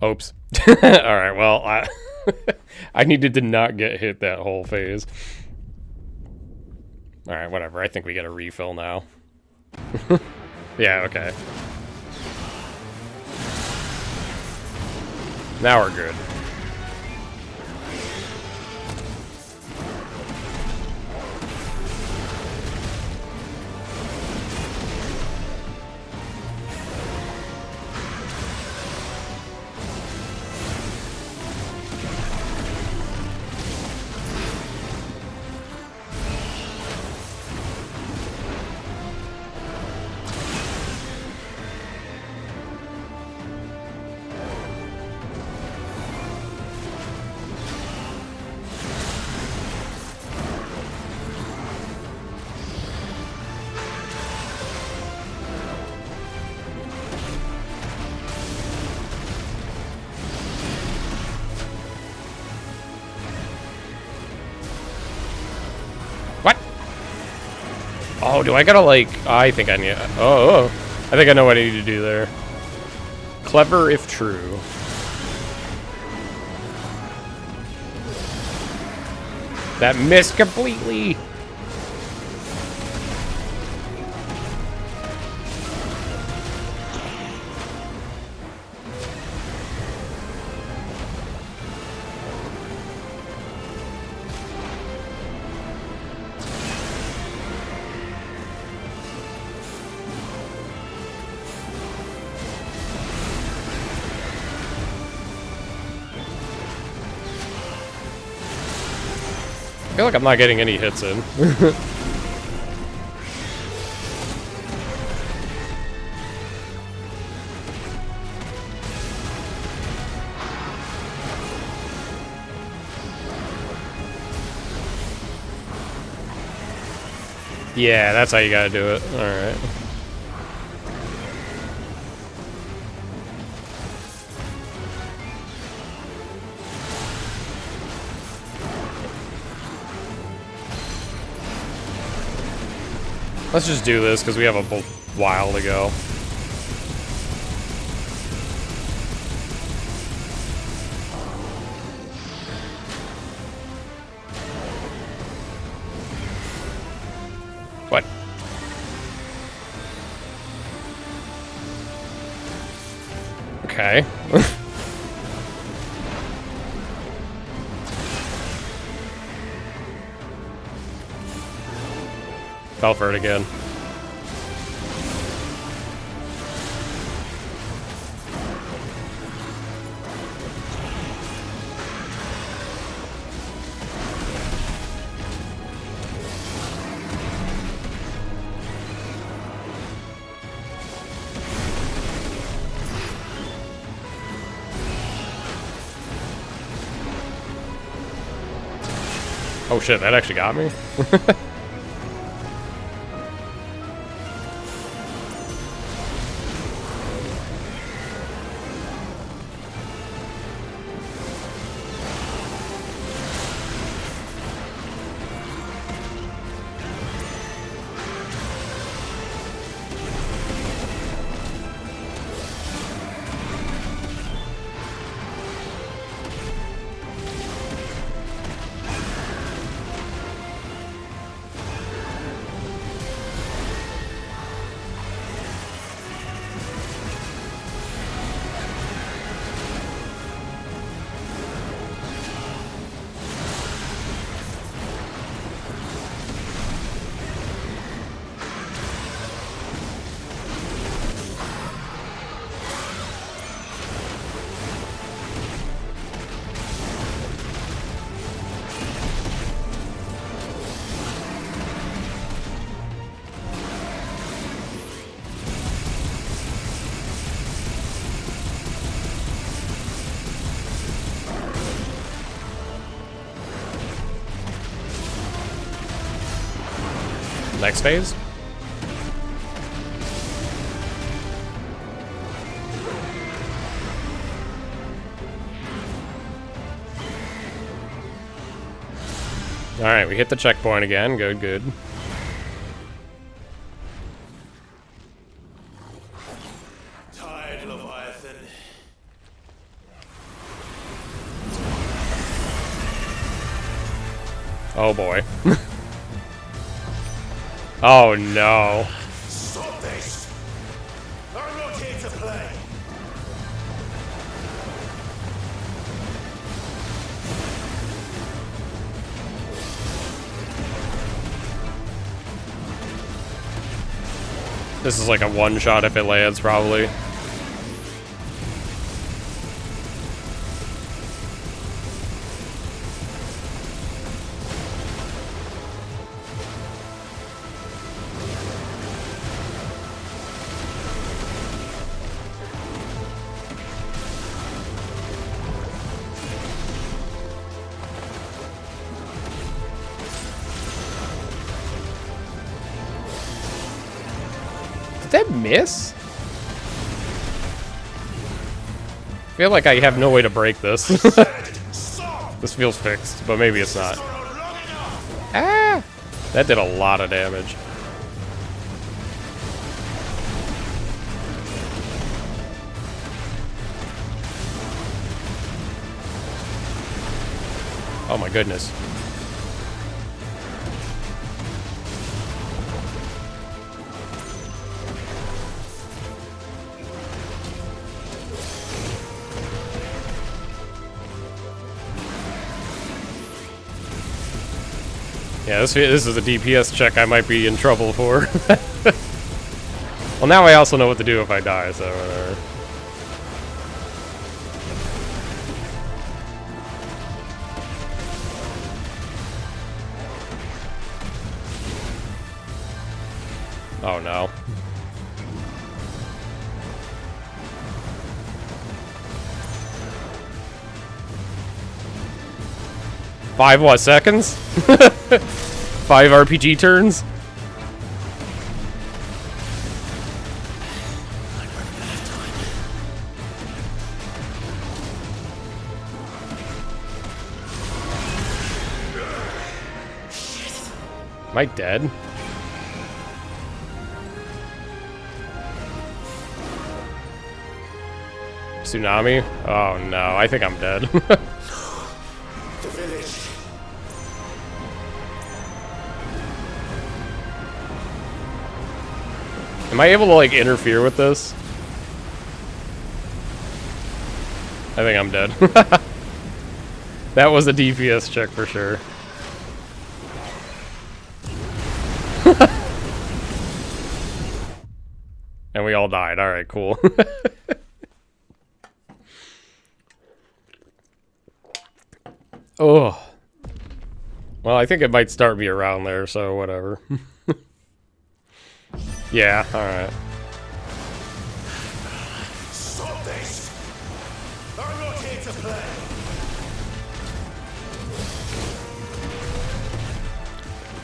Oops. Alright, well, I needed to not get hit that whole phase. Alright, whatever. I think we get a refill now. Yeah, okay. Now we're good. Oh, do I gotta, like... I think I need... Oh, I think I know what I need to do there. Clever if true. That missed completely! I feel like I'm not getting any hits in. Yeah, that's how you gotta do it. Alright. Let's just do this, because we have a while to go. What? Okay. Fell for it again. Oh shit, that actually got me? Next phase? Alright, we hit the checkpoint again. Good, good. Tired, Leviathan. Oh boy. Oh no. Stop this! I'm not here to play. This is like a one-shot if it lands, probably. Did that miss? I feel like I have no way to break this. This feels fixed, but maybe it's not. Ah! That did a lot of damage. Oh my goodness. Yeah, this is a DPS check I might be in trouble for. Well, now I also know what to do if I die, so whatever. Oh no. Five what, seconds? 5 RPG turns? Am I dead? Tsunami? Oh no, I think I'm dead. The village. Am I able to, like, interfere with this? I think I'm dead. That was a DPS check for sure. And we all died. Alright, cool. Oh. Well, I think it might start me around there, so whatever. Yeah, alright. Stop this! I'm not here to play.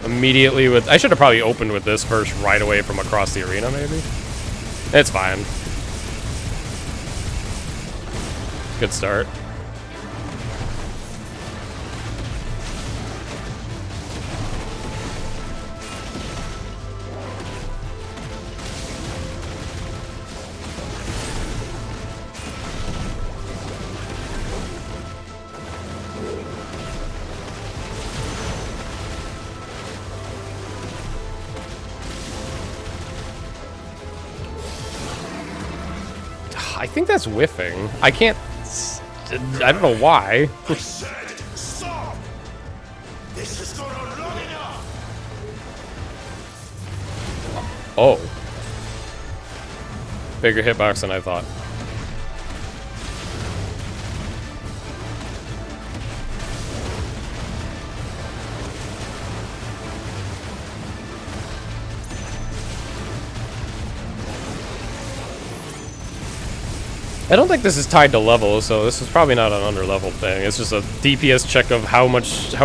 Immediately with... I should have probably opened with this first right away from across the arena, maybe? It's fine. Good start. I think that's whiffing. I can't... I don't know why. I said, stop! This has gone on long enough! Oh. Bigger hitbox than I thought. I don't think this is tied to level, so this is probably not an under-level thing. It's just a DPS check of how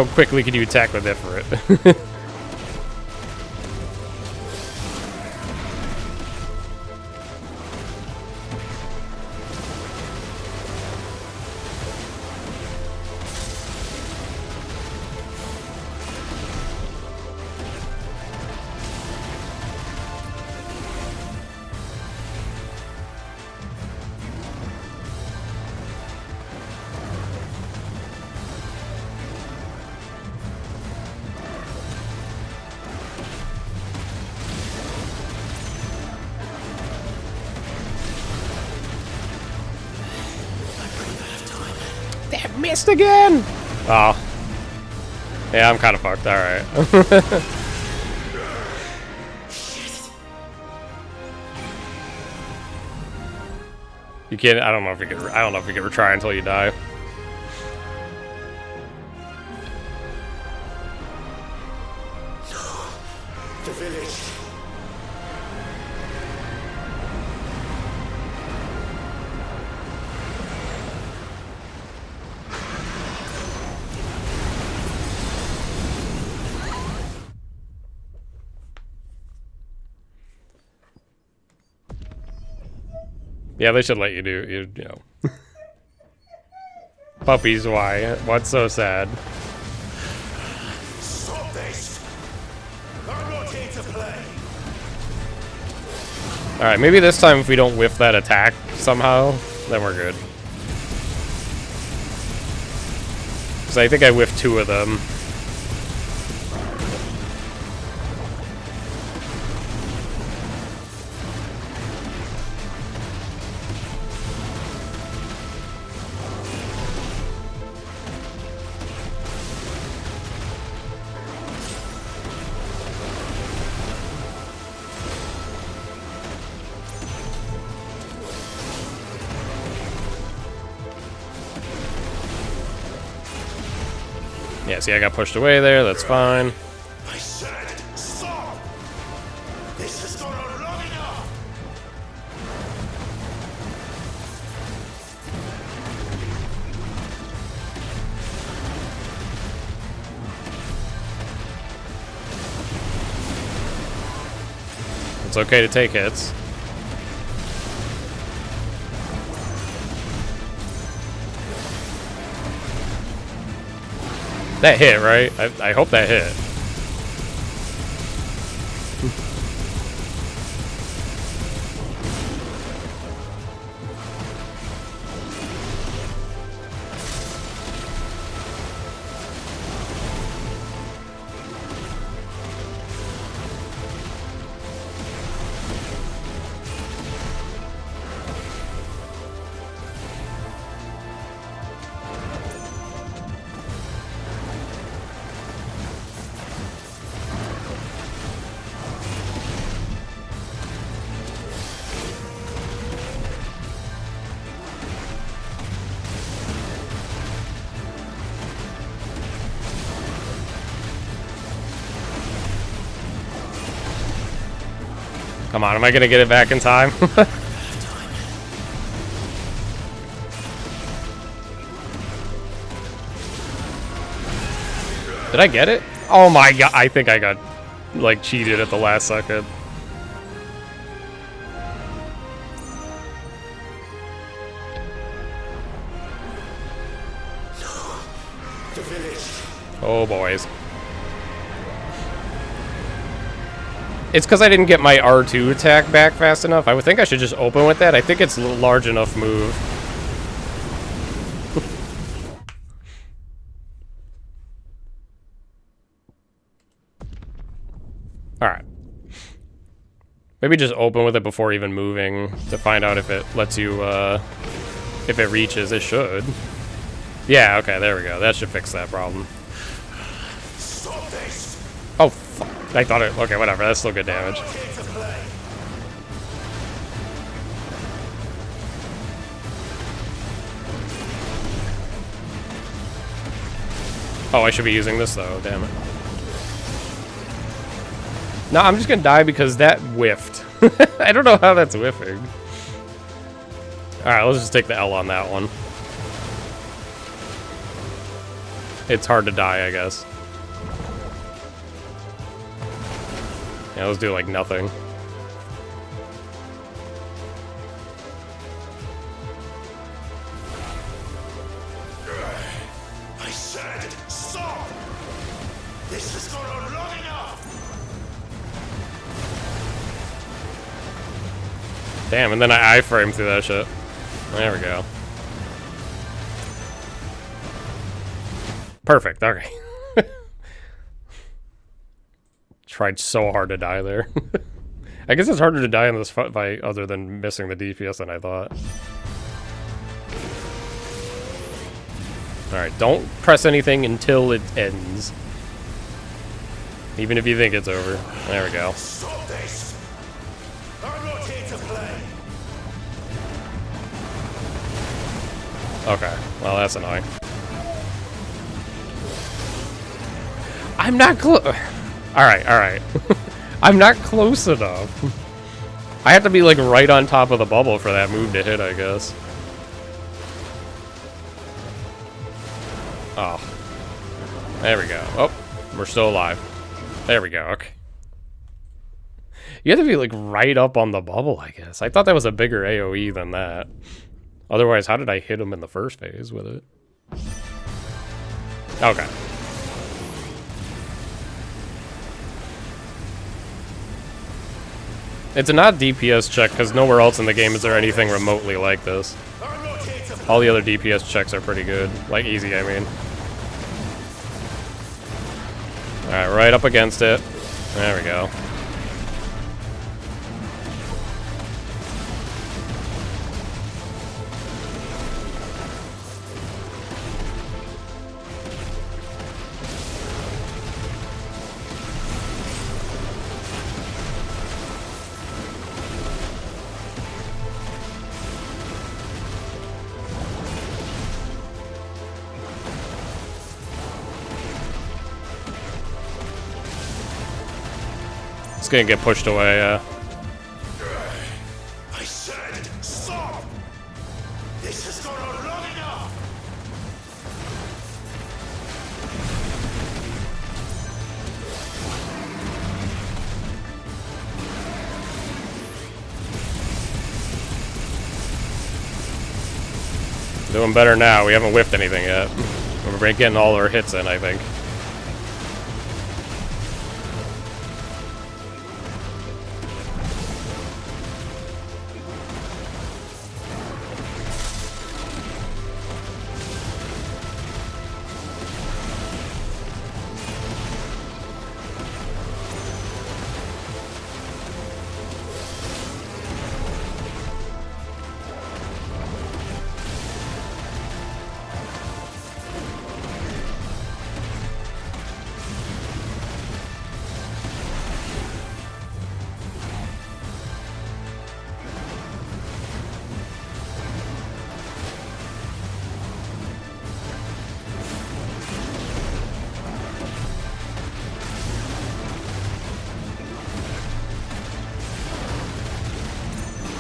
quickly can you attack with Ifrit. missed again! Oh. Yeah, I'm kind of fucked. Alright. You can't. I don't know if you can. I don't know if you can retry until you die. The village. Yeah, they should let you do. You know. Puppies, why? What's so sad? Stop this! I'm not here to play. Alright, maybe this time if we don't whiff that attack somehow, then we're good. Because I think I whiffed 2 of them. Yeah, see, I got pushed away there. That's fine. I said, stop! This has gone on long enough! It's okay to take hits. That hit, right? I hope that hit. Come on, am I gonna get it back in time? Did I get it? Oh my god, I think I got, like, cheated at the last second. The village. Oh, boys. It's because I didn't get my R2 attack back fast enough. I would think I should just open with that. I think it's a large enough move. Alright. Maybe just open with it before even moving to find out if it lets you, if it reaches. It should. Yeah, okay, there we go. That should fix that problem. Stop this! Oh, fuck. I thought it... Okay, whatever. That's still good damage. Oh, I should be using this, though. Damn it. No, I'm just gonna die because that whiffed. I don't know how that's whiffing. Alright, let's just take the L on that one. It's hard to die, I guess. Yeah, let's do like nothing. I said, stop! This has gone on long enough! Damn, and then I iframe through that shit. There we go. Perfect, okay. Tried so hard to die there. I guess it's harder to die in this fight other than missing the DPS than I thought. Alright, don't press anything until it ends. Even if you think it's over. There we go. Stop this! I'm not here to play. Okay, well that's annoying. I'm not close. Alright. I'm not close enough. I have to be like right on top of the bubble for that move to hit, I guess. Oh. There we go. Oh, we're still alive. There we go, okay. You have to be like right up on the bubble, I guess. I thought that was a bigger AoE than that. Otherwise, how did I hit him in the first phase with it? Okay. It's a not DPS check because nowhere else in the game is there anything remotely like this. All the other DPS checks are pretty good. Like easy, I mean. Alright, right up against it. There we go. It's gonna get pushed away, yeah. I said stop! This has gone on long enough! Doing better now. We haven't whiffed anything yet. We're getting all our hits in, I think.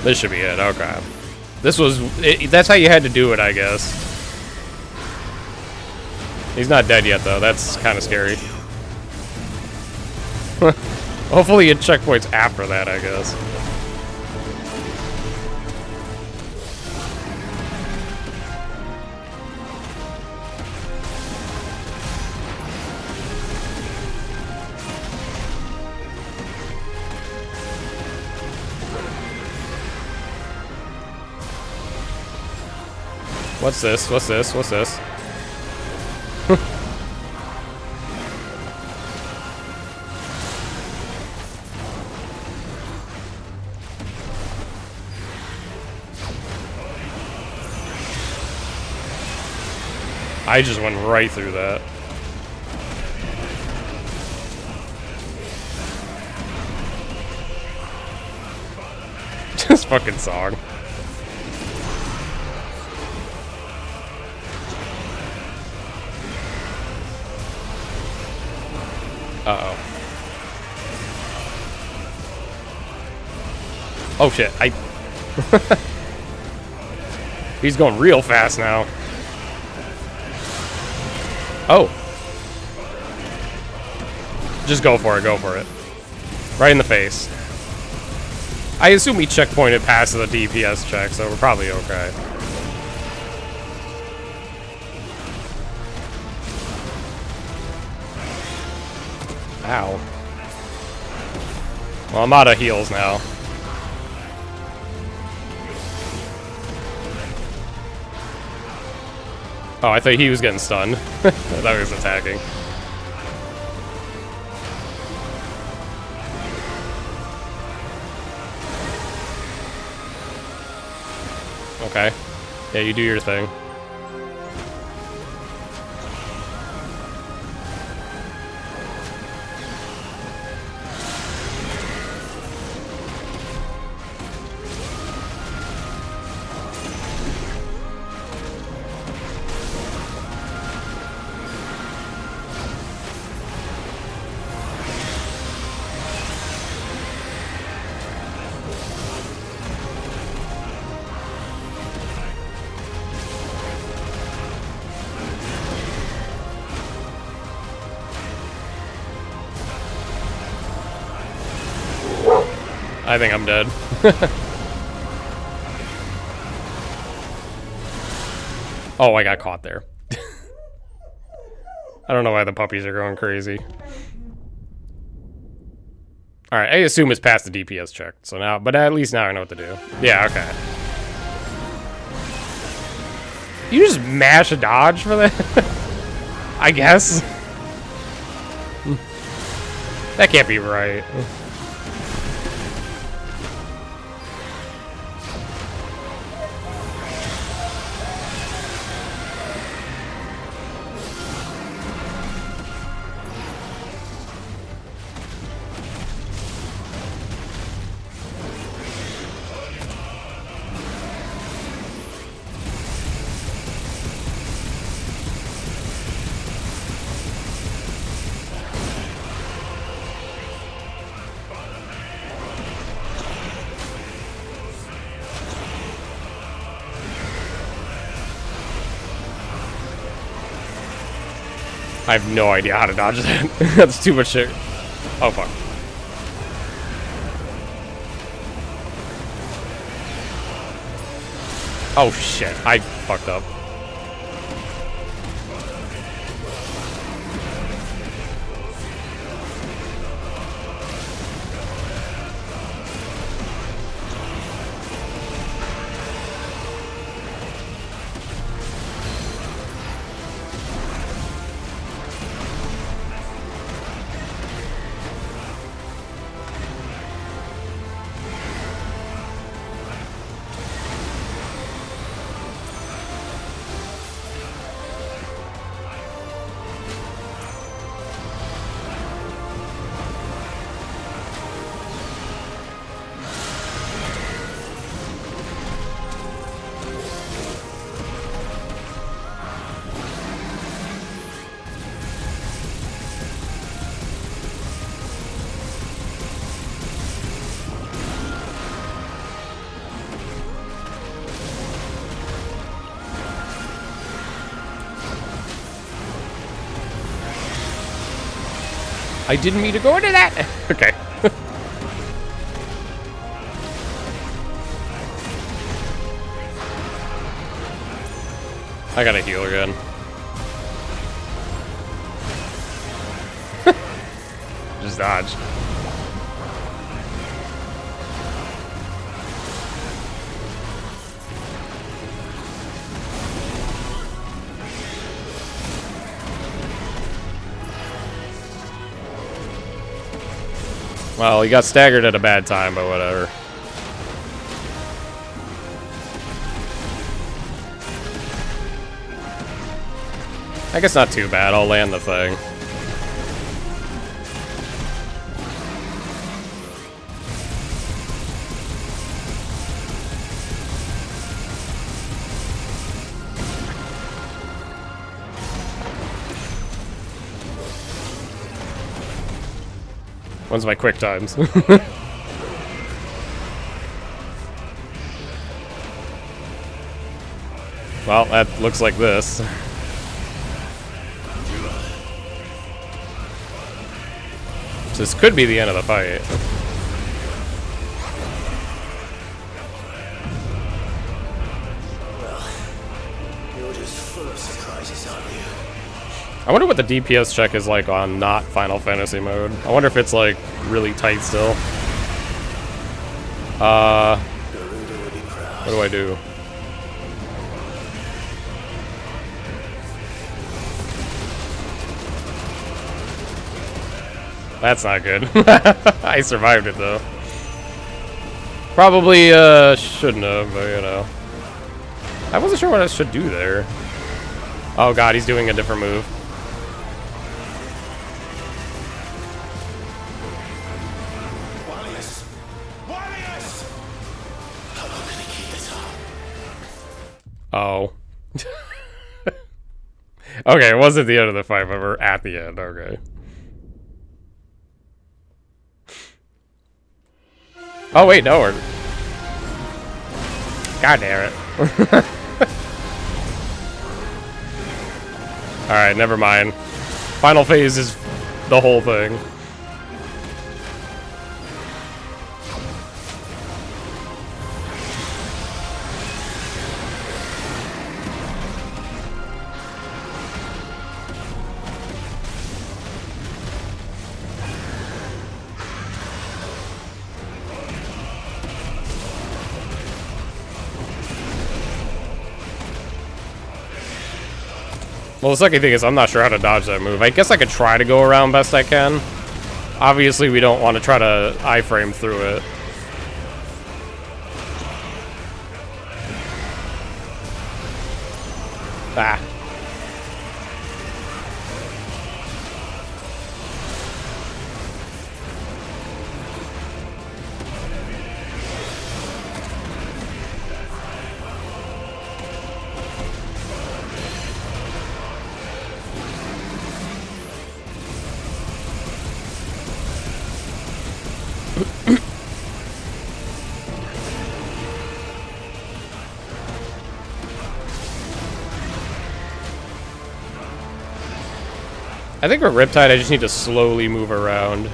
This should be it. Okay. This was... that's how you had to do it, I guess. He's not dead yet, though. That's kind of scary. Hopefully it checkpoints after that, I guess. What's this? What's this? What's this? I just went right through that. This fucking song. Uh-oh. Oh shit, He's going real fast now. Oh. Just go for it, go for it. Right in the face. I assume he checkpointed past the DPS check, so we're probably okay. Ow. Well, I'm out of heals now. Oh, I thought he was getting stunned. I thought he was attacking. Okay. Yeah, you do your thing. I think I'm dead. Oh, I got caught there. I don't know why the puppies are going crazy. Alright, I assume it's past the DPS check. So now, but at least now I know what to do. Yeah, okay. You just mash a dodge for that? I guess. That can't be right. I have no idea how to dodge that. That's too much shit. Oh, fuck. Oh, shit. I fucked up. I didn't mean to go into that. Okay. I gotta heal again. Just dodge. Well, he got staggered at a bad time, but whatever. I guess not too bad. I'll land the thing. When's my quick times? Well, that looks like this. So this could be the end of the fight. You're just full of surprises, aren't you? I wonder what the DPS check is like on not Final Fantasy mode. I wonder if it's like really tight still. What do I do? That's not good. I survived it though. Probably shouldn't have, but you know. I wasn't sure what I should do there. Oh god, he's doing a different move. Oh. Okay, it wasn't the end of the fight, but we're at the end. Okay. Oh, wait, no. We're... God damn it. Alright, never mind. Final phase is the whole thing. Well, the second thing is I'm not sure how to dodge that move. I guess I could try to go around best I can. Obviously, we don't want to try to iframe through it. Ah. I think with Riptide, I just need to slowly move around.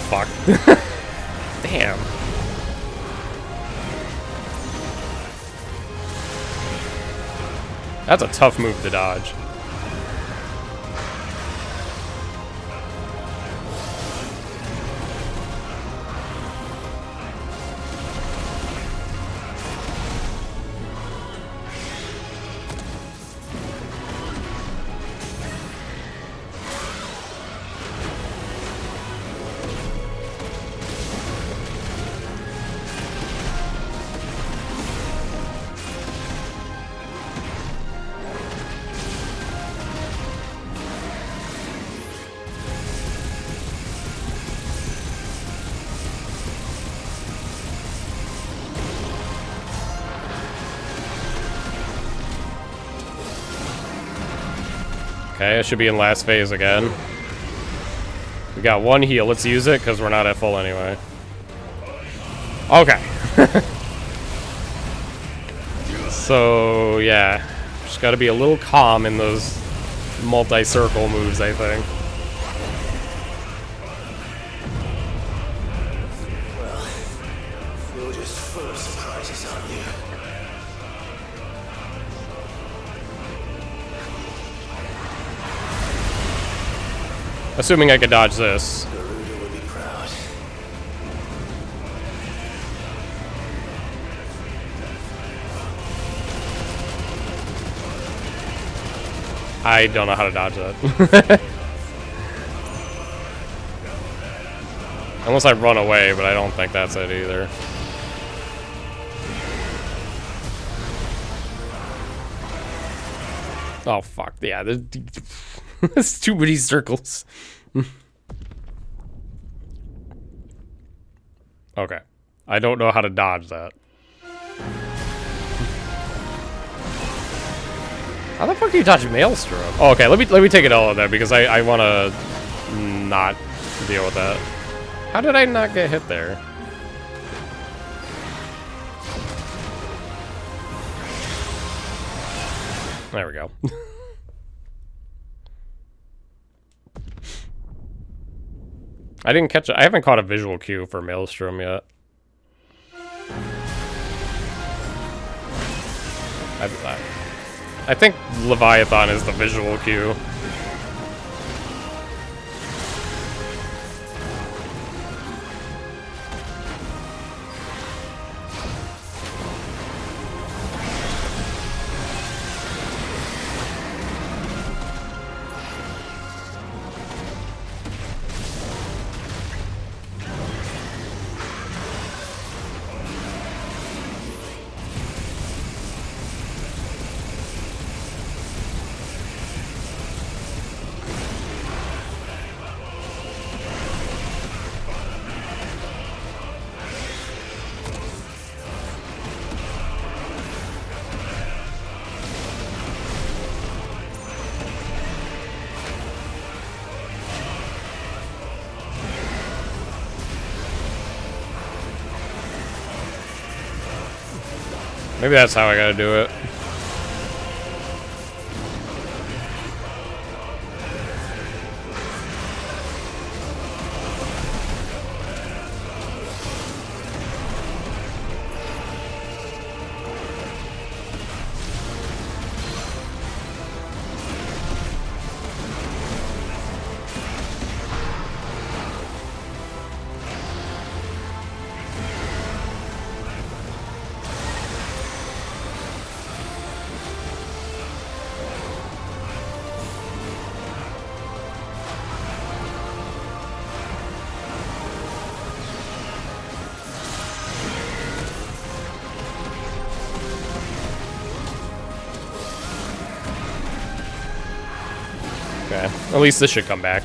Fuck. Damn. That's a tough move to dodge. Okay, I should be in last phase again. We got one heal. Let's use it, because we're not at full anyway. Okay. So, yeah. Just gotta be a little calm in those multi-circle moves, I think. Well, you're just full of surprises, aren't you? Assuming I could dodge this. Garuda would be proud. I don't know how to dodge that. Unless I run away, but I don't think that's it either. Oh, fuck. Yeah, there's too many circles. Okay. I don't know how to dodge that. How the fuck do you dodge Maelstrom? Oh, okay, let me take it all of that because I want to not deal with that. How did I not get hit there? There we go. I didn't catch it. I haven't caught a visual cue for Maelstrom yet. I think Leviathan is the visual cue. Maybe that's how I gotta do it. Okay, at least this should come back.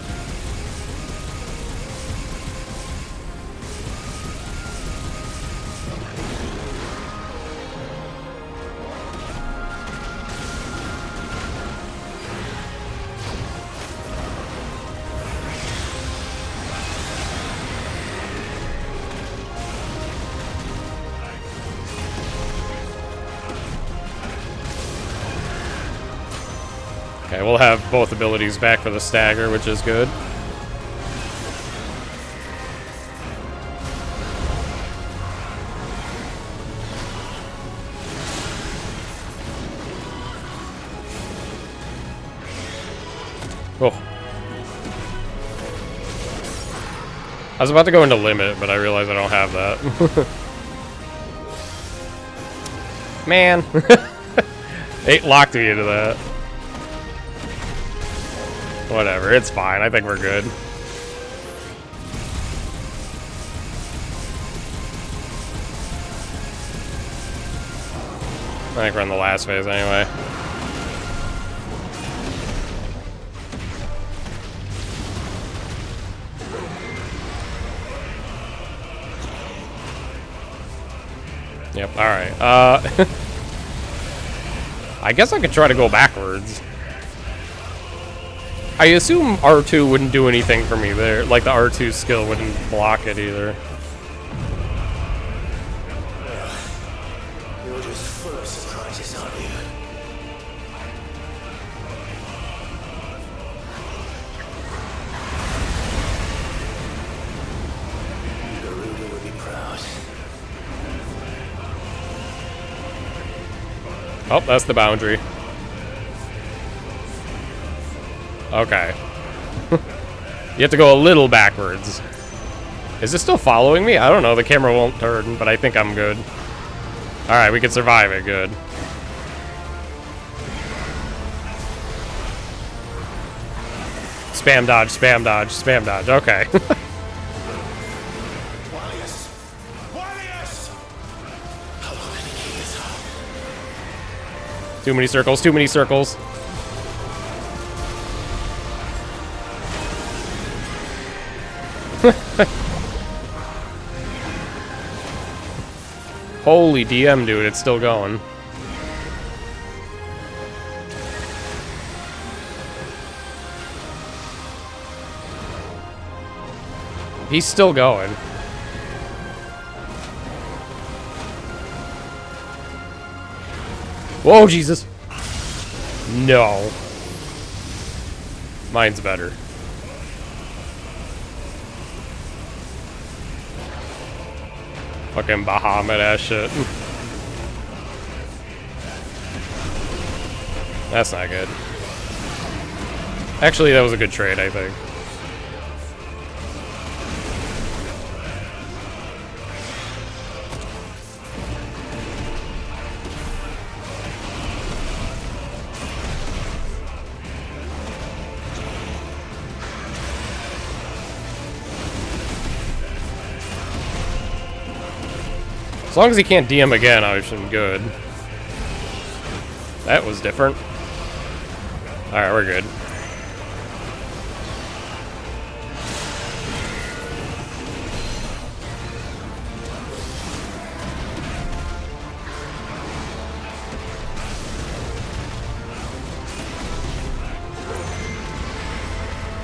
Okay, we'll have both abilities back for the stagger, which is good. Oh. I was about to go into limit, but I realized I don't have that. Man. It locked me into that. Whatever, it's fine. I think we're good. I think we're in the last phase anyway. Yep, alright. I guess I could try to go backwards. I assume R2 wouldn't do anything for me there. Like, the R2 skill wouldn't block it either. You're just full of surprises, aren't you? Garuda would be proud. Oh, that's the boundary. Okay. You have to go a little backwards. Is it still following me? I don't know. The camera won't turn, but I think I'm good. Alright, we can survive it. Good. Spam dodge, spam dodge, spam dodge. Okay. Too many circles, too many circles. Holy DM, dude, it's still going. He's still going. Whoa, Jesus. No. Mine's better. Fucking Bahamut ass shit. That's not good. Actually, that was a good trade, I think. As long as he can't DM again, I should be good. That was different. Alright, we're good.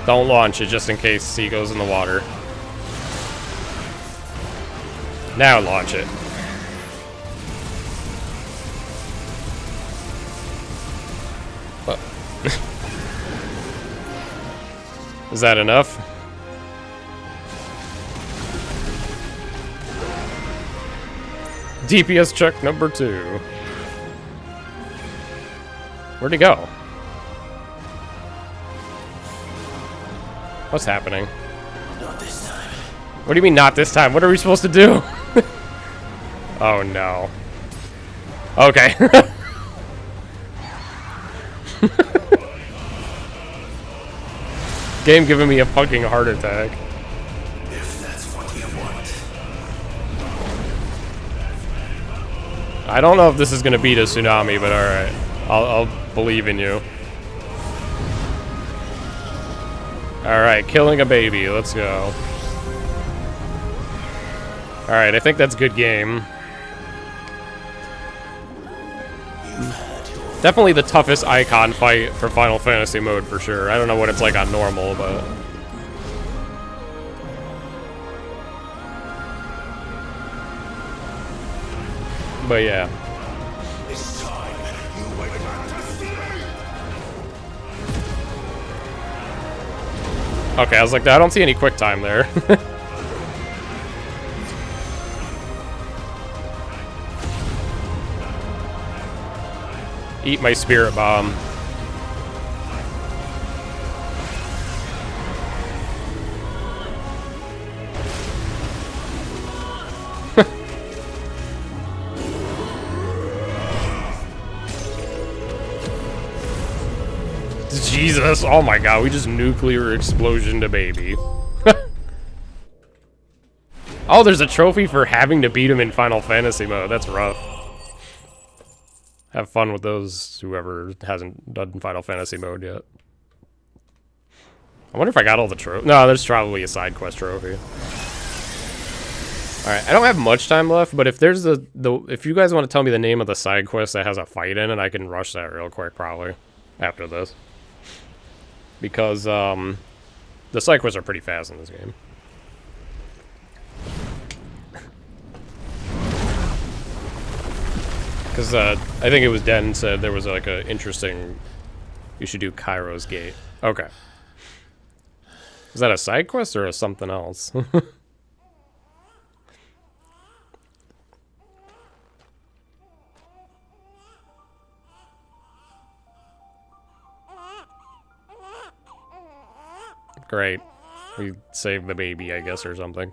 Don't launch it just in case he goes in the water. Now launch it. Is that enough? DPS check number 2. Where'd he go? What's happening? Not this time. What do you mean not this time? What are we supposed to do? Oh no. Okay. Game giving me a fucking heart attack. If that's what you want. I don't know if this is gonna beat a tsunami, but alright. I'll believe in you. Alright, killing a baby. Let's go. Alright, I think that's good game. Definitely the toughest icon fight for Final Fantasy mode for sure. I don't know what it's like on normal, but... But yeah. It's time. You wait on destiny. Okay, I was like, I don't see any quick time there. Eat my spirit bomb. Jesus, oh my god, we just nuclear explosion to baby. Oh, there's a trophy for having to beat him in Final Fantasy mode. That's rough. Have fun with those, whoever hasn't done Final Fantasy mode yet. I wonder if I got all the trophies. No, there's probably a side quest trophy. Alright, I don't have much time left, but if there's if you guys want to tell me the name of the side quest that has a fight in it, I can rush that real quick, probably, after this. Because, the side quests are pretty fast in this game. Because, I think it was Den said there was, like, a interesting... You should do Cairo's Gate. Okay. Is that a side quest or a something else? Great. We saved the baby, I guess, or something.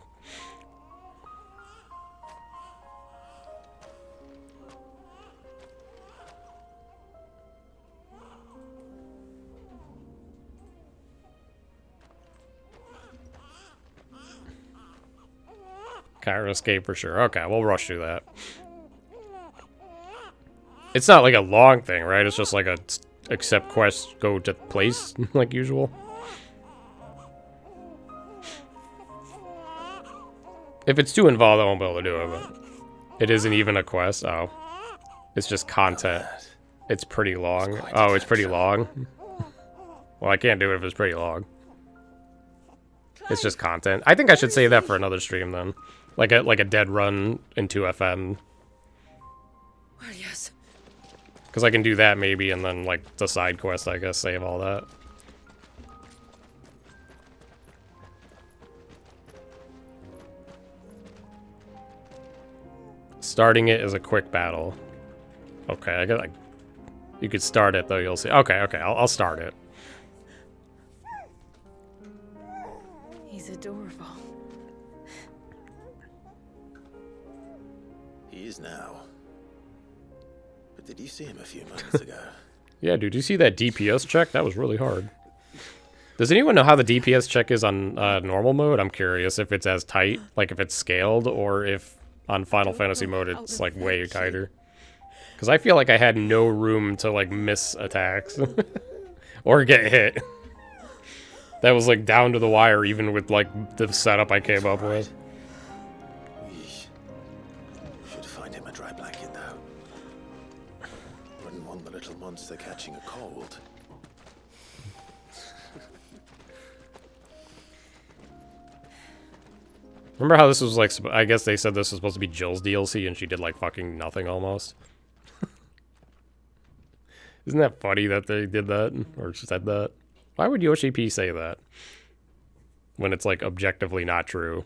Cairo escape for sure. Okay, we'll rush through that. It's not like a long thing, right? It's just like a accept quest, go to place, like usual. If it's too involved, I won't be able to do it, but it isn't even a quest. Oh. It's just content. It's pretty long. Oh, it's pretty long? Well, I can't do it if it's pretty long. It's just content. I think I should save that for another stream then. Like a dead run in 2FM. Well, yes. Because I can do that maybe, and then like the side quest, I guess, save all that. Starting it is a quick battle. Okay, I got like, you could start it though. You'll see. Okay, I'll start it. He's adorable. He is now. But did you see him a few moments ago? Yeah, dude, you see that DPS check? That was really hard. Does anyone know how the DPS check is on normal mode? I'm curious if it's as tight, like if it's scaled, or if on Final Fantasy mode it's like way tighter. Because I feel like I had no room to like miss attacks or get hit. That was like down to the wire, even with like the setup I came up with. We should find him a dry blanket now. Wouldn't want the little monster catching a cold. Remember how this was like, I guess they said this was supposed to be Jill's DLC and she did like fucking nothing almost. Isn't that funny that they did that or said that? Why would Yoshi P say that when it's like objectively not true?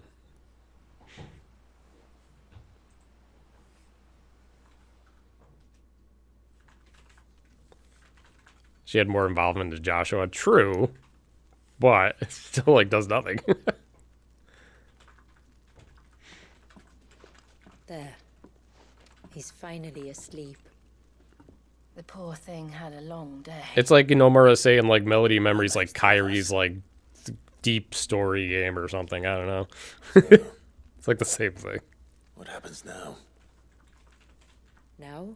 She had more involvement than Joshua. True, but it still like does nothing. There. He's finally asleep. The poor thing had a long day. It's like Nomura saying like Melody Memories like Kyrie's like deep story game or something. I don't know. It's like the same thing. What happens now? Now?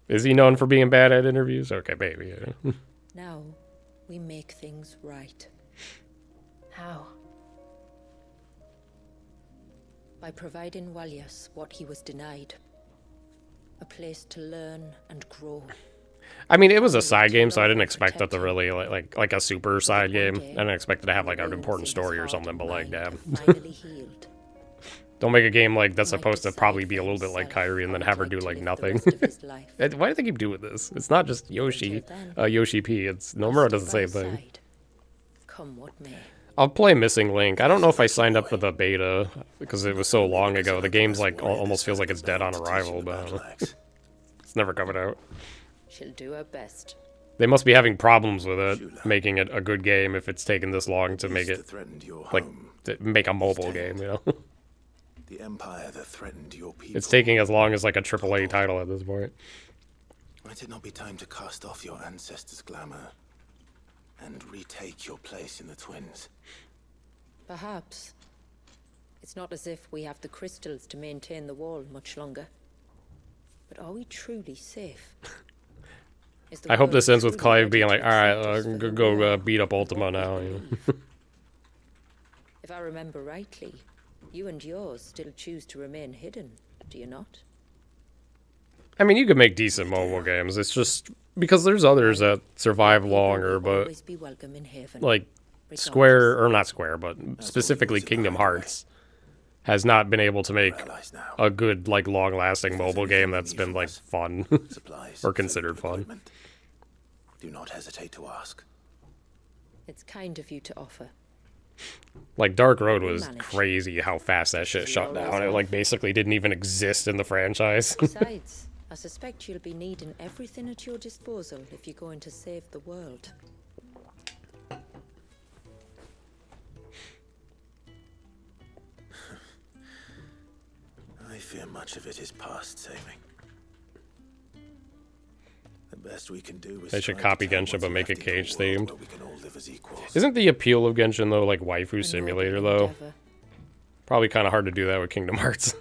Is he known for being bad at interviews? Okay, maybe. Yeah. Now, we make things right. How? By providing Walyas what he was denied. A place to learn and grow. I mean, it was a side game, so I didn't expect that to really like a super side game. I didn't expect it to have like an important story or something, but like, damn. Don't make a game like that's supposed to probably be a little bit like Kyrie and then have her do like nothing. Why do they keep doing this? It's not just Yoshi, Yoshi P. It's Nomura does the same thing. Come what may. I'll play Missing Link. I don't know if I signed up for the beta because it was so long ago. The game's like almost feels like it's dead on arrival, but I don't know. It's never coming out. She'll do her best. They must be having problems with it, making it a good game if it's taken this long to make it like to make a mobile game, you know. The empire that threatened your people. It's taking as long as like a AAA title at this point. Might it not be time to cast off your ancestors' glamour and retake your place in the Twins? Perhaps. It's not as if we have the crystals to maintain the wall much longer. But are we truly safe? I hope this ends with Clive being like, alright, go beat up Ultima now. You know? If I remember rightly, you and yours still choose to remain hidden, do you not? I mean, you could make decent mobile games. It's just because there's others that survive longer, but like Square, or not Square, but specifically Kingdom Hearts has not been able to make a good, like, long-lasting mobile game that's been like fun or considered fun. Do not hesitate to ask. It's kind of you to offer. Like, Dark Road was crazy how fast that shit shut down. It, like, basically didn't even exist in the franchise. Besides, I suspect you'll be needing everything at your disposal if you're going to save the world. I fear much of it is past saving. The best we can do is they should copy Genshin but make it cage themed. Isn't the appeal of Genshin though like waifu simulator though? Probably kind of hard to do that with Kingdom Hearts.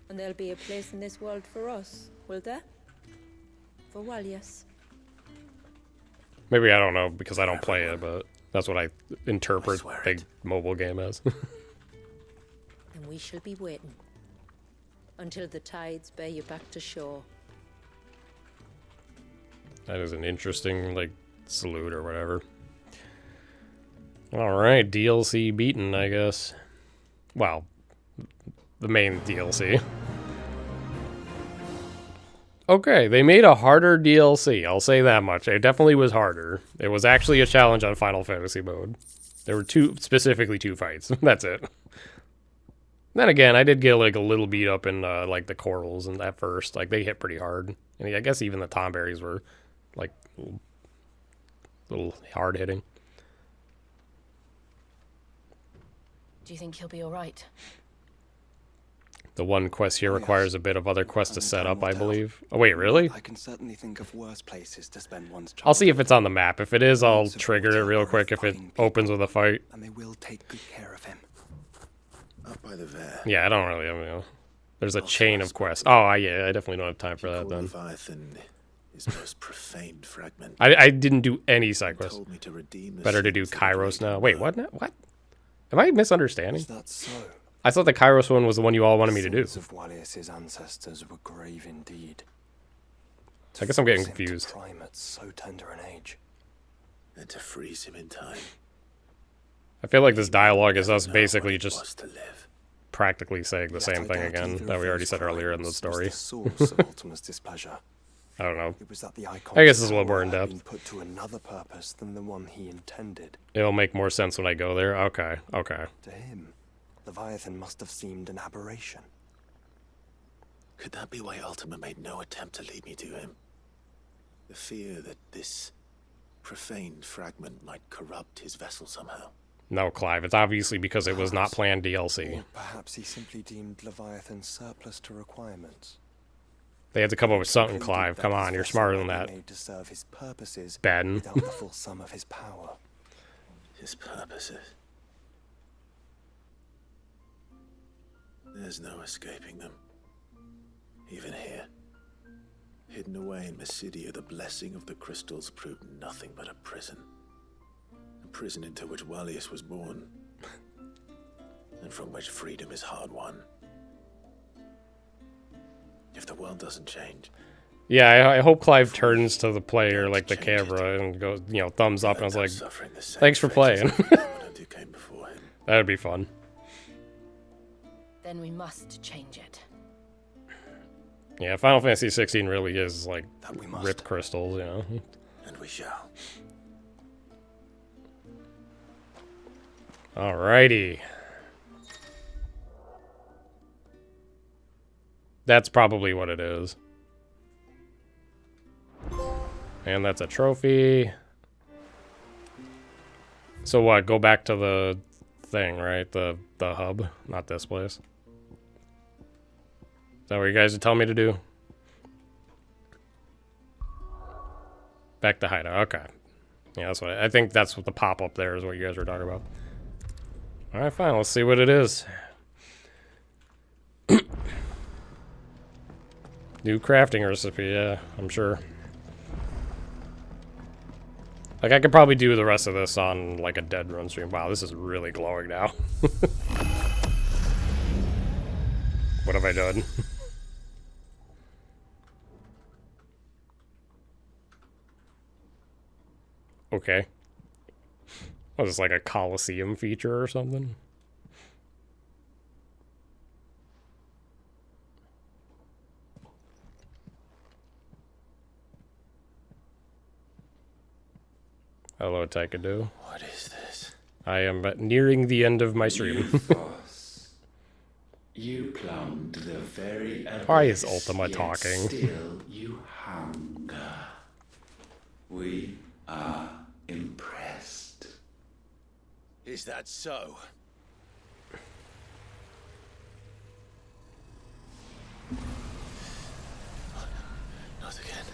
And there'll be a place in this world for us, will there? For Walyas. Maybe I don't know because I don't play it, but that's what I interpret the mobile game as. And we shall be waiting until the tides bear you back to shore. That is an interesting, like, salute or whatever. Alright, DLC beaten, I guess. Well, the main DLC. Okay, they made a harder DLC, I'll say that much. It definitely was harder. It was actually a challenge on Final Fantasy mode. There were specifically two fights. That's it. Then again, I did get, like, a little beat up in, like, the corals and at first. Like, they hit pretty hard. And I guess even the tomberries were like a little hard hitting. Do you think he'll be all right? The one quest here requires a bit of other quests to set up, I believe. Oh wait, really? I can certainly think of worse places to spend one's I'll see if it's on the map. If it is, I'll trigger it real quick if it opens with a fight. And they will take good care of him. Up by the Vare. Yeah, I don't really, you know. There's a chain of quests. Oh, yeah, I definitely don't have time for that then. Leviathan is most profaned fragment. I didn't do any side quests. Better to do Kairos now. Wait, what? What? Am I misunderstanding? Is that so? I thought the Kairos one was the one you all wanted me to do. Of Walyas' ancestors were grave indeed. I guess I'm getting confused. Prime at so tender an age. And to freeze him in time. I feel like this dialogue is us basically just practically saying the same thing again that we already said earlier in the story. The source of Ultima's displeasure. I don't know. It was that the I guess it's a little power more in had depth. been put to another purpose than the one he intended. It'll make more sense when I go there. Okay, okay. To him, Leviathan must have seemed an aberration. Could that be why Ultima made no attempt to lead me to him? The fear that this profaned fragment might corrupt his vessel somehow. No, Clive, it's obviously because it was not planned DLC. Or perhaps he simply deemed Leviathan surplus to requirements. They had to come up with something, Concluded Clive. that Come his on, you're vessel smarter than might that. be made to serve his purposes Ben. without the full sum of his power. His purposes. There's no escaping them. Even here. Hidden away in Mysidia, the blessing of the crystals proved nothing but a prison. A prison into which Wallius was born. And from which freedom is hard won. If the world doesn't change... Yeah, I hope Clive turns to the player, like the camera, and goes, you know, thumbs up, and I was like, thanks for playing. That would be fun. Then we must change it. Yeah, Final Fantasy 16 really is like rip crystals, you know. And we shall. Alrighty. That's probably what it is. And that's a trophy. So what, go back to the thing, right? The hub, not this place. Is that what you guys are telling me to do? Back to hideout, okay. Yeah, that's what I think that's what the pop-up there is what you guys were talking about. Alright, fine, let's see what it is. New crafting recipe, yeah, I'm sure. Like, I could probably do the rest of this on, like, a dead run stream. Wow, this is really glowing now. What have I done? Okay. Was this like a Coliseum feature or something? Hello, Taekwondo. What is this? I am nearing the end of my stream. You plumbed the very Why is abyss, Ultima yet talking? Still you hunger. We are impressed. Is that so? Not again.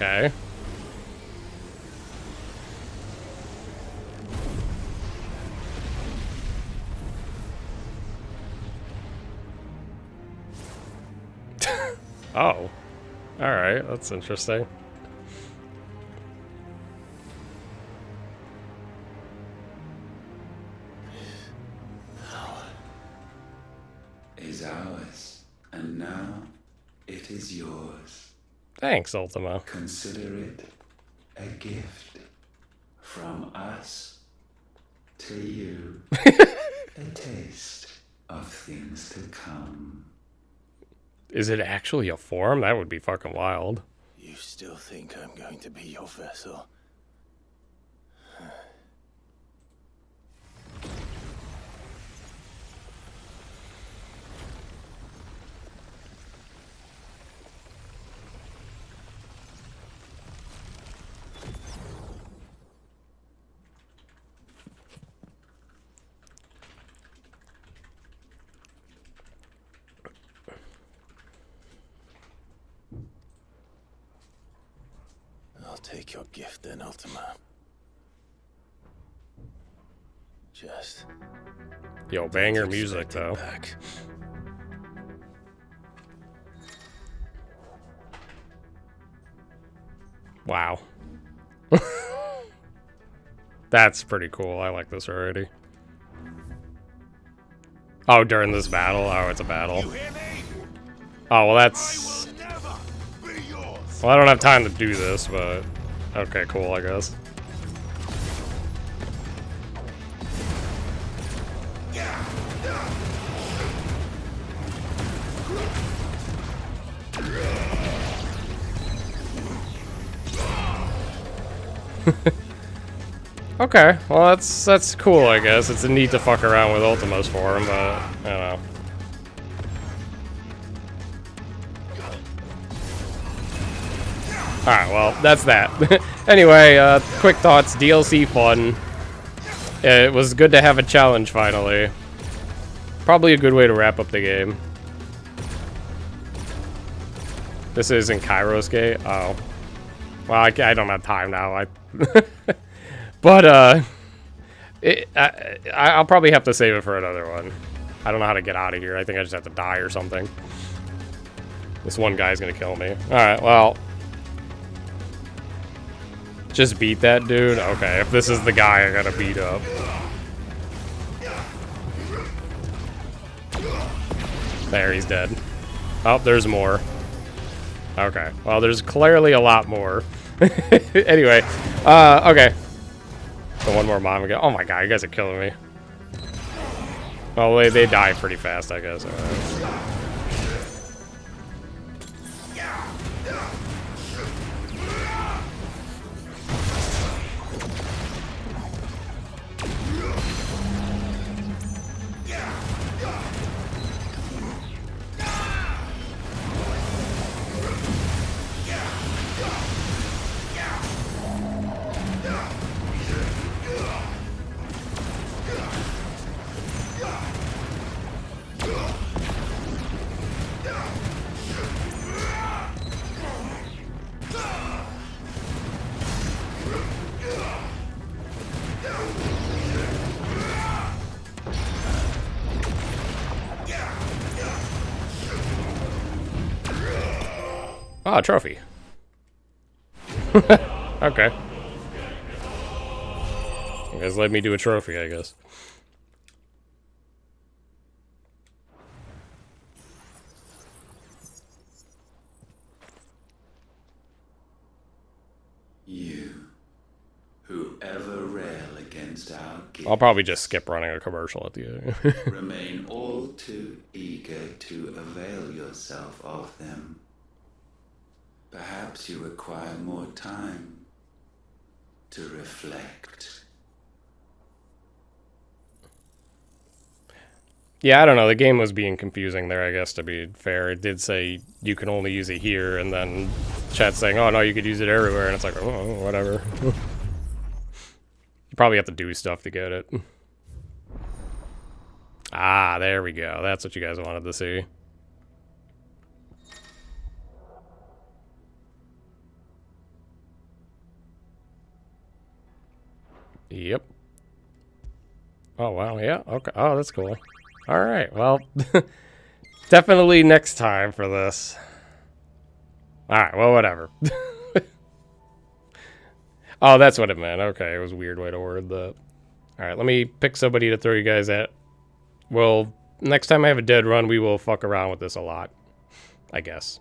Okay. Oh. Alright, that's interesting. Is ours, and now it is yours. Thanks, Ultima. Consider it a gift from us to you. A taste of things to come. Is it actually a form? That would be fucking wild. You still think I'm going to be your vessel? I'll take your gift then, Ultima. Just... Yo, banger music, though. Back. Wow. That's pretty cool. I like this already. Oh, during this battle? Oh, it's a battle. Oh, well, that's... Well, I don't have time to do this, but... Okay, cool, I guess. Okay, well that's cool, I guess. It's neat to fuck around with Ultima's for him, but I don't know. Alright, well, that's that. Anyway, quick thoughts, DLC fun. It was good to have a challenge finally. Probably a good way to wrap up the game. This is in Kairos Gate? Oh. Well, I don't have time now. But, I'll probably have to save it for another one. I don't know how to get out of here. I think I just have to die or something. This one guy's gonna kill me. Alright, well. Just beat that dude? Okay, if this is the guy I gotta beat up. There, he's dead. Oh, there's more. Okay, well, there's clearly a lot more. Anyway, okay. So one more mom again. Oh my god, you guys are killing me. Well, they die pretty fast, I guess. Alright. Oh, a trophy. Okay. You guys let me do a trophy, I guess. You, who ever rail against our gifts, I'll probably just skip running a commercial at the end. remain all too eager to avail yourself of them. Perhaps you require more time to reflect. Yeah, I don't know. The game was being confusing there, I guess, to be fair. It did say you can only use it here, and then chat saying, oh, no, you could use it everywhere. And it's like, oh, whatever. You probably have to do stuff to get it. Ah, there we go. That's what you guys wanted to see. Yep. Oh, wow. Yeah. Okay. Oh, that's cool. All right. Well, definitely next time for this. All right. Well, whatever. Oh, that's what it meant. Okay. It was a weird way to word that. All right. Let me pick somebody to throw you guys at. Well, next time I have a dead run, we will fuck around with this a lot. I guess.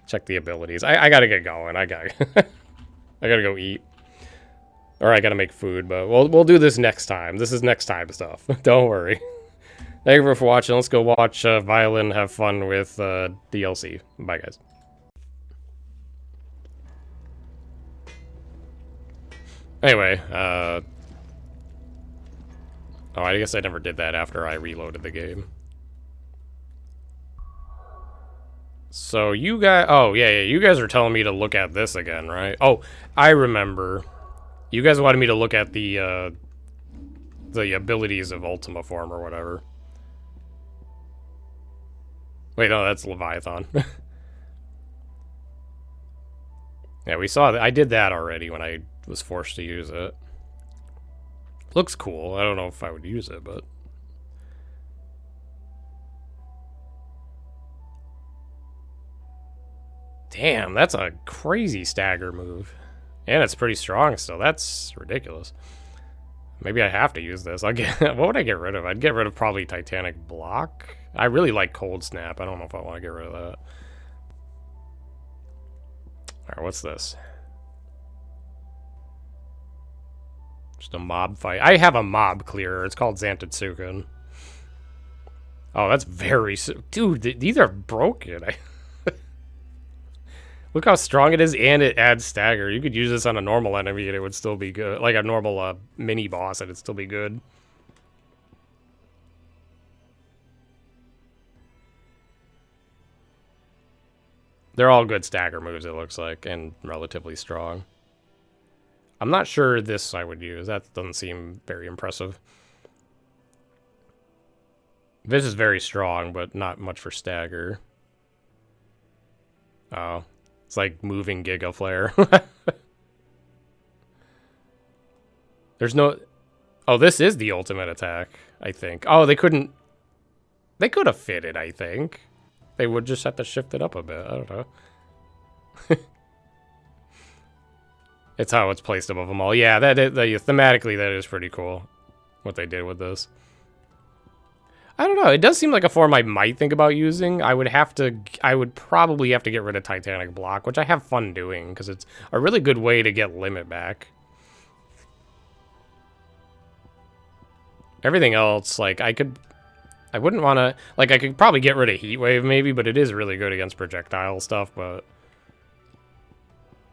Check the abilities. I gotta get going. I gotta go eat. Or I gotta make food, but we'll do this next time. This is next time stuff. Don't worry. Thank you for watching. Let's go watch Violin have fun with DLC. Bye, guys. Anyway, oh, I guess I never did that after I reloaded the game. So you guys, oh yeah, you guys are telling me to look at this again, right? Oh, I remember. You guys wanted me to look at the abilities of Ultima Form or whatever. Wait, no, that's Leviathan. Yeah, we saw that. I did that already when I was forced to use it. Looks cool. I don't know if I would use it, but... Damn, that's a crazy stagger move. And it's pretty strong still. That's ridiculous. Maybe I have to use this. I'll get. What would I get rid of? I'd get rid of probably Titanic Block. I really like Cold Snap. I don't know if I want to get rid of that. Alright, what's this? Just a mob fight. I have a mob clearer. It's called Zantetsuken. Oh, that's very... Dude, these are broken. Look how strong it is, and it adds stagger. You could use this on a normal enemy, and it would still be good. Like a normal mini-boss, and it'd still be good. They're all good stagger moves, it looks like, and relatively strong. I'm not sure this I would use. That doesn't seem very impressive. This is very strong, but not much for stagger. Oh. It's like moving Giga Flare. There's no... Oh, this is the ultimate attack, I think. Oh, they couldn't... They could have fit it, I think. They would just have to shift it up a bit. I don't know. It's how it's placed above them all. Yeah, thematically, that is pretty cool. What they did with this. I don't know. It does seem like a form I might think about using. I would probably have to get rid of Titanic Block, which I have fun doing, because it's a really good way to get limit back. Everything else, like, I wouldn't want to... Like, I could probably get rid of Heat Wave, maybe, but it is really good against projectile stuff, but...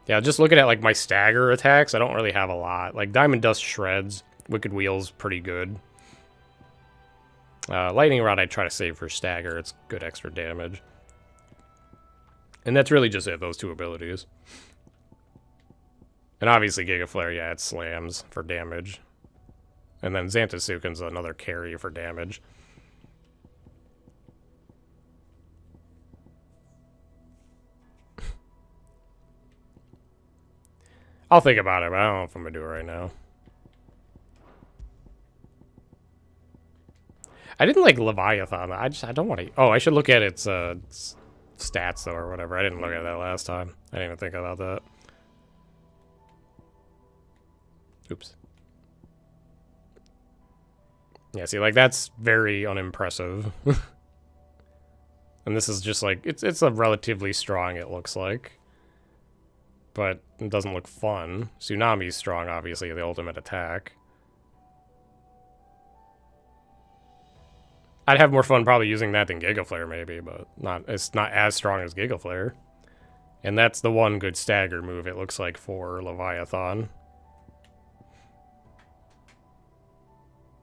Yeah, just looking at, like, my stagger attacks, I don't really have a lot. Like, Diamond Dust shreds. Wicked Wheel's pretty good. Lightning Rod I try to save for stagger. It's good extra damage. And that's really just it, those two abilities. And obviously Giga Flare, yeah, it slams for damage. And then Zantetsuken's another carry for damage. I'll think about it, but I don't know if I'm gonna do it right now. I didn't like Leviathan. I don't want to... Oh, I should look at its stats, though, or whatever. I didn't look at that last time. I didn't even think about that. Oops. Yeah, see, like, that's very unimpressive. And this is just, like, it's a relatively strong, it looks like. But it doesn't look fun. Tsunami's strong, obviously, the ultimate attack. I'd have more fun probably using that than Giga Flare, maybe, but it's not as strong as Giga Flare. And that's the one good stagger move, it looks like, for Leviathan.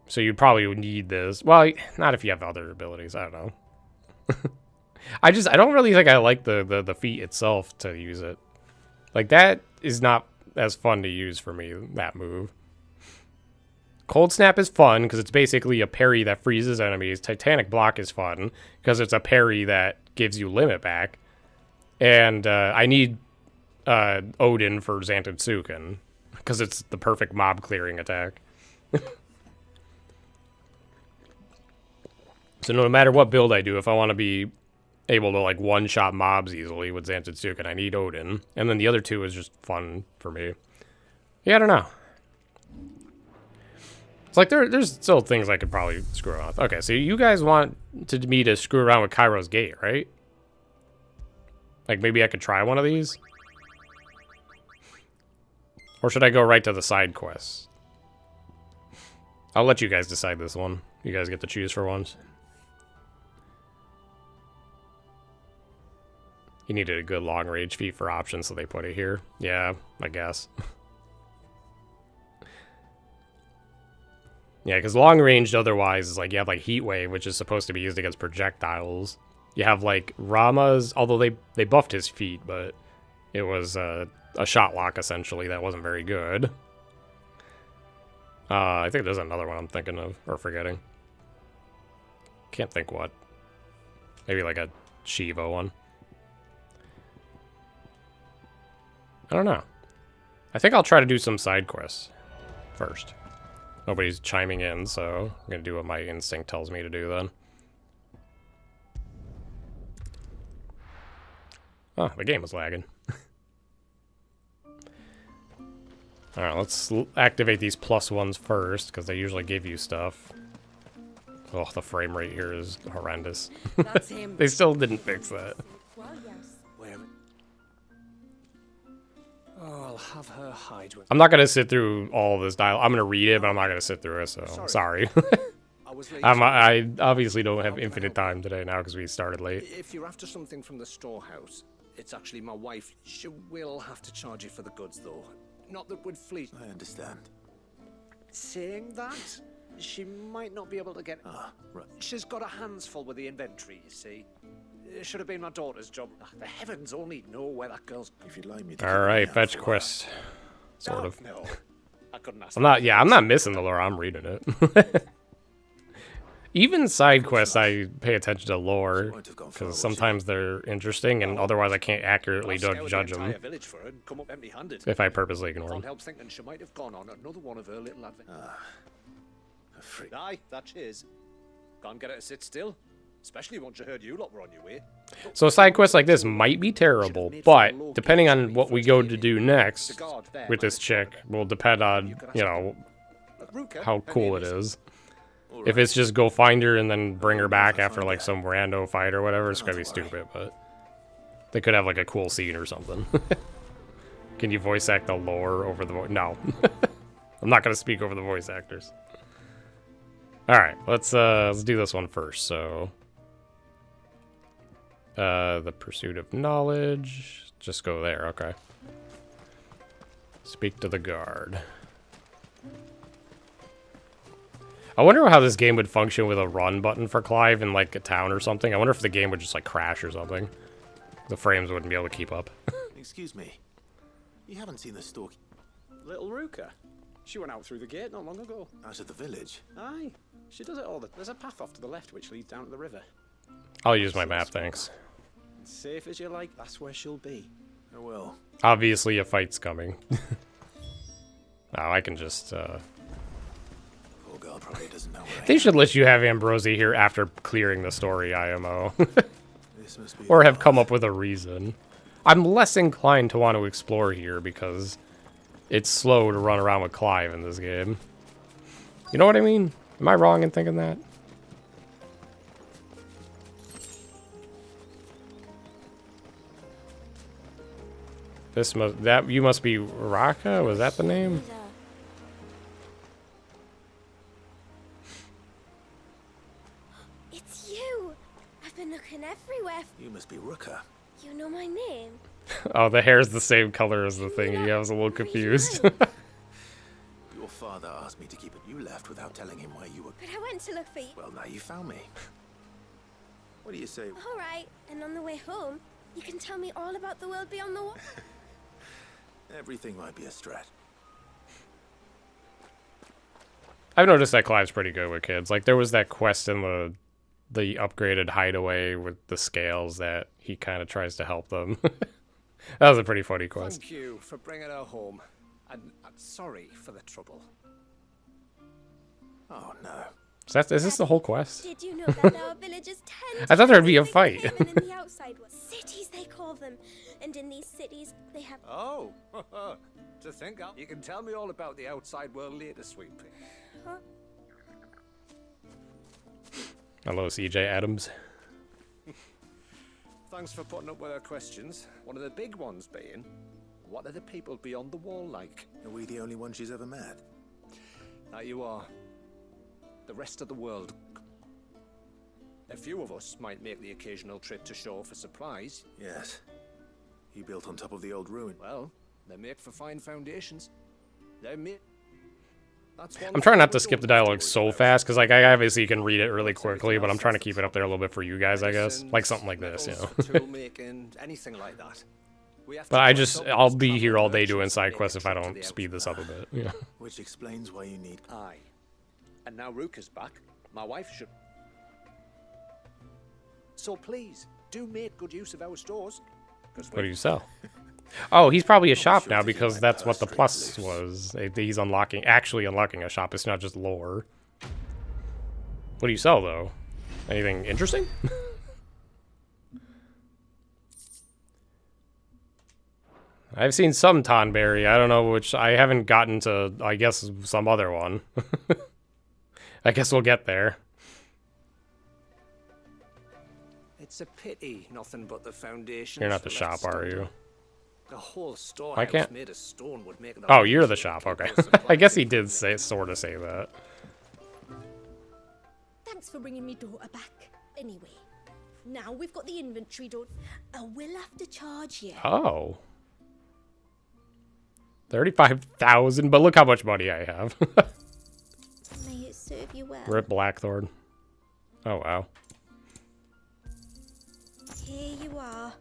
So you probably would need this. Well, not if you have other abilities, I don't know. I don't really think I like the feat itself to use it. Like, that is not as fun to use for me, that move. Cold Snap is fun, because it's basically a parry that freezes enemies. Titanic Block is fun, because it's a parry that gives you limit back. And I need Odin for Zantetsuken, because it's the perfect mob clearing attack. So no matter what build I do, if I want to be able to, like, one-shot mobs easily with Zantetsuken, I need Odin. And then the other two is just fun for me. Yeah, I don't know. It's like there's still things I could probably screw around with. Okay, so you guys want me to screw around with Kairo's Gate, right? Like, maybe I could try one of these? Or should I go right to the side quests? I'll let you guys decide this one. You guys get to choose for once. You needed a good long-range feat for options, so they put it here. Yeah, I guess. Yeah, because long-ranged otherwise is like, you have like Heat Wave, which is supposed to be used against projectiles. You have like Rama's, although they buffed his feet, but it was a shot lock, essentially, that wasn't very good. I think there's another one I'm thinking of, or forgetting. Can't think what. Maybe like a Shiva one. I don't know. I think I'll try to do some side quests first. Nobody's chiming in, so I'm gonna do what my instinct tells me to do then. Oh, the game was lagging. Alright, let's activate these +1s first, because they usually give you stuff. Oh, the frame rate here is horrendous. That's him. They still didn't fix that. Well, yes. Wait a minute. Oh, I'll have her hide with. I'm not going to sit through all of this dialogue. I'm going to read it, but I'm not going to sit through it, so sorry. I was late. I obviously don't have infinite time today now because we started late. If you're after something from the storehouse, it's actually my wife. She will have to charge you for the goods, though. Not that would fleet. I understand. Saying that, she might not be able to get. Ah, right. She's got her hands full with the inventory, you see. It should have been my daughter's job. The heavens only know where that girl's. If you'd like me to. Alright, fetch quest. Sort of. No, I couldn't ask. I'm not missing the lore, I'm reading it. Even side quests, I pay attention to lore, because sometimes they're interesting, and otherwise I can't accurately judge them if I purposely ignore them. Can't help thinking she might have gone on another one of her little adventures. Aye, that she is. Can't get her to sit still, especially once she heard you lot were on your way. So side quests like this might be terrible, but depending on what we go to do next with this chick will depend on, you know, how cool it is. If it's just go find her and then bring her back after like some rando fight or whatever, it's gonna be stupid, but they could have like a cool scene or something. Can you voice act the lore over the voice? No. I'm not gonna speak over the voice actors. Alright, let's do this one first, so the pursuit of knowledge. Just go there, okay. Speak to the guard. I wonder how this game would function with a run button for Clive in like a town or something. I wonder if the game would just like crash or something. The frames wouldn't be able to keep up. Excuse me. You haven't seen the stalk. Little Ruka. She went out through the gate not long ago. Out of the village? Aye. She does it all. There's a path off to the left which leads down to the river. I'll use my map, thanks. Safe as you like, that's where she'll be. Oh well. Obviously a fight's coming. Oh, I can just Poor girl probably doesn't know where They should let you have Ambrosia here after clearing the story IMO. This must be Or have come up with a reason. I'm less inclined to want to explore here because it's slow to run around with Clive in this game. You know what I mean? Am I wrong in thinking that? You must be Raka? Was that the name? It's you! I've been looking everywhere. You must be Ruka. You know my name? Oh, the hair's the same color as the thingy. I was a little confused. Your father asked me to keep it. You left without telling him where you were. But I went to look for you. Well, now you found me. What do you say? All right, and on the way home, you can tell me all about the world beyond the wall. Everything might be a stretch. I've noticed that Clive's pretty good with kids. Like, there was that quest in the upgraded hideaway with the scales that he kind of tries to help them. That was a pretty funny quest. Thank you for bringing her home. And I'm sorry for the trouble. Oh no. Is this the whole quest? Did you know that our village is 10 I thought there'd be a fight. times bigger than the outside world? Cities, they call them. And in these cities, they have... Oh, to think of. You can tell me all about the outside world later, sweet pea. Huh? Hello, CJ Adams. Thanks for putting up with our questions. One of the big ones being, what are the people beyond the wall like? Are we the only one she's ever met? That you are. The rest of the world. A few of us might make the occasional trip to shore for supplies. Yes. You built on top of the old ruin. Well, they make for fine foundations. They're made... I'm trying not to skip the dialogue so fast, because like I obviously can read it really quickly, but I'm trying to keep it up there a little bit for you guys, I guess. Like something like this, you know. Tool making, anything like that. But I'll be here all day doing side quests if I don't speed this up a bit. Yeah. Which explains why you need... Aye. And now Ruka's back. My wife should... So please, do make good use of our stores. What do you sell? Oh, he's probably a shop now because that's what the plus was. He's actually unlocking a shop. It's not just lore. What do you sell, though? Anything interesting? I've seen some Tonberry. I don't know which. I haven't gotten to, I guess, some other one. I guess we'll get there. It's a pity nothing but the foundation. You're not the shop, are you? The whole I storehouse can't. made of stone would make it. Oh, you're the shop. Okay. I guess he did say, sort of say that. Thanks for bringing me daughter back. Anyway, now we've got the inventory done. I will have to charge you. Oh. 35,000, but look how much money I have. May it serve you well. Rip Blackthorn. Oh, wow. Here you are.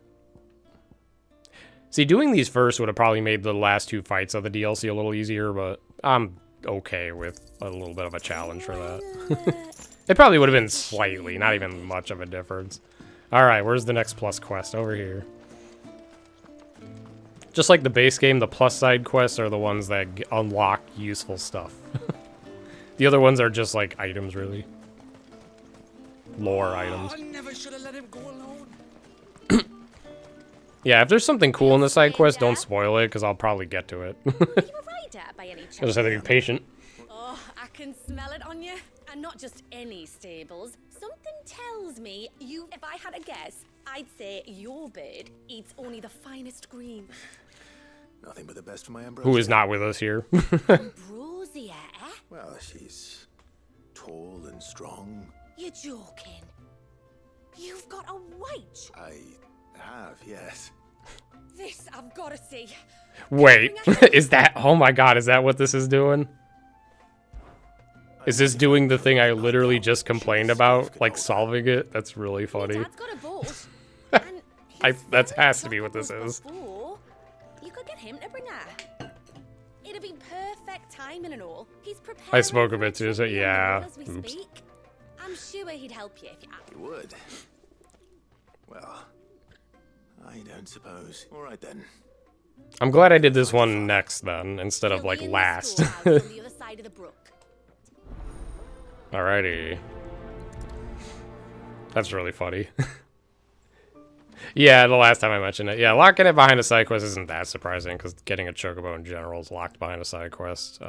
See, doing these first would have probably made the last two fights of the DLC a little easier, but I'm okay with a little bit of a challenge for that. It probably would have been slightly, not even much of a difference. Alright, where's the next plus quest? Over here. Just like the base game, the plus side quests are the ones that unlock useful stuff. The other ones are just like items, really. Lore items. I never should have let him go alone. Yeah, if there's something cool in the side quest, don't spoil it, because I'll probably get to it. Are you a rider by any chance? I just have to be patient. Oh, I can smell it on you. And not just any stables. Something tells me if I had a guess, I'd say your bird eats only the finest green. Nothing but the best for my Ambrosia. Who is not with us here. Ambrosia, eh? Well, she's tall and strong. You're joking. You've got a white. I have, yes. This I've got to see. Wait, is that... Oh my god, is that what this is doing? Is this doing the thing I literally just complained about? Like, solving it? That's really funny. Dad's got a boat. That has to be what this is. You could get him to bring her. It'd be perfect timing and all. He's prepared. I spoke a bit too, so yeah. Oops. I'm sure he'd help you if you asked. He would. Well, I don't suppose. All right then. I'm glad I did this one next then, instead of like last. Alrighty. That's really funny. Yeah, the last time I mentioned it. Yeah, locking it behind a side quest isn't that surprising, because getting a chocobo in general is locked behind a side quest.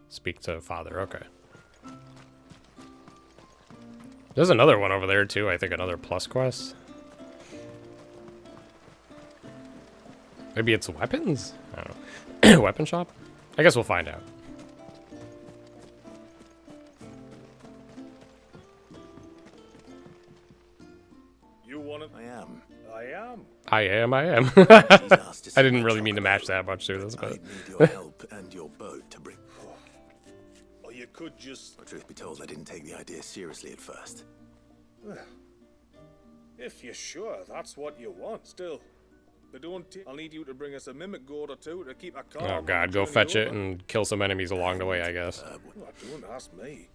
Speak to father, okay. There's another one over there too, I think another plus quest. Maybe it's weapons? I don't know. Weapon shop? I guess we'll find out. You want it? I am. I am. I am. I didn't really mean to match that much through this, but... I need your help and your boat to bring... Or you could just... Well, truth be told, I didn't take the idea seriously at first. Well, if you're sure that's what you want. Still, they don't... I'll need you to bring us a mimic gourd or two to keep a calm. Oh god, go fetch it and kill some enemies along the way, I guess. Don't ask me.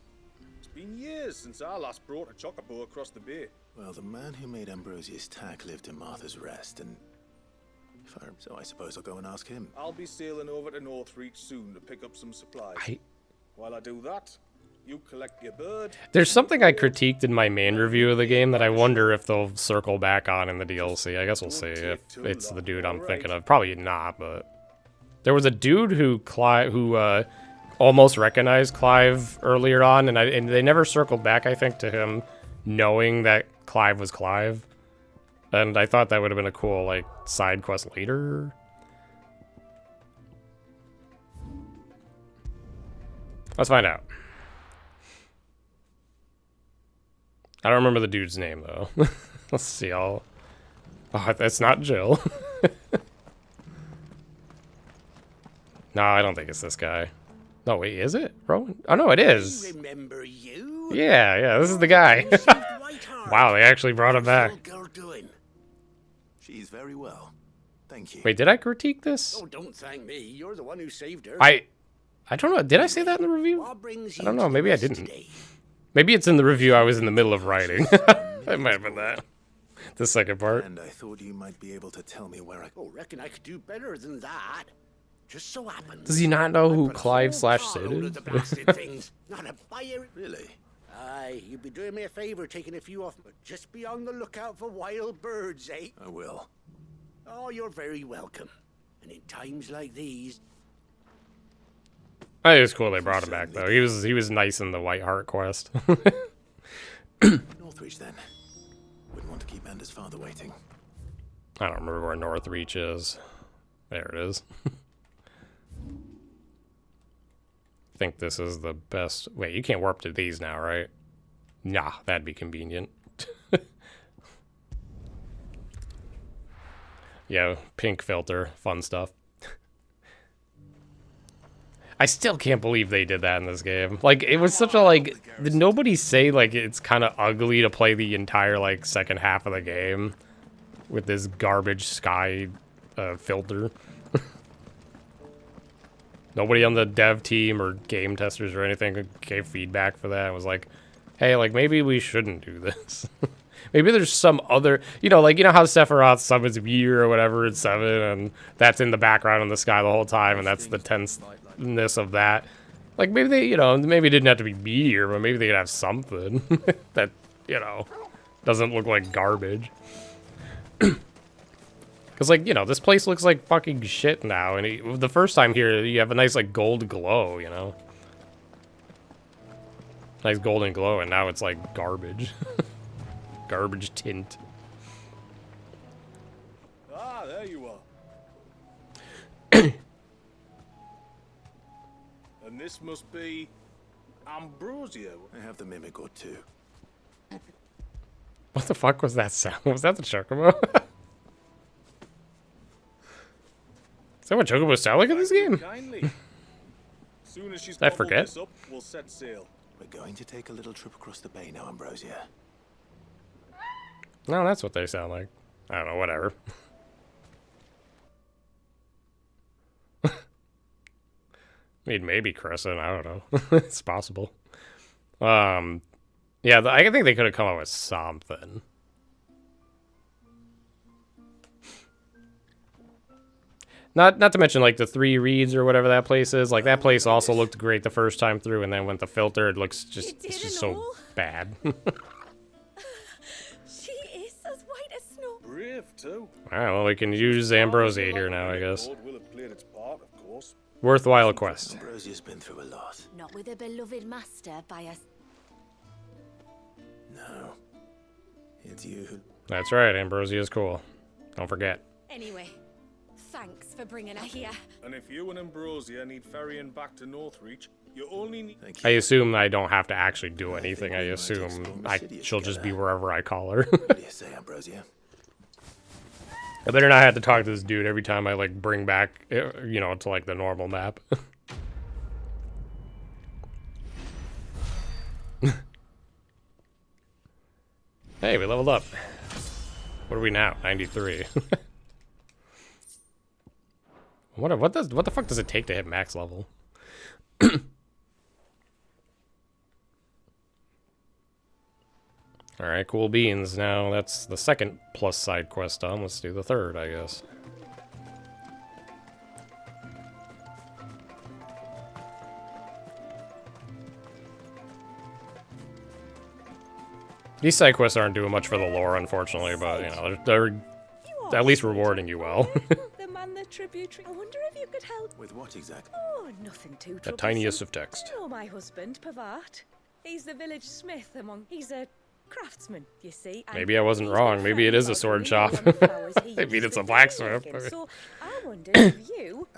It's been years since I last brought a chocobo across the bay. Well, the man who made Ambrosia's tack lived in Martha's Rest, and... So I suppose I'll go and ask him. I'll be sailing over to Northreach soon to pick up some supplies. While I do that, you collect your bird. There's something I critiqued in my main review of the game that I wonder if they'll circle back on in the DLC. I guess we'll see if it's the dude I'm thinking of. Probably not, but... There was a dude who almost recognized Clive earlier on, and they never circled back, I think, to him knowing that Clive was Clive. And I thought that would have been a cool, like, side quest later. Let's find out. I don't remember the dude's name, though. Let's see, Oh, that's not Jill. No, I don't think it's this guy. No, wait, is it? Rowan? Oh, no, it is. I remember you. Yeah, this is the guy. Wow, they actually brought him back. She's very well. Thank you. Wait, did I critique this? Oh, don't thank me. You're the one who saved her. I don't know. Did I say that in the review? I don't know. Maybe I didn't. Maybe it's in the review I was in the middle of writing. It might have been that. The second part. And I thought you might be able to tell me where I... Oh, reckon I could do better than that. Just so happens. Does he not know who Clive / Sid is? The blasted things. Not a buyer. Really? Aye, you'd be doing me a favor taking a few off, but just be on the lookout for wild birds, eh? I will. Oh, you're very welcome. And in times like these... I think it's cool they brought him back, though. He was nice in the White Heart quest. Northreach, then. Wouldn't want to keep Anders' father waiting. I don't remember where Northreach is. There it is. I think this is the best... Wait, you can't warp to these now, right? Nah, that'd be convenient. Yeah, pink filter. Fun stuff. I still can't believe they did that in this game. Like, it was such a, like... Did nobody say, like, it's kind of ugly to play the entire, like, second half of the game with this garbage sky filter? Nobody on the dev team or game testers or anything gave feedback for that. It was like, hey, like, maybe we shouldn't do this. Maybe there's some other, you know how Sephiroth summons Meteor or whatever in 7, and that's in the background in the sky the whole time, and that's the tenseness of that. Like, maybe they, maybe it didn't have to be Meteor, but maybe they could have something that, doesn't look like garbage. Because, like, this place looks like fucking shit now, and the first time here, you have a nice, like, gold glow, Nice golden glow, and now it's, like, garbage. Garbage tint. Ah, there you are. And this must be Ambrosia. I have the mimic or two. What the fuck was that sound? Was that the Chocobo? Is that what Chocobos sound like in this game? Soon as she's I forget. this up, we'll set sail. We're going to take a little trip across the bay now, Ambrosia. No, that's what they sound like. I don't know, whatever. I mean, maybe Crescent, I don't know. It's possible. Yeah, I think they could have come up with something. Not to mention, like, the 3 reeds or whatever that place is. Like, that place also looked great the first time through, and then with the filter, it looks just, it's just so bad. Brave too. Alright, well, we can use Ambrosia here now, I guess. Worthwhile quest. Ambrosia's been through a lot. Not with a beloved master by us. No. It's you who... That's right, Ambrosia's cool. Don't forget. Anyway, thanks for bringing her here. And if you and Ambrosia need ferrying back to Northreach, you only need... I assume I don't have to actually do anything. I assume she'll just be wherever I call her. What do you say, Ambrosia? I better not have to talk to this dude every time I, like, bring back, to, like, the normal map. Hey, we leveled up. What are we now? 93. What the fuck does it take to hit max level? Alright, cool beans. Now that's the second plus side quest done. Let's do the third, I guess. These side quests aren't doing much for the lore, unfortunately, but, they're at least rewarding you well. The man the tributary. I wonder if you could help. With what exactly? Oh, nothing too The troublesome. tiniest of text. You know my husband, Pavat. He's the village smith he's a craftsman, you see. and Maybe I wasn't he's wrong. been Maybe it is a friends sword with shop. all the flowers he Maybe uses it's a for blacksmith. making. So I wondered if you...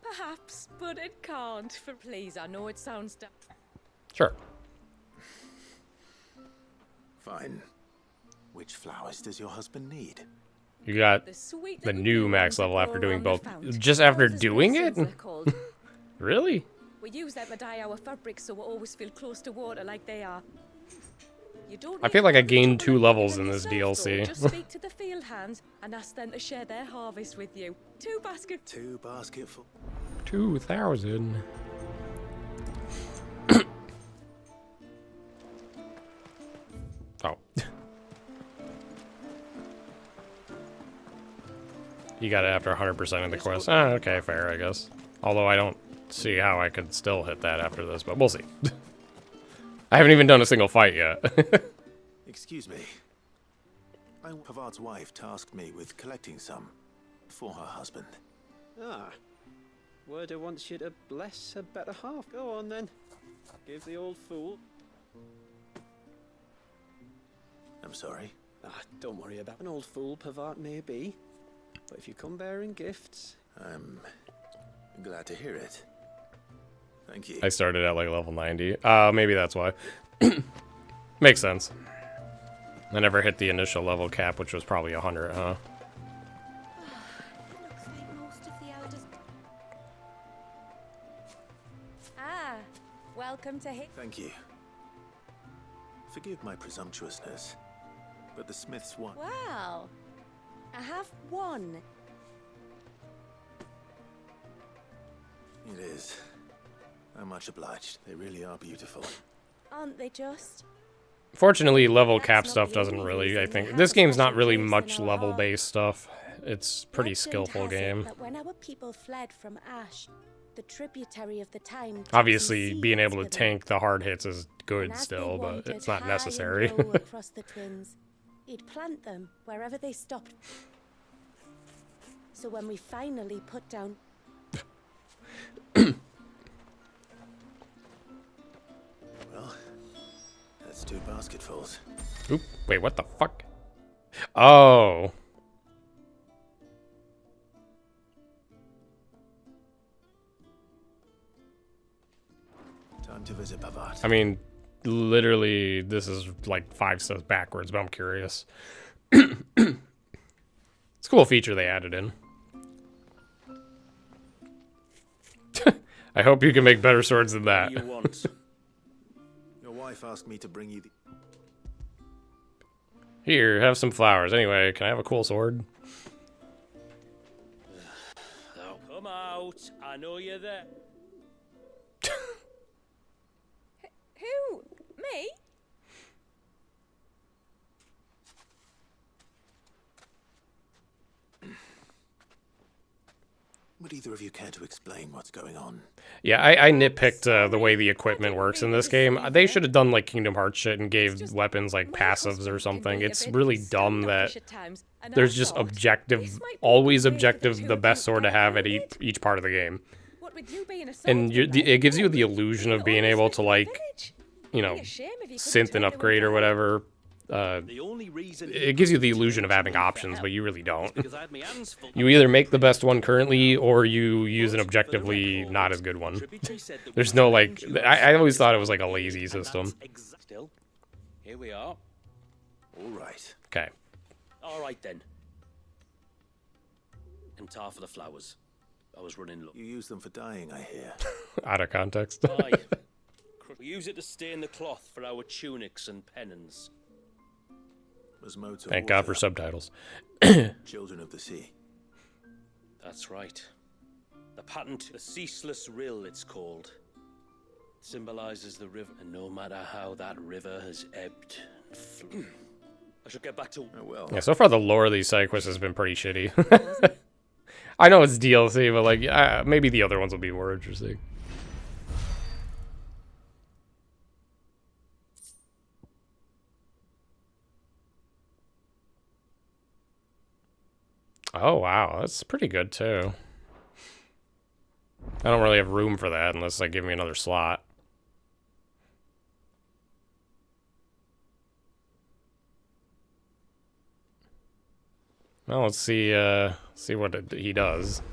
Perhaps, but it can't. For please, I know it sounds... Sure. Fine. Which flowers does your husband need? You got the new max level after doing both. Just after doing it? Really? We use them to dye our fabrics so we always feel close to water like they are. You don't I feel like I gained 2 levels in this DLC. Just speak to the field hands and ask them to share their harvest with you. 2 baskets. 2 basketful. 2,000. Oh. You got it after 100% of the quest. Oh, okay, fair, I guess. Although I don't see how I could still hit that after this, but we'll see. I haven't even done a single fight yet. Excuse me. Pavar's wife tasked me with collecting some for her husband. Ah. Werda wants you to bless her better half. Go on then. Give the old fool. I'm sorry. Ah, don't worry about an old fool Pavart may be. But if you come bearing gifts... I'm glad to hear it. Thank you. I started at like level 90. Maybe that's why. Makes sense. I never hit the initial level cap, which was probably 100, huh? Looks like most of the elders. Ah, welcome to hit. Thank you. Forgive my presumptuousness, but the Smiths want... Well, I have one. It is. I'm much obliged. They really are beautiful. Aren't they just? Fortunately, level cap stuff doesn't really, I think. This game's not really much level-based stuff. It's a pretty skillful game. That when our people fled from Ash, the tributary of the time. Obviously, being able to tank the hard hits is good still, but it's not necessary. Across the twins, he'd plant them wherever they stopped. So when we finally put down. Well, that's 2 basketfuls. Oop, wait, what the fuck? Oh. Time to visit Pavard. I mean, literally, this is like 5 steps backwards, but I'm curious. It's a cool feature they added in. I hope you can make better swords than that. What do you want? Your wife asked me to bring you the... Here, have some flowers. Anyway, can I have a cool sword? Oh, come out. I know you're there. Who? Me? Would either of you care to explain what's going on? Yeah, I nitpicked the way the equipment works in this game. They should have done like Kingdom Hearts shit and gave weapons like passives or something. It's really dumb that there's just objective, always objective, the best sword to have at each part of the game. And it gives you the illusion of being able to like, you know, synth and upgrade or whatever. It gives you the illusion of having options, but you really don't. You either make the best one currently, or you use an objectively not as good one. There's no, like... I always thought it was like a lazy system. Still, here we are. All right. Okay. All right, then. And tar for the flowers. I was running low. You use them for dyeing, I hear. Out of context. Aye. We use it to stain the cloth for our tunics and pennons. Thank God for subtitles. Children of the Sea. That's right. The patent, the ceaseless rill, it's called. Symbolizes the river, and no matter how that river has ebbed and flowed. I should get back to... Oh, well. Yeah, so far the lore of these side quests has been pretty shitty. I know it's DLC, but like, maybe the other ones will be more interesting. Oh, wow. That's pretty good, too. I don't really have room for that unless they give me another slot. Well, let's see what he does.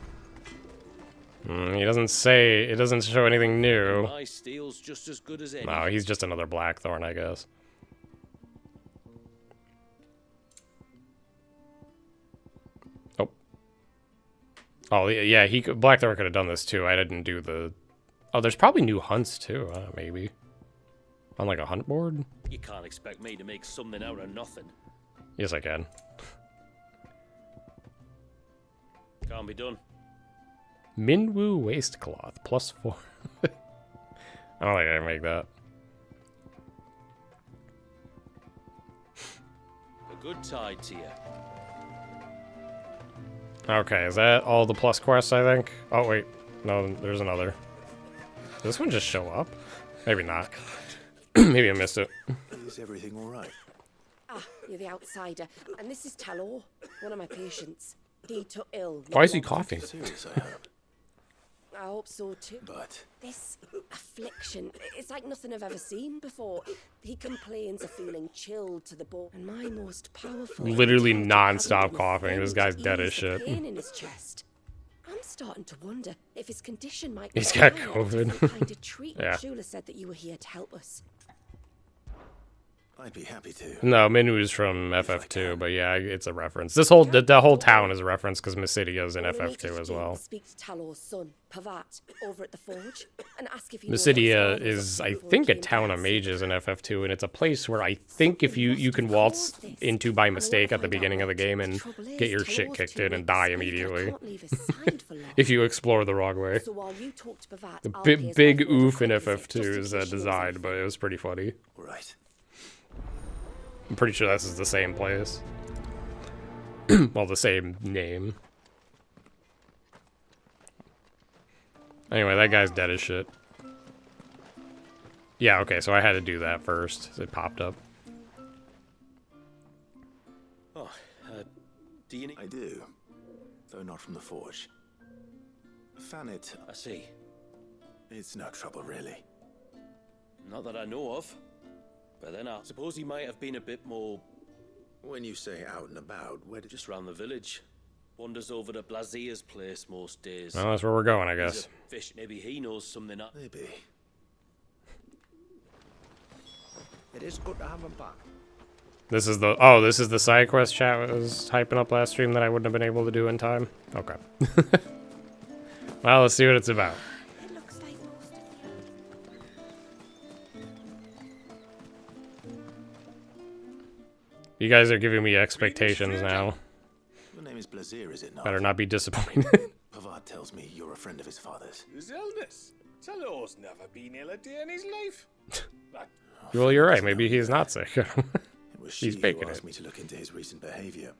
He doesn't say... It doesn't show anything new. My steel's just as good as any. No, he's just another Blackthorn, I guess. Oh, yeah, Blackthorn could have done this, too. I didn't do the... Oh, there's probably new hunts, too, maybe. On, like, a hunt board? You can't expect me to make something out of nothing. Yes, I can. Can't be done. Minwu Waistcloth, +4. I don't think I can make that. A good tide to you. Okay, is that all the plus quests, I think? Oh, wait. No, there's another. Does this one just show up? Maybe not. Maybe I missed it. Is everything all right? Ah, you're the outsider. And this is Talor, one of my patients. He took ill. Why is he coughing? Serious, I hope. I hope so too. But This affliction, it's like nothing I've ever seen before. He complains of feeling chilled to the bone, and my most powerful. Literally antidote non-stop hasn't been a coughing. thing This to guy's dead ease as the shit. pain in his chest. I'm starting to wonder if his condition might. He's got require a COVID. different kind of treatment. Yeah. Shula said that you were here to help us. I'd be happy to. No, Minu's from FF2, but yeah, it's a reference. This whole the whole town is a reference because Mysidia's in FF2 as well. Speak to Talor's son, Pavat, over at the forge, and ask if he knows Mysidia what's going on is, I before he think, a came town to of us. mages in FF2, and it's a place where I think if you can waltz into by mistake at the beginning of the game and get your shit kicked in and die immediately if you explore the wrong way. So while you talk to Pavat, The I'll pay his big wife over oof in compensate, FF2 just in is case she knows designed, anything. but it was pretty funny. Right. I'm pretty sure this is the same place. Well, the same name. Anyway, that guy's dead as shit. Yeah, okay, so I had to do that first. It popped up. Oh, do you need... I do, though not from the forge. Found it. I see. It's no trouble, really. Not that I know of. But then I suppose he might have been a bit more... When you say out and about, where did... Just round the village. Wanders over to Blazier's place most days. Well, that's where we're going, I He's guess. a fish. Maybe he knows something. Maybe. It is good to have him back. This is the side quest chat was typing up last stream that I wouldn't have been able to do in time. Okay. Well, let's see what it's about. You guys are giving me expectations now. Your name is Blazier, is it not? Better not be disappointed. Pavad tells me you're a friend of his father's. His illness. Talor's never been ill a day in his life. Well, you're right. Maybe he's not sick. It was He's she faking who asked it. me to look into his recent behavior.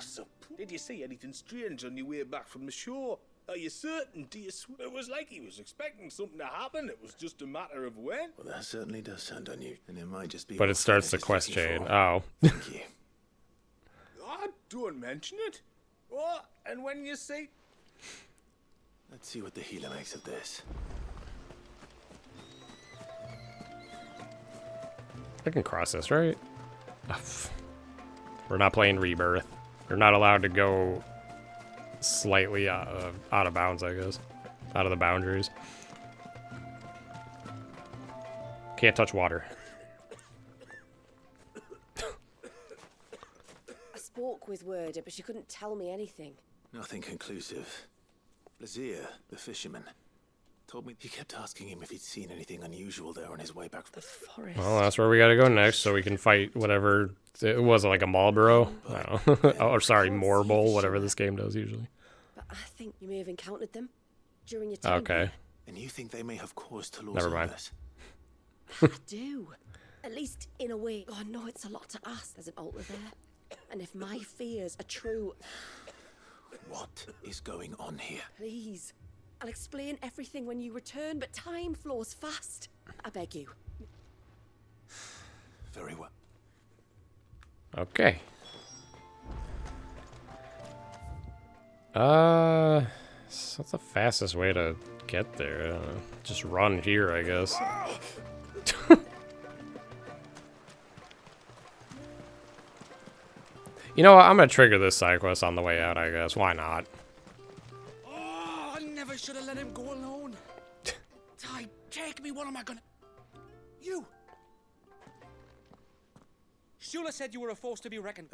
So, did you see anything strange on your way back from the shore? Are you certain? Do you swear? It was like he was expecting something to happen. It was just a matter of when. Well, that certainly does sound unusual, and it might just be. But what it starts the Fenris is quest looking chain. for. Oh. Thank you. Oh, don't mention it. What? And when you see... Let's see what the healer makes of this. I can cross this, right? Ugh. We're not playing Rebirth. You're not allowed to go slightly out of bounds, I guess. Out of the boundaries. Can't touch water. I spoke with Werder, but she couldn't tell me anything. Nothing conclusive. Blazier, the fisherman, told me he kept asking him if he'd seen anything unusual there on his way back from the forest. Well, that's where we gotta go next, so we can fight whatever... It was like a Marlboro? I don't know. Or sorry, Morble, whatever this game does usually. But I think you may have encountered them during your time. Okay. And you think they may have caused Talor's Never mind. illness? I do. At least in a way. Oh, no, it's a lot to ask. There's an altar there. And if my fears are true... What is going on here? Please. I'll explain everything when you return, but time flows fast. I beg you. Very well. Okay. So what's the fastest way to get there? Just run here, I guess. You know what? I'm gonna trigger this side quest on the way out, I guess. Why not? Oh, I never should have let him go alone. Ty, take me. What am I gonna... You! Shula said you were a force to be reckoned.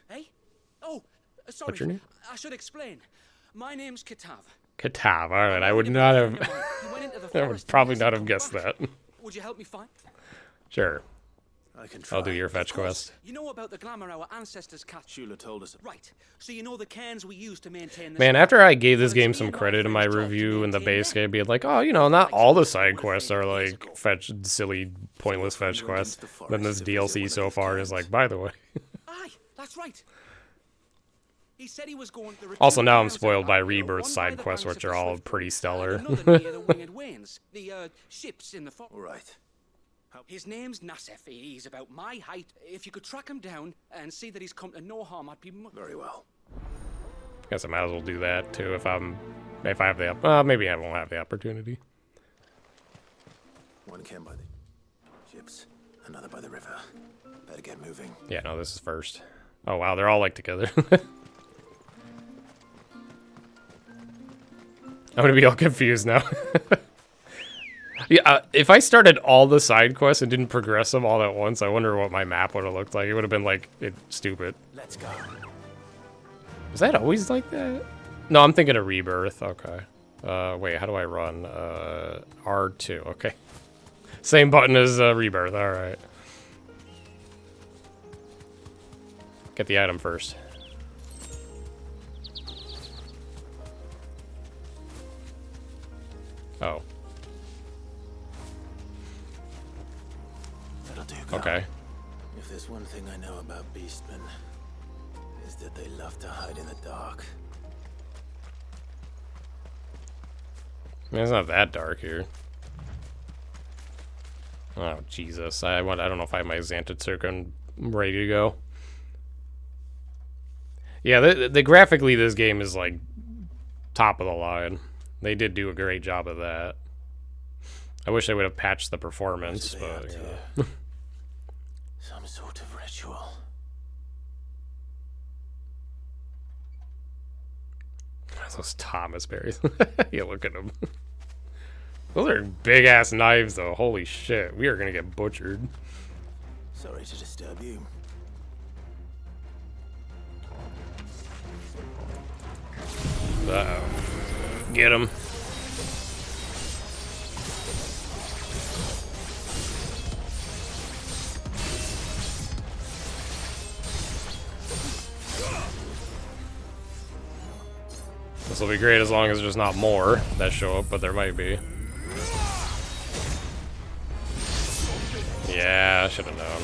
Hey? Oh, sorry. What's your name? I should explain. My name's Kitav. Katav, alright. I would not have... He went into the I would forest probably and not have come guessed back. that. Would you help me find? Sure. I can I'll do your fetch Of course. quest. You know about the glamour our ancestors cast. Shula told us. Right. So you know the cairns we use to maintain the Man, sky. after I gave this Well, game it's me some and my credit in my friend's job to review in the maintain base them. game, being like, oh, you know, not all the side quests are like silly, pointless fetch quests. Then this DLC so far is like, by the way. Aye, that's right. He said he was going to Also, now I'm return spoiled by cairns that are Rebirth one side by the quests, banks which of are the all Swift pretty Brook, stellar. and another near the winged wains, the ships in the forest. All right. His name's Nassef. He's about my height. If you could track him down and see that he's come to no harm, I'd be very well. Guess I might as well do that too if I have the maybe I won't have the opportunity. One camp by the ships, another by the river. Better get moving. Yeah, no, this is first. Oh wow, they're all like together. I'm gonna be all confused now. Yeah, if I started all the side quests and didn't progress them all at once, I wonder what my map would have looked like. It would have been like stupid. Let's go. Was that always like that? No, I'm thinking of Rebirth. Okay. Wait, how do I run? R2. Okay. Same button as Rebirth. All right. Get the item first. Oh. That'll do. Okay. If there's one thing I know about beastmen, is that they love to hide in the dark. I mean, it's not that dark here. Oh Jesus! I don't know if I have my Xantid Circon ready to go. Yeah, the graphically this game is like top of the line. They did do a great job of that. I wish they would have patched the performance, but you know. Some sort of ritual. Those Thomas berries. Yeah, look at them. Those are big ass knives, though. Holy shit, we are gonna get butchered. Sorry to disturb you. Uh-oh. Get him. This will be great as long as there's not more that show up, but there might be. Yeah, I should have known.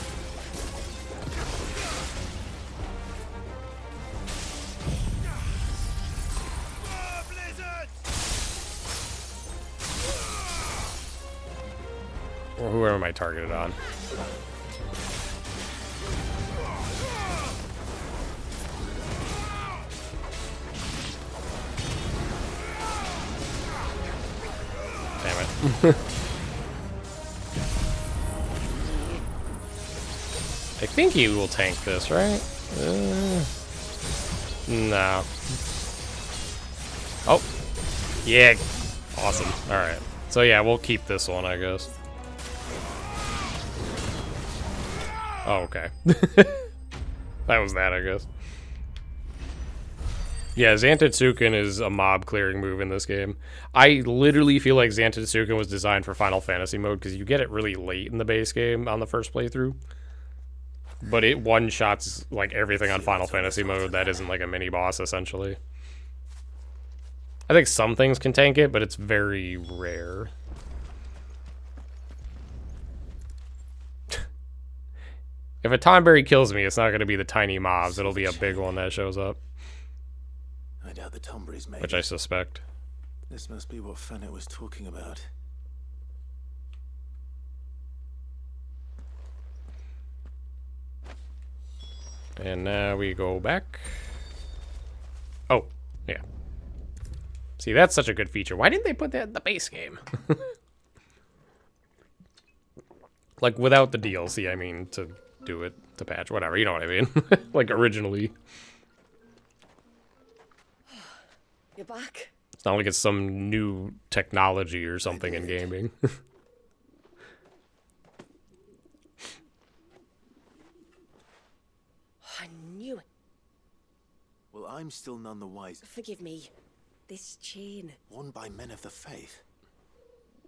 Or whoever am I targeted on? Damn it. I think he will tank this, right? No. Oh. Yeah. Awesome. Alright. So yeah, we'll keep this one, I guess. Oh, okay. That was that, I guess. Yeah, Xantid is a mob clearing move in this game. I literally feel like Xantid was designed for Final Fantasy mode because you get it really late in the base game on the first playthrough. But it one-shots like everything on Final Fantasy mode that isn't like a mini-boss, essentially. I think some things can tank it, but it's very rare. If a Tonberry kills me, it's not going to be the tiny mobs. It'll be a big one that shows up. I doubt the Tomberry's made Which I suspect. This must be what Fennec was talking about. And now we go back. Oh, yeah. See, that's such a good feature. Why didn't they put that in the base game? Like, without the DLC, I mean, to do it, to patch, whatever, you know what I mean? Like, originally. You're back? It's not like it's some new technology or something in gaming. I knew it. Well, I'm still none the wiser. Forgive me. This chain. Worn by men of the faith.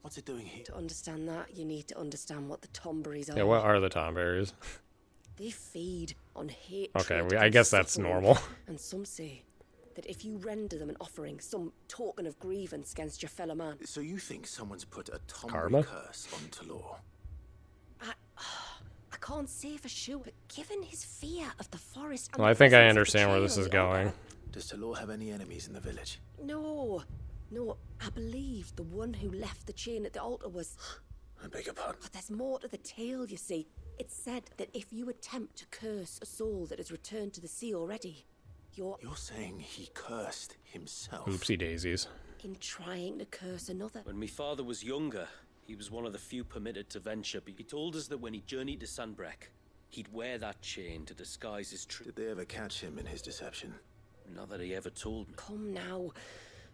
What's it doing here? To understand that, you need to understand what the Tomberries are. Yeah, what are the Tomberries? They feed on hate. Okay, I guess that's normal. And some say that if you render them an offering, some token of grievance against your fellow man. So you think someone's put a Tomberry Karma? curse on Talor? I can't say for sure, but given his fear of the forest and Well, the I think I presence of the understand where chain this on is the altar- going. Does Talor have any enemies in the village? No, I believe the one who left the chain at the altar was I beg your pardon. But there's more to the tale, you see. It's said that if you attempt to curse a soul that has returned to the sea already, you're saying he cursed himself? Oopsie daisies. in trying to curse another. When my father was younger, he was one of the few permitted to venture. He told us that when he journeyed to Sandbreck, he'd wear that chain to disguise his true. Did they ever catch him in his deception? Not that he ever told me. Come now.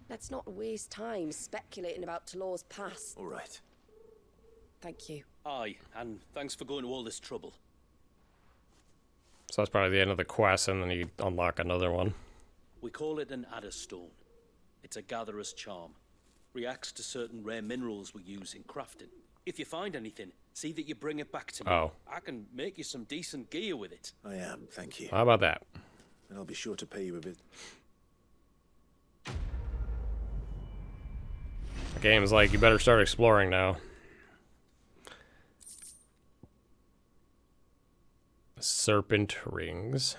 Let's not waste time speculating about Talor's past. All right. Thank you. Aye, and thanks for going to all this trouble. So that's probably the end of the quest, and then you unlock another one. We call it an Adderstone. It's a gatherer's charm. Reacts to certain rare minerals we use in crafting. If you find anything, see that you bring it back to me. Oh. I can make you some decent gear with it. I am, thank you. How about that? And I'll be sure to pay you a bit. The game's like, you better start exploring now. Serpent rings.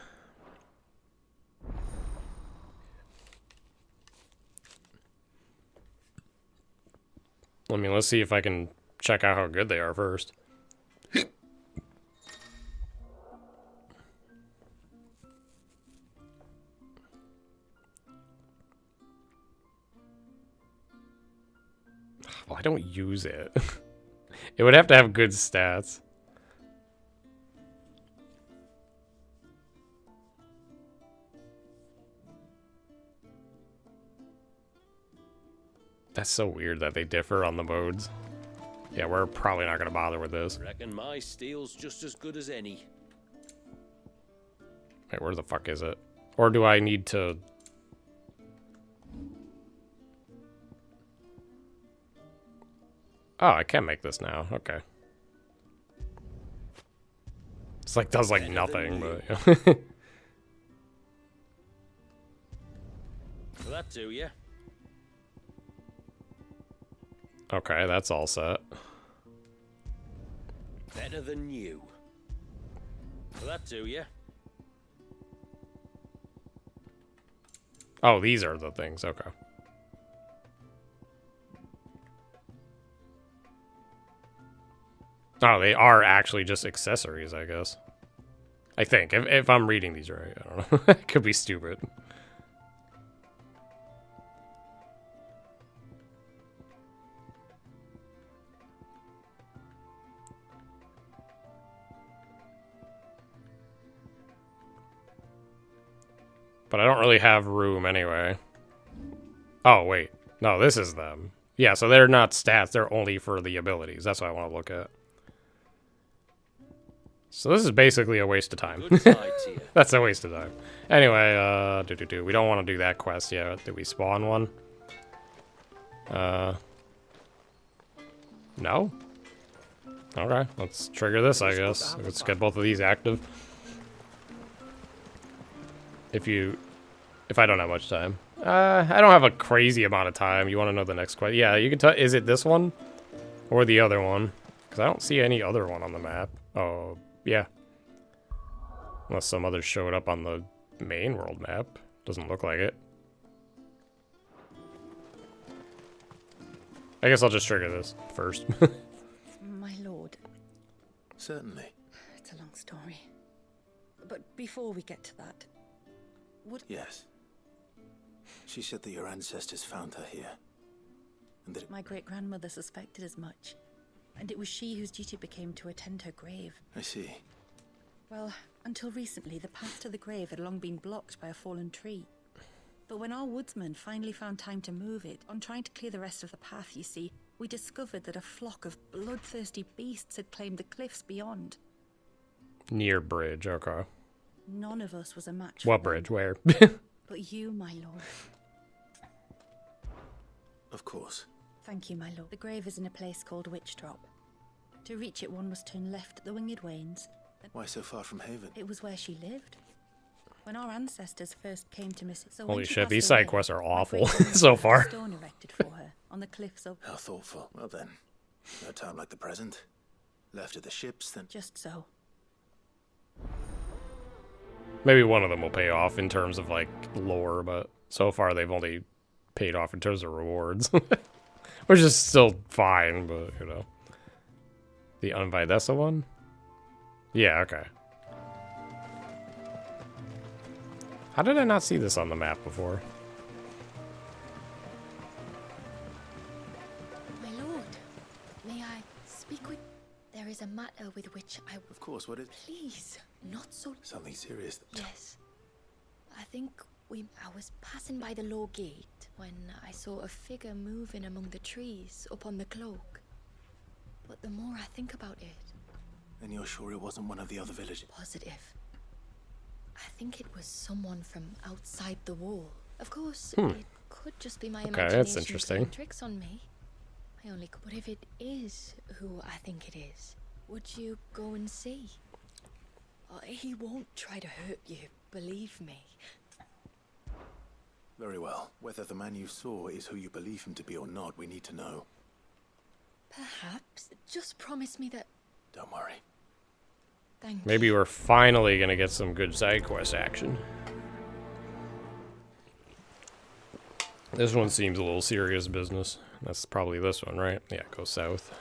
I mean, let's see if I can check out how good they are first. Well, I don't use it. It would have to have good stats. That's so weird that they differ on the modes. Yeah, we're probably not gonna bother with this. Reckon my steel's just as good as any. Wait, where the fuck is it? Or do I need to... Oh, I can make this now. Okay. It's like, does like nothing, but... Will that do, yeah? Okay, that's all set. Better than you. Will that do, yeah? Oh, these are the things. Okay. Oh, they are actually just accessories, I guess. I think, if I'm reading these right. I don't know. It could be stupid. But I don't really have room anyway. Oh, wait. No, this is them. Yeah, so they're not stats. They're only for the abilities. That's what I want to look at. So this is basically a waste of time. That's a waste of time. Anyway, we don't want to do that quest yet. Did we spawn one? No? Okay, let's trigger this, I guess. Let's get both of these active. If I don't have much time. I don't have a crazy amount of time. You want to know the next question? Yeah, you can tell. Is it this one? Or the other one? Because I don't see any other one on the map. Oh, yeah. Unless some others showed up on the main world map. Doesn't look like it. I guess I'll just trigger this first. My lord. Certainly. It's a long story. But before we get to that, would... Yes. She said that your ancestors found her here. And that My great-grandmother suspected as much. And it was she whose duty became to attend her grave. I see. Well, until recently, the path to the grave had long been blocked by a fallen tree. But when our woodsman finally found time to move it, on trying to clear the rest of the path, you see, we discovered that a flock of bloodthirsty beasts had claimed the cliffs beyond. Near bridge, okay. None of us was a match What for bridge? them. Where? But you, my lord. Of course. Thank you, my lord. The grave is in a place called Witch Drop. To reach it, one must turn left at the Winged Wains. Why so far from Haven? It was where she lived. When our ancestors first came to Miss... So Holy when she shit, passed these side away, quests are my awful great-grandmother so had a far. stone erected for her on the cliffs of... How thoughtful. Well then, no time like the present. Left at the ships, then... Just so. Maybe one of them will pay off in terms of, like, lore, but so far they've only paid off in terms of rewards. Which is still fine, but, you know. The Unvidessa one? Yeah, okay. How did I not see this on the map before? My lord, may I speak with... There is a matter with which I... Of course, what is... Please, not so... Something serious? Yes. I think I was passing by the low gate when I saw a figure moving among the trees up on the cloak. But the more I think about it... And you're sure it wasn't one of the other villagers? Positive. I think it was someone from outside the wall. Of course, Hmm. it could just be my Okay, imagination that's interesting. playing tricks on me. I only could... But if it is who I think it is, would you go and see? He won't try to hurt you, believe me. Very well. Whether the man you saw is who you believe him to be or not, we need to know. Perhaps. Just promise me that... Don't worry. Thank Maybe we're finally gonna get some good side quest action. This one seems a little serious business. That's probably this one, right? Yeah, go south.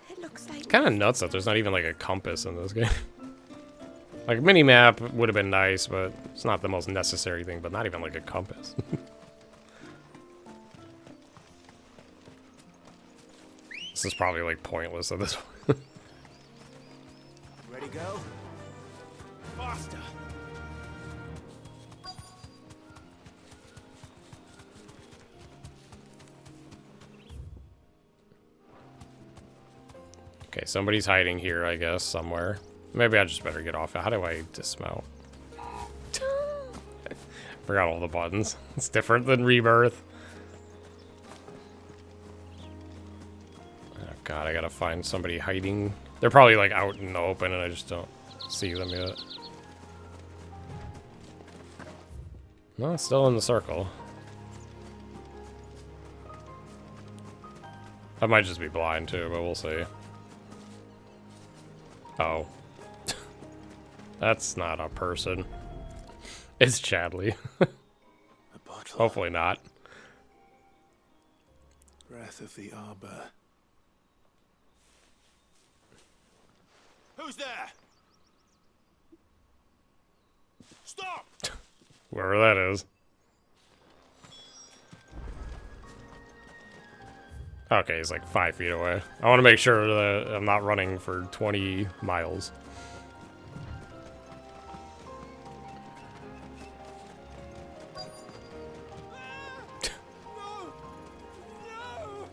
It looks like... Kind of nuts that there's not even like a compass in this game. Like mini map would have been nice, but it's not the most necessary thing. But not even like a compass. This is probably like pointless at this point. Ready, go? Faster! Okay, somebody's hiding here, I guess, somewhere. Maybe I just better get off. How do I dismount? Forgot all the buttons. It's different than Rebirth. Oh god, I gotta find somebody hiding. They're probably like out in the open and I just don't see them yet. No, still in the circle. I might just be blind too, but we'll see. Oh. That's not a person. It's Chadley. Hopefully not. Breath of the Arbor. Who's there? Stop! Wherever that is. Okay, he's like 5 feet away. I want to make sure that I'm not running for 20 miles.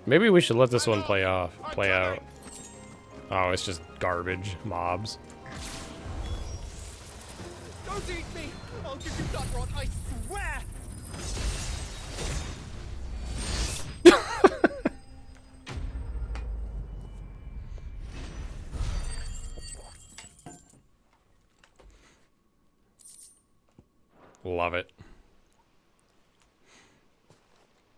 Maybe we should let this one play out. Oh, it's just garbage mobs. Don't eat me! I'll give you blood rot, I swear! Love it.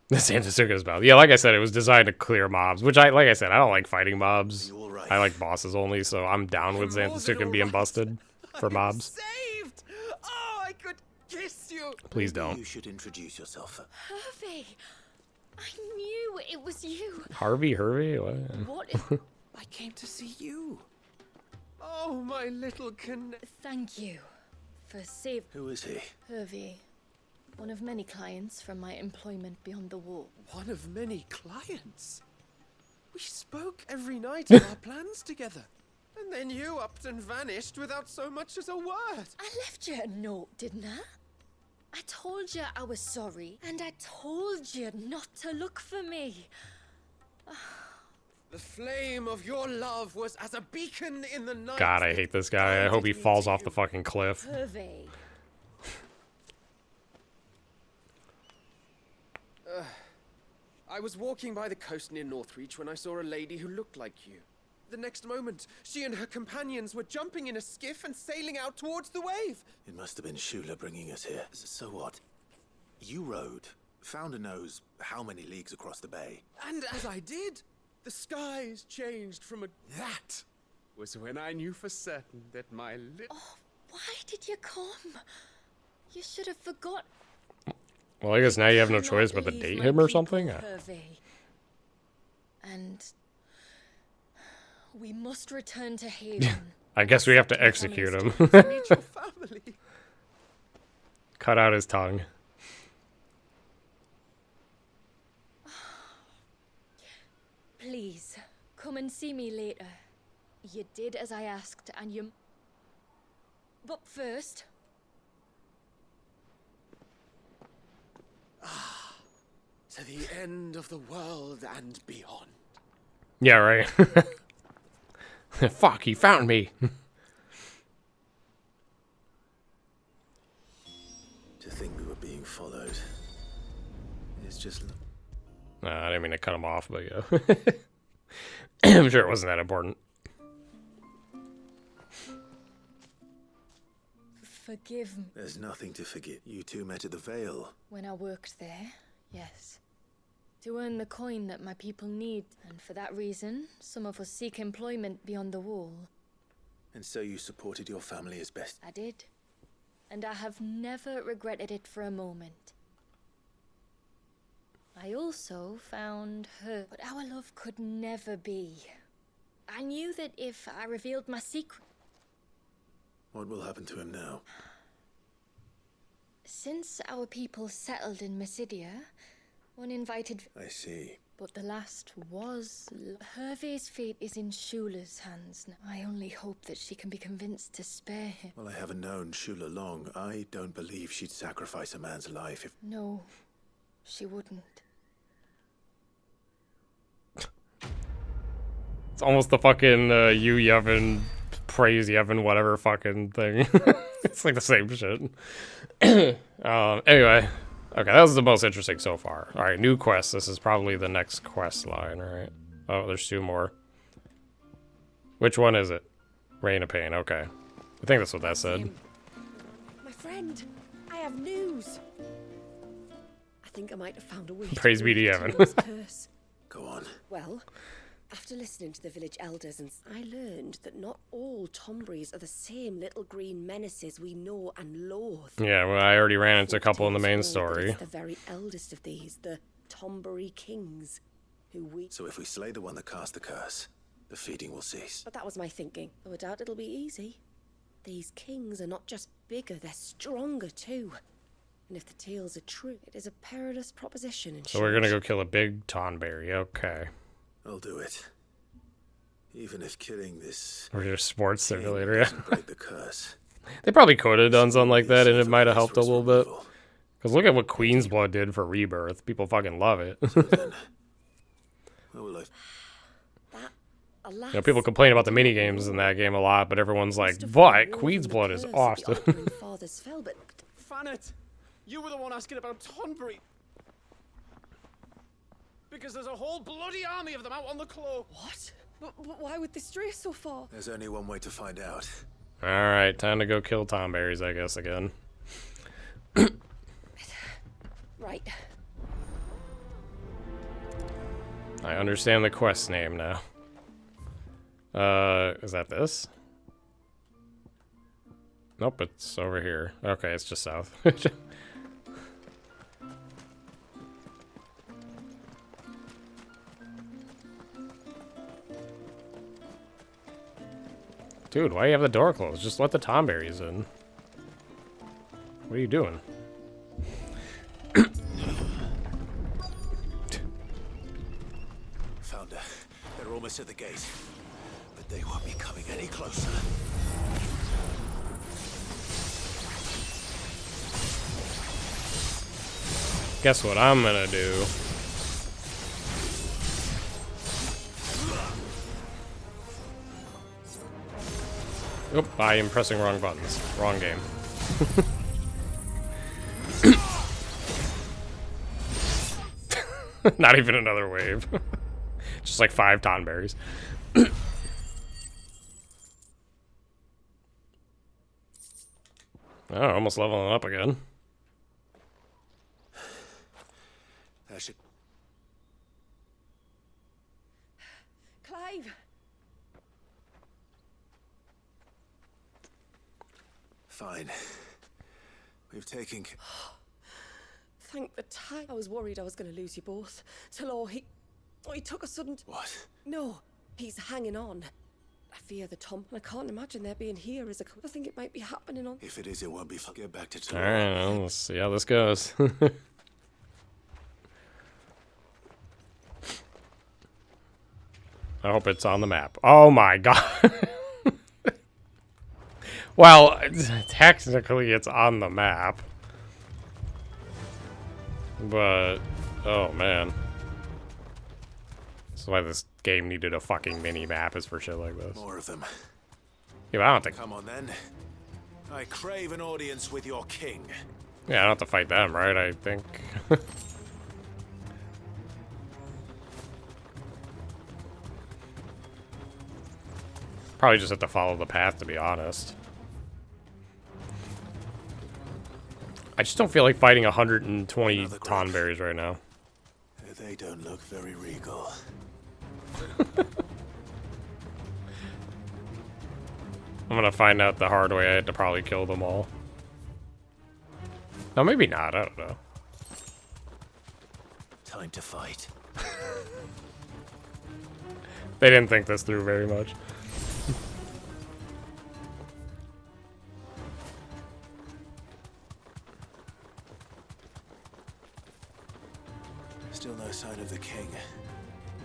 The Santosuga's mouth. Yeah, like I said, it was designed to clear mobs, which like I said, I don't like fighting mobs. I like bosses only, so I'm down with Santosuga being busted for mobs. Saved! Oh, I could kiss you! Please don't. You should introduce yourself. Hervey! I knew it was you! Harvey? What? What? I came to see you. Oh, my little Thank you for saving... Who is he? Hervey. One of many clients from my employment beyond the wall. One of many clients? We spoke every night of our plans together. And then you upped and vanished without so much as a word. I left you a note, didn't I? I told you I was sorry, and I told you not to look for me. The flame of your love was as a beacon in the night. God, I hate this guy. I hope he falls off the fucking cliff. Hervey. I was walking by the coast near Northreach when I saw a lady who looked like you. The next moment, she and her companions were jumping in a skiff and sailing out towards the wave. It must have been Shula bringing us here. So what? You rowed. Founder knows how many leagues across the bay. And as I did, the skies changed from a... That was when I knew for certain that my Oh, Why did you come? You should have forgot. Well, I guess now you have no Cannot choice but to leave date my him or people, something? Hervey. And we must return to Hayden. I guess we have to execute him. Cut out his tongue. Please, come and see me later. You did as I asked, and you... But first... To the end of the world and beyond. Yeah, right. Fuck, he found me. To think we were being followed. It's just... I didn't mean to cut him off, but yeah. I'm sure it wasn't that important. Forgive me. There's nothing to forget. You two met at the Vale. When I worked there, yes. To earn the coin that my people need, and for that reason, some of us seek employment beyond the wall. And so you supported your family as best... I did. And I have never regretted it for a moment. I also found her, but our love could never be. I knew that if I revealed my secret... What will happen to him now? Since our people settled in Mysidia, uninvited... I see. But the last was... Hervey's fate is in Shula's hands now. I only hope that she can be convinced to spare him. Well, I haven't known Shula long. I don't believe she'd sacrifice a man's life if... No, she wouldn't. It's almost the fucking you Yevon, praise Yevon, whatever fucking thing. It's like the same shit. Anyway. Okay, that was the most interesting so far. Alright, new quest. This is probably the next quest line, right? Oh, there's two more. Which one is it? Reign of Pain, okay. I think that's what that said. My friend, I have news. I think I might have found a way Praise to be to break Yevon. Timo's curse. Go on. Well, after listening to the village elders, and I learned that not all Tomberries are the same little green menaces we know and loathe. Yeah, well, I already ran into a couple in the main story. It's the very eldest of these, the Tomberry kings, who we... So if we slay the one that cast the curse, the feeding will cease. But that was my thinking, though I doubt it'll be easy. These kings are not just bigger, they're stronger too. And if the tales are true, it is a perilous proposition. In So we're gonna go kill a big Tonberry, okay. I'll do it. Even if killing this... Or just sports simulator, yeah. break the curse. They probably could have done something like that and it might have helped a little bit. Because look at what Queen's Blood did for Rebirth. People fucking love it. You know, people complain about the minigames in that game a lot, but everyone's like, but Queen's Blood is awesome. Fathers fell, but... Fanet, you were the one asking about Tonberry. Because there's a whole bloody army of them out on the cloak. What? But why would they stray so far? There's only one way to find out. Alright, time to go kill Tomberries, I guess, again. Right. I understand the quest name now. Is that this? Nope, it's over here. Okay, it's just south. Dude, why do you have the door closed? Just let the Tomberries in. What are you doing? Found her. They're almost at the gate. But they won't be coming any closer. Guess what I'm gonna do? Oop, I am pressing wrong buttons. Wrong game. Not even another wave. Just like 5 Tonberries. Oh, almost leveling up again. Clive! Fine. We've taken... Thank the tide. I was worried I was going to lose you both. Till he took a sudden... What? No, he's hanging on. I fear the Tom. I can't imagine there being here as a... I think it might be happening on... If it is, it won't be... Get back to... Alright, well, let's see how this goes. I hope it's on the map. Oh my god. Well, technically it's on the map. But, oh man. That's why this game needed a fucking mini-map, is for shit like this. More of them. Yeah, but I don't think... Come on then. I crave an audience with your king. Yeah, I don't have to fight them, right? I think. Probably just have to follow the path, to be honest. I just don't feel like fighting 120 Tonberries right now. They don't look very regal. I'm gonna find out the hard way. I had to probably kill them all. No, maybe not. I don't know. Time to fight. They didn't think this through very much. Still no sign of the king.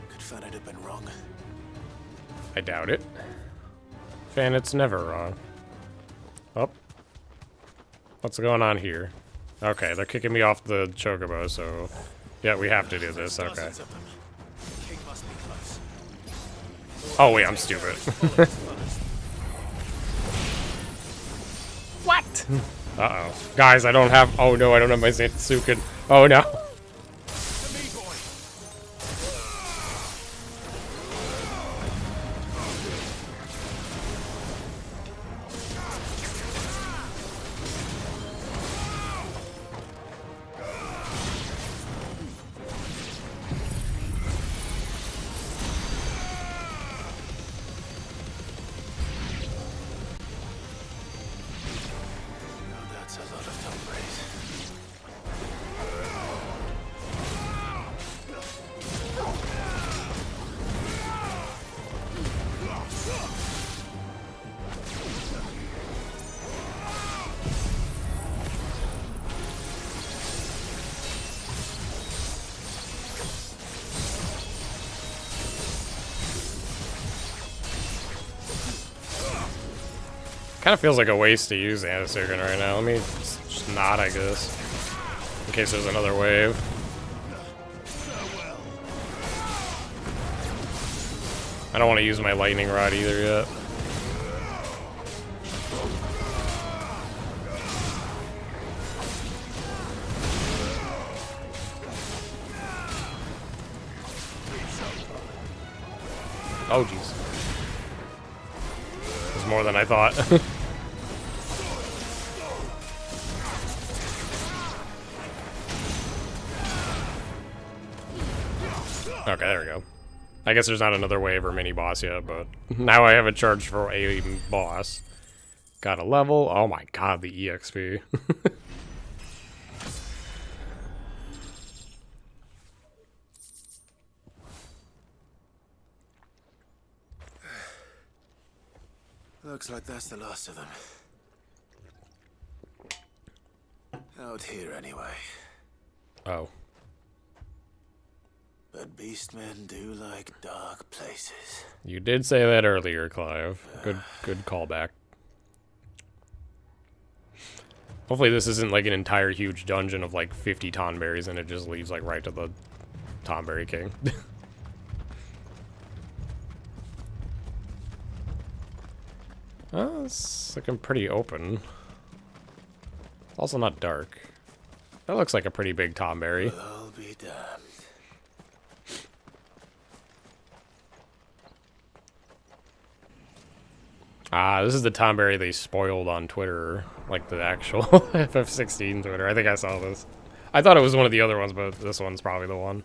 Could Fanit have been wrong? I doubt it. Fanit's never wrong. Oh. What's going on here? Okay, they're kicking me off the chocobo, so... Yeah, we have to do this, okay. Oh wait, I'm stupid. What? Uh-oh. Guys, I don't have... Oh no, I don't have my Zantetsuken. Oh no. Kind of feels like a waste to use Zantetsuken right now. Let me just not, I guess. In case there's another wave. I don't want to use my lightning rod either yet. Oh jeez. There's more than I thought. Okay, there we go. I guess there's not another wave or mini boss yet, but now I have a charge for a boss. Got a level. Oh my god, the EXP. Looks like that's the last of them. Out here, anyway. Oh. But beastmen do like dark places. You did say that earlier, Clive. Good callback. Hopefully this isn't like an entire huge dungeon of like 50 Tonberries and it just leads like right to the Tonberry King. It's looking pretty open. Also not dark. That looks like a pretty big Tonberry. Well, I'll be damned. Ah, this is the Tonberry they spoiled on Twitter, like the actual FF16 Twitter. I think I saw this. I thought it was one of the other ones, but this one's probably the one.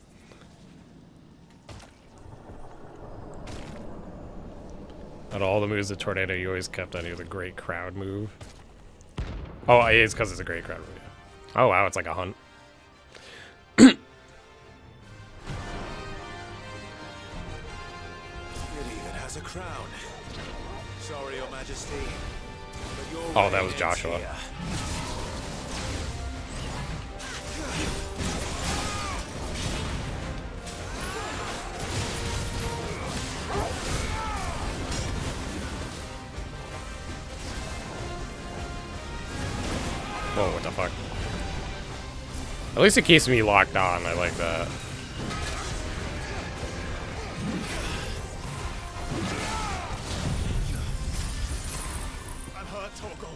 Out of all the moves, the tornado you always kept on you was a great crowd move. Oh, it's because it's a great crowd. Oh, wow, it's like a hunt. It even has a crown. Sorry, Your Majesty. But your Oh, that was reign Joshua. ends here. Whoa, what the fuck? At least it keeps me locked on. I like that. I'm hurt, Torgal.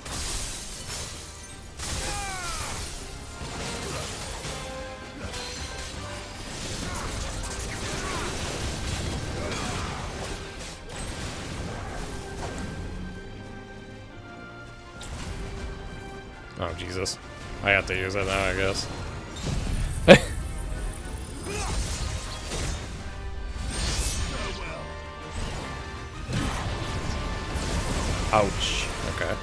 Oh, Jesus. I have to use it now, I guess. Ouch. Okay.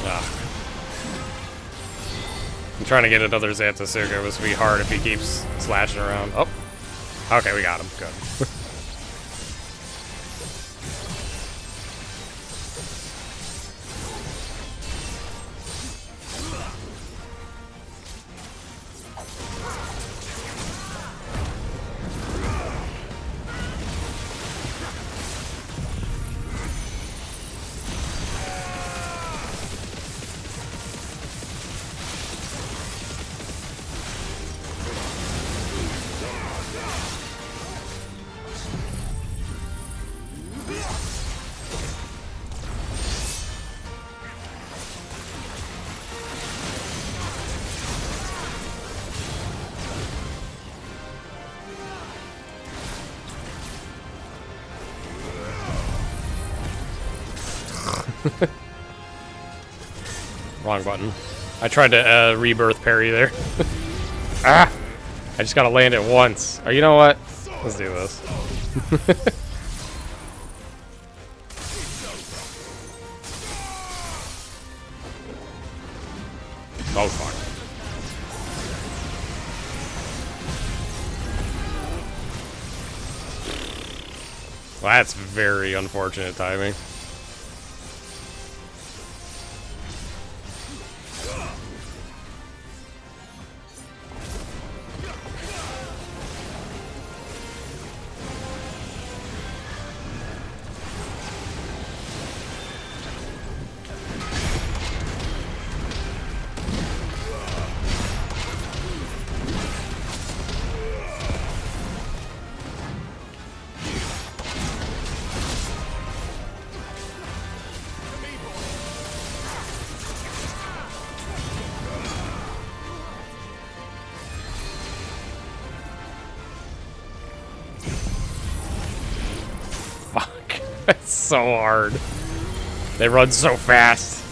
Ah. I'm trying to get another Xantasuga. This would be hard if he keeps slashing around. Oh. Okay, we got him. Good. Wrong button. I tried to rebirth parry there. Ah! I just gotta land it once. Or you know what? Let's do this. Oh fuck. Well, that's very unfortunate timing. It's so hard. They run so fast.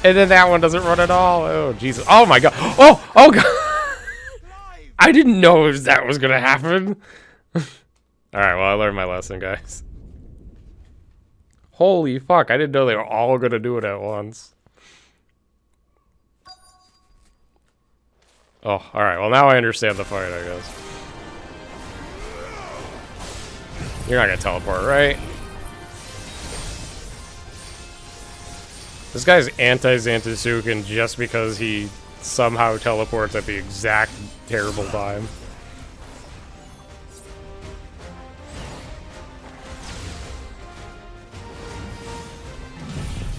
And then that one doesn't run at all. Oh, Jesus. Oh, my God. Oh, oh, God. I didn't know that was going to happen. All right, well, I learned my lesson, guys. Holy fuck. I didn't know they were all going to do it at once. Oh, all right. Well, now I understand the fight, I guess. You're not going to teleport, right? This guy's anti-Xantasuken just because he somehow teleports at the exact terrible time.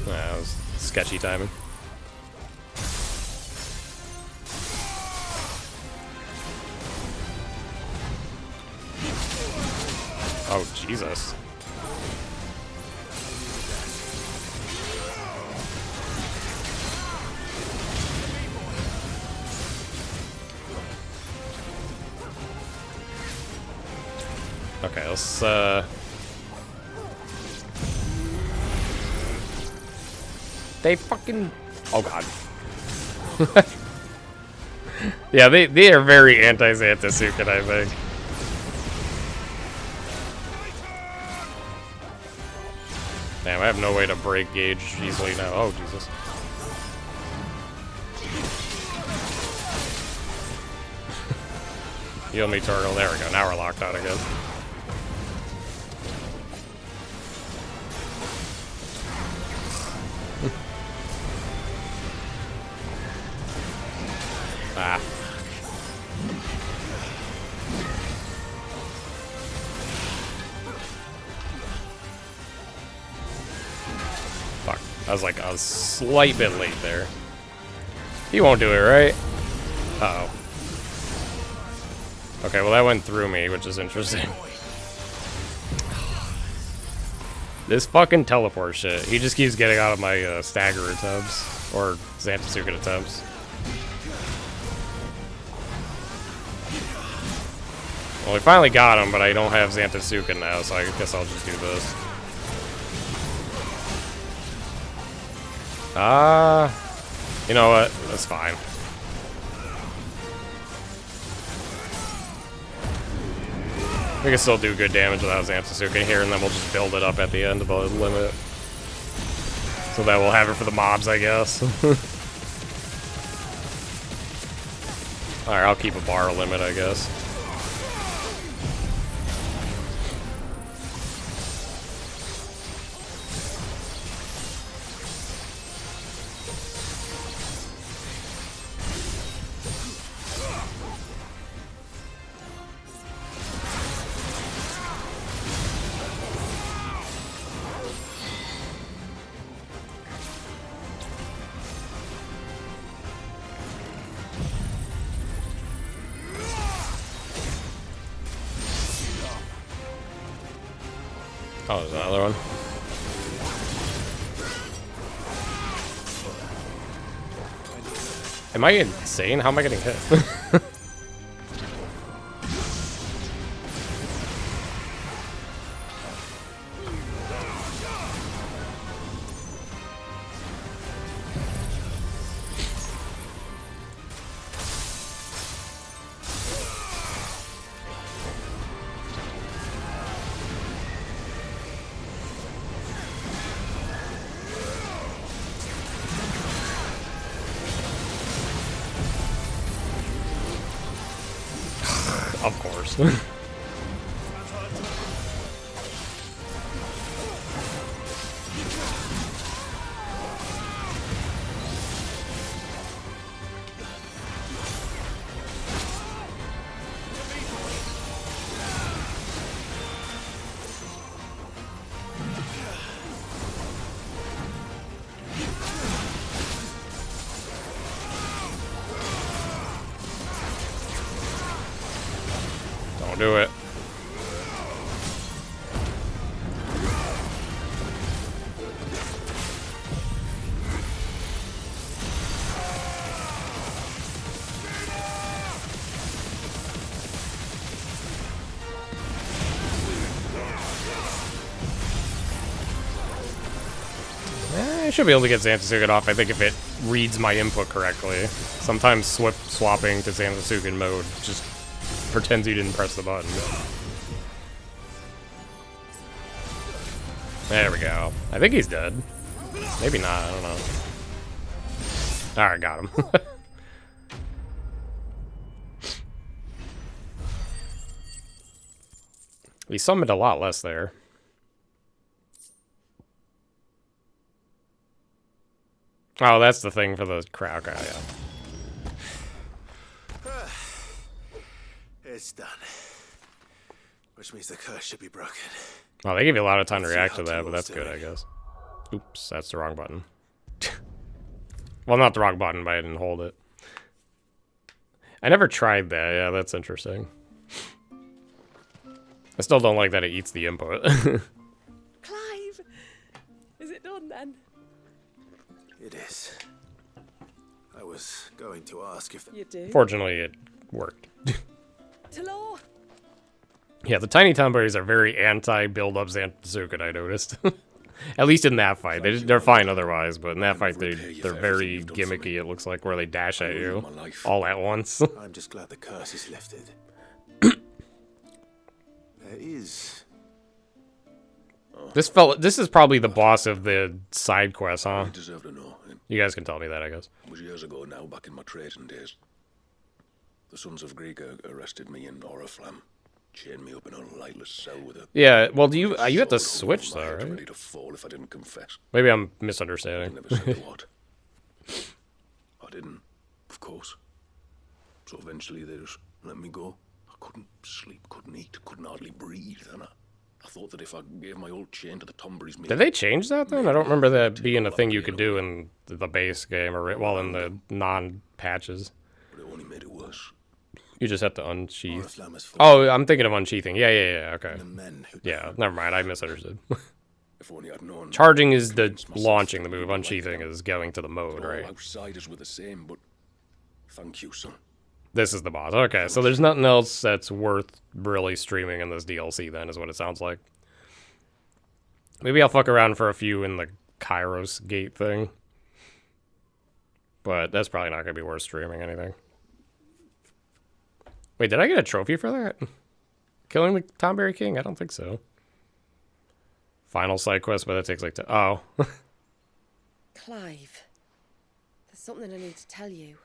That was sketchy timing. Oh, Jesus. Okay, let's, They fucking... Oh, God. Yeah, they are very anti-Xantasuken, I think. Damn, I have no way to break gauge easily now. Oh, Jesus. Heal me, Torgal. There we go. Now we're locked out again. Ah. Fuck. I was like a slight bit late there. He won't do it, right? Uh-oh. Okay, well that went through me, which is interesting. This fucking teleport shit. He just keeps getting out of my stagger attempts. Or Xantasuken attempts. Well, we finally got him, but I don't have Xantasuken now, so I guess I'll just do this. You know what? That's fine. We can still do good damage without Xantasuken here, and then we'll just build it up at the end of the limit. So that we'll have it for the mobs, I guess. Alright, I'll keep a bar limit, I guess. Oh, there's another one. Am I insane? How am I getting hit? Of course. Don't do it. I should be able to get Xantasuken off, I think, if it reads my input correctly. Sometimes swapping to Xantasuken mode just pretends you didn't press the button. There we go. I think he's dead. Maybe not, I don't know. Alright, got him. We summoned a lot less there. Oh, that's the thing for the crowd guy, yeah. It's done. Which means the curse should be broken. Well, they give you a lot of time to react to that, but that's good, I guess. Oops, that's the wrong button. Well, not the wrong button, but I didn't hold it. I never tried that. Yeah, that's interesting. I still don't like that it eats the input. Clive! Is it done then? It is. I was going to ask if... You do? Fortunately, it worked. Talor! Yeah, the tiny town berries are very anti-build-up Xantasuken, I noticed. At least in that fight. They're fine otherwise, but in that fight they're very gimmicky, it looks like, where they dash at you all at once. I'm just glad the curse is lifted. There is... This is probably the boss of the side quest, huh? I deserve to know. You guys can tell me that, I guess. It was years ago now, back in my trading days. The Sons of Greek arrested me in Oriflamme, chained me up in a lightless cell with a... Yeah, well, you have to switch though, right? Ready to fall if I didn't confess. Maybe I'm misunderstanding. I never said what. I didn't, of course. So eventually they just let me go. I couldn't sleep, couldn't eat, couldn't hardly breathe, and I thought that if I gave my old chain to the Tomberries... Did they change that then? I don't remember that being a thing you could do in the base game, or well, in the non-patches. But it only made it worse. You just have to unsheath. Oh, I'm thinking of unsheathing. Yeah, okay. Yeah, never mind, I misunderstood. If only I'd known. Charging is the launching the move, unsheathing is going to the mode, right? Outsiders were the same, but thank you, son. This is the boss. Okay, so there's nothing else that's worth really streaming in this DLC then, is what it sounds like. Maybe I'll fuck around for a few in the Kairos gate thing. But that's probably not going to be worth streaming anything. Wait, did I get a trophy for that? Killing the Tomberry King? I don't think so. Final side quest, but that takes like... Oh. Clive, there's something I need to tell you.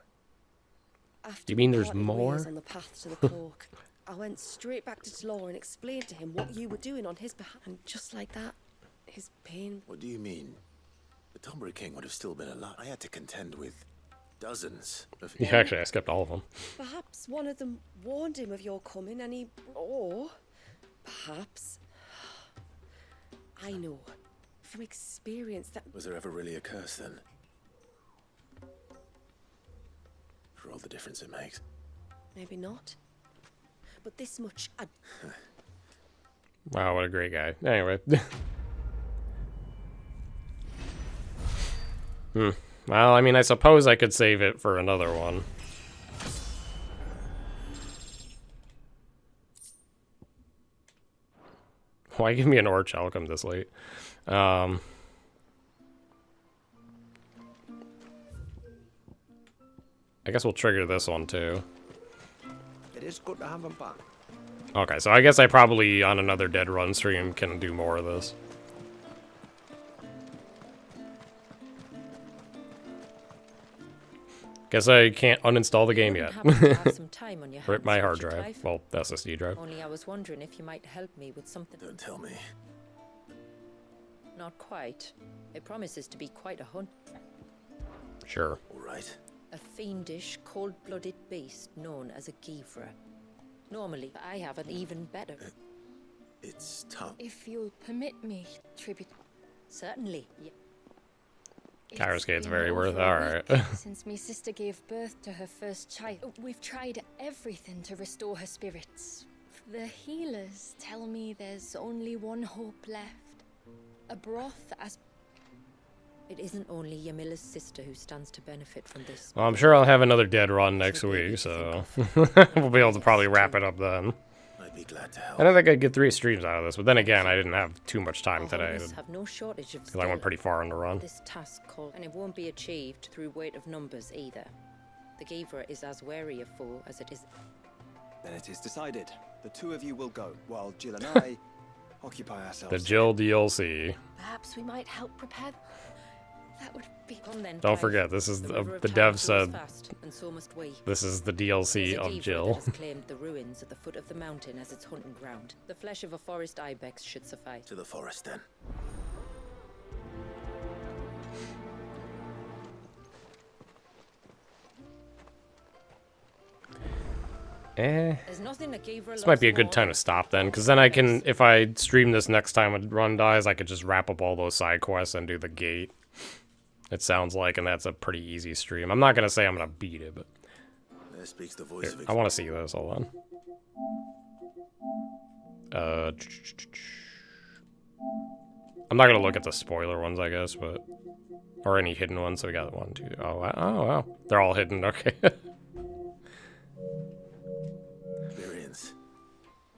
After You mean there's parting more? ways on the path to the cloak, I went straight back to Tlor and explained to him what you were doing on his behalf. And just like that, his pain... What do you mean? The Tomberry King would have still been alive. I had to contend with dozens of... Yeah, actually, I skipped all of them. Perhaps one of them warned him of your coming and he... Or... Perhaps... I know, from experience, that... Was there ever really a curse then? For all the difference it makes. Maybe not. But this much... Wow, what a great guy. Anyway. Well, I mean, I suppose I could save it for another one. Why give me an Orichalcum this late? I guess we'll trigger this one too. It is good to have him back. Okay, so I guess I probably, on another Dead Run stream, can do more of this. Guess I can't uninstall the game yet. Rip my hard drive. Well, SSD drive. Only I was wondering if you might help me with something. Don't tell me. Not quite. It promises to be quite a hunt. Sure. All right. A fiendish, cold-blooded beast known as a Givra. Normally, I have an even better. It's tough. If you'll permit me, tribute. Certainly. Yeah. Kairos Gate's very worth. Alright. Since my sister gave birth to her first child, we've tried everything to restore her spirits. The healers tell me there's only one hope left. A broth as... It isn't only Yamila's sister who stands to benefit from this. Well, I'm sure I'll have another Dead Run next week, so we'll be able to probably wrap it up then. I'd be glad to help. I don't think I'd get 3 streams out of this, but then again, I didn't have too much time today. Have no shortage of Because I went pretty far on the run. This task called, and it won't be achieved through weight of numbers either. The Givra is as wary of foe as it is. Then it is decided. The two of you will go, while Jill and I occupy ourselves. The Jill DLC. Perhaps we might help prepare... That would be... Come then, Don't Clive. forget, this is The river the of dev time said flows fast, and so must we. this is the DLC There's a of Givra Jill. that has claimed the ruins at the foot of the mountain as its hunting ground. The flesh of a forest ibex should suffice. To the forest then. There's nothing a Givra This might be a loves good more time to stop then, because then I can, if I stream this next time a run dies, I could just wrap up all those side quests and do the gate. It sounds like, and that's a pretty easy stream. I'm not going to say I'm going to beat it, but... There speaks the voice Here, of I want to see this, hold on. I'm not going to look at the spoiler ones, I guess, but... Or any hidden ones, so we got 1, 2... Oh, wow. They're all hidden, okay. Experience.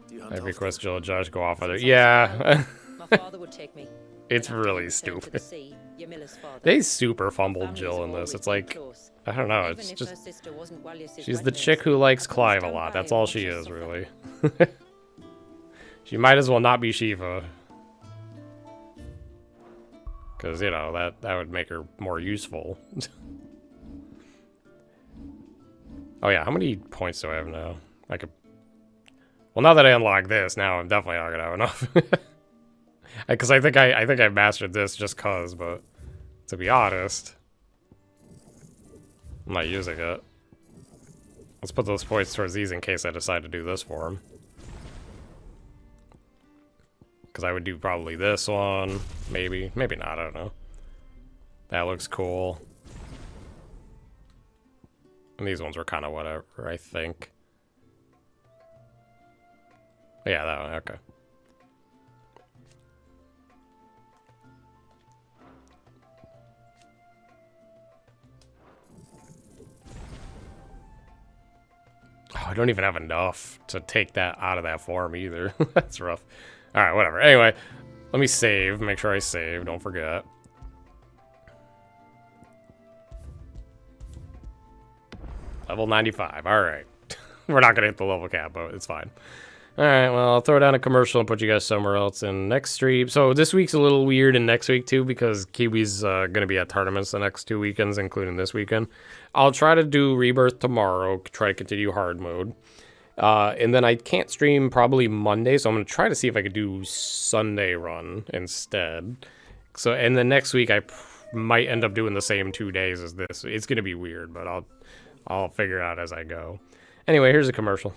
Do you hunt Every often? quest Jill and Josh go off other... Yeah. My My father would take me. It's When after really he returned to the stupid. sea, your miller's father, They super fumbled families Jill have in this. always It's been like, close. I don't know, Even it's if just... her sister wasn't Wallace's She's the wet nurse, chick who likes I'd always Clive a stand lot. by That's and all watch she her is, suffer. really. She might as well not be Shiva. Because, you know, that would make her more useful. Oh yeah, how many points do I have now? I could... Well, now that I unlock this, now I'm definitely not gonna have enough. Because I think I mastered this just cause, but to be honest, I'm not using it. Let's put those points towards these in case I decide to do this for him. Because I would do probably this one, maybe not, I don't know. That looks cool. And these ones were kind of whatever, I think. Yeah, that one, okay. Oh, I don't even have enough to take that out of that form either. That's rough. Alright, whatever. Anyway, let me save. Make sure I save. Don't forget. Level 95. Alright. We're not going to hit the level cap, but it's fine. Alright, well, I'll throw down a commercial and put you guys somewhere else in next stream. So this week's a little weird and next week too because Kiwi's going to be at tournaments the next 2 weekends, including this weekend. I'll try to do Rebirth tomorrow, try to continue hard mode. And then I can't stream probably Monday, so I'm going to try to see if I could do Sunday run instead. So, and then next week I might end up doing the same 2 days as this. It's going to be weird, but I'll figure it out as I go. Anyway, here's a commercial.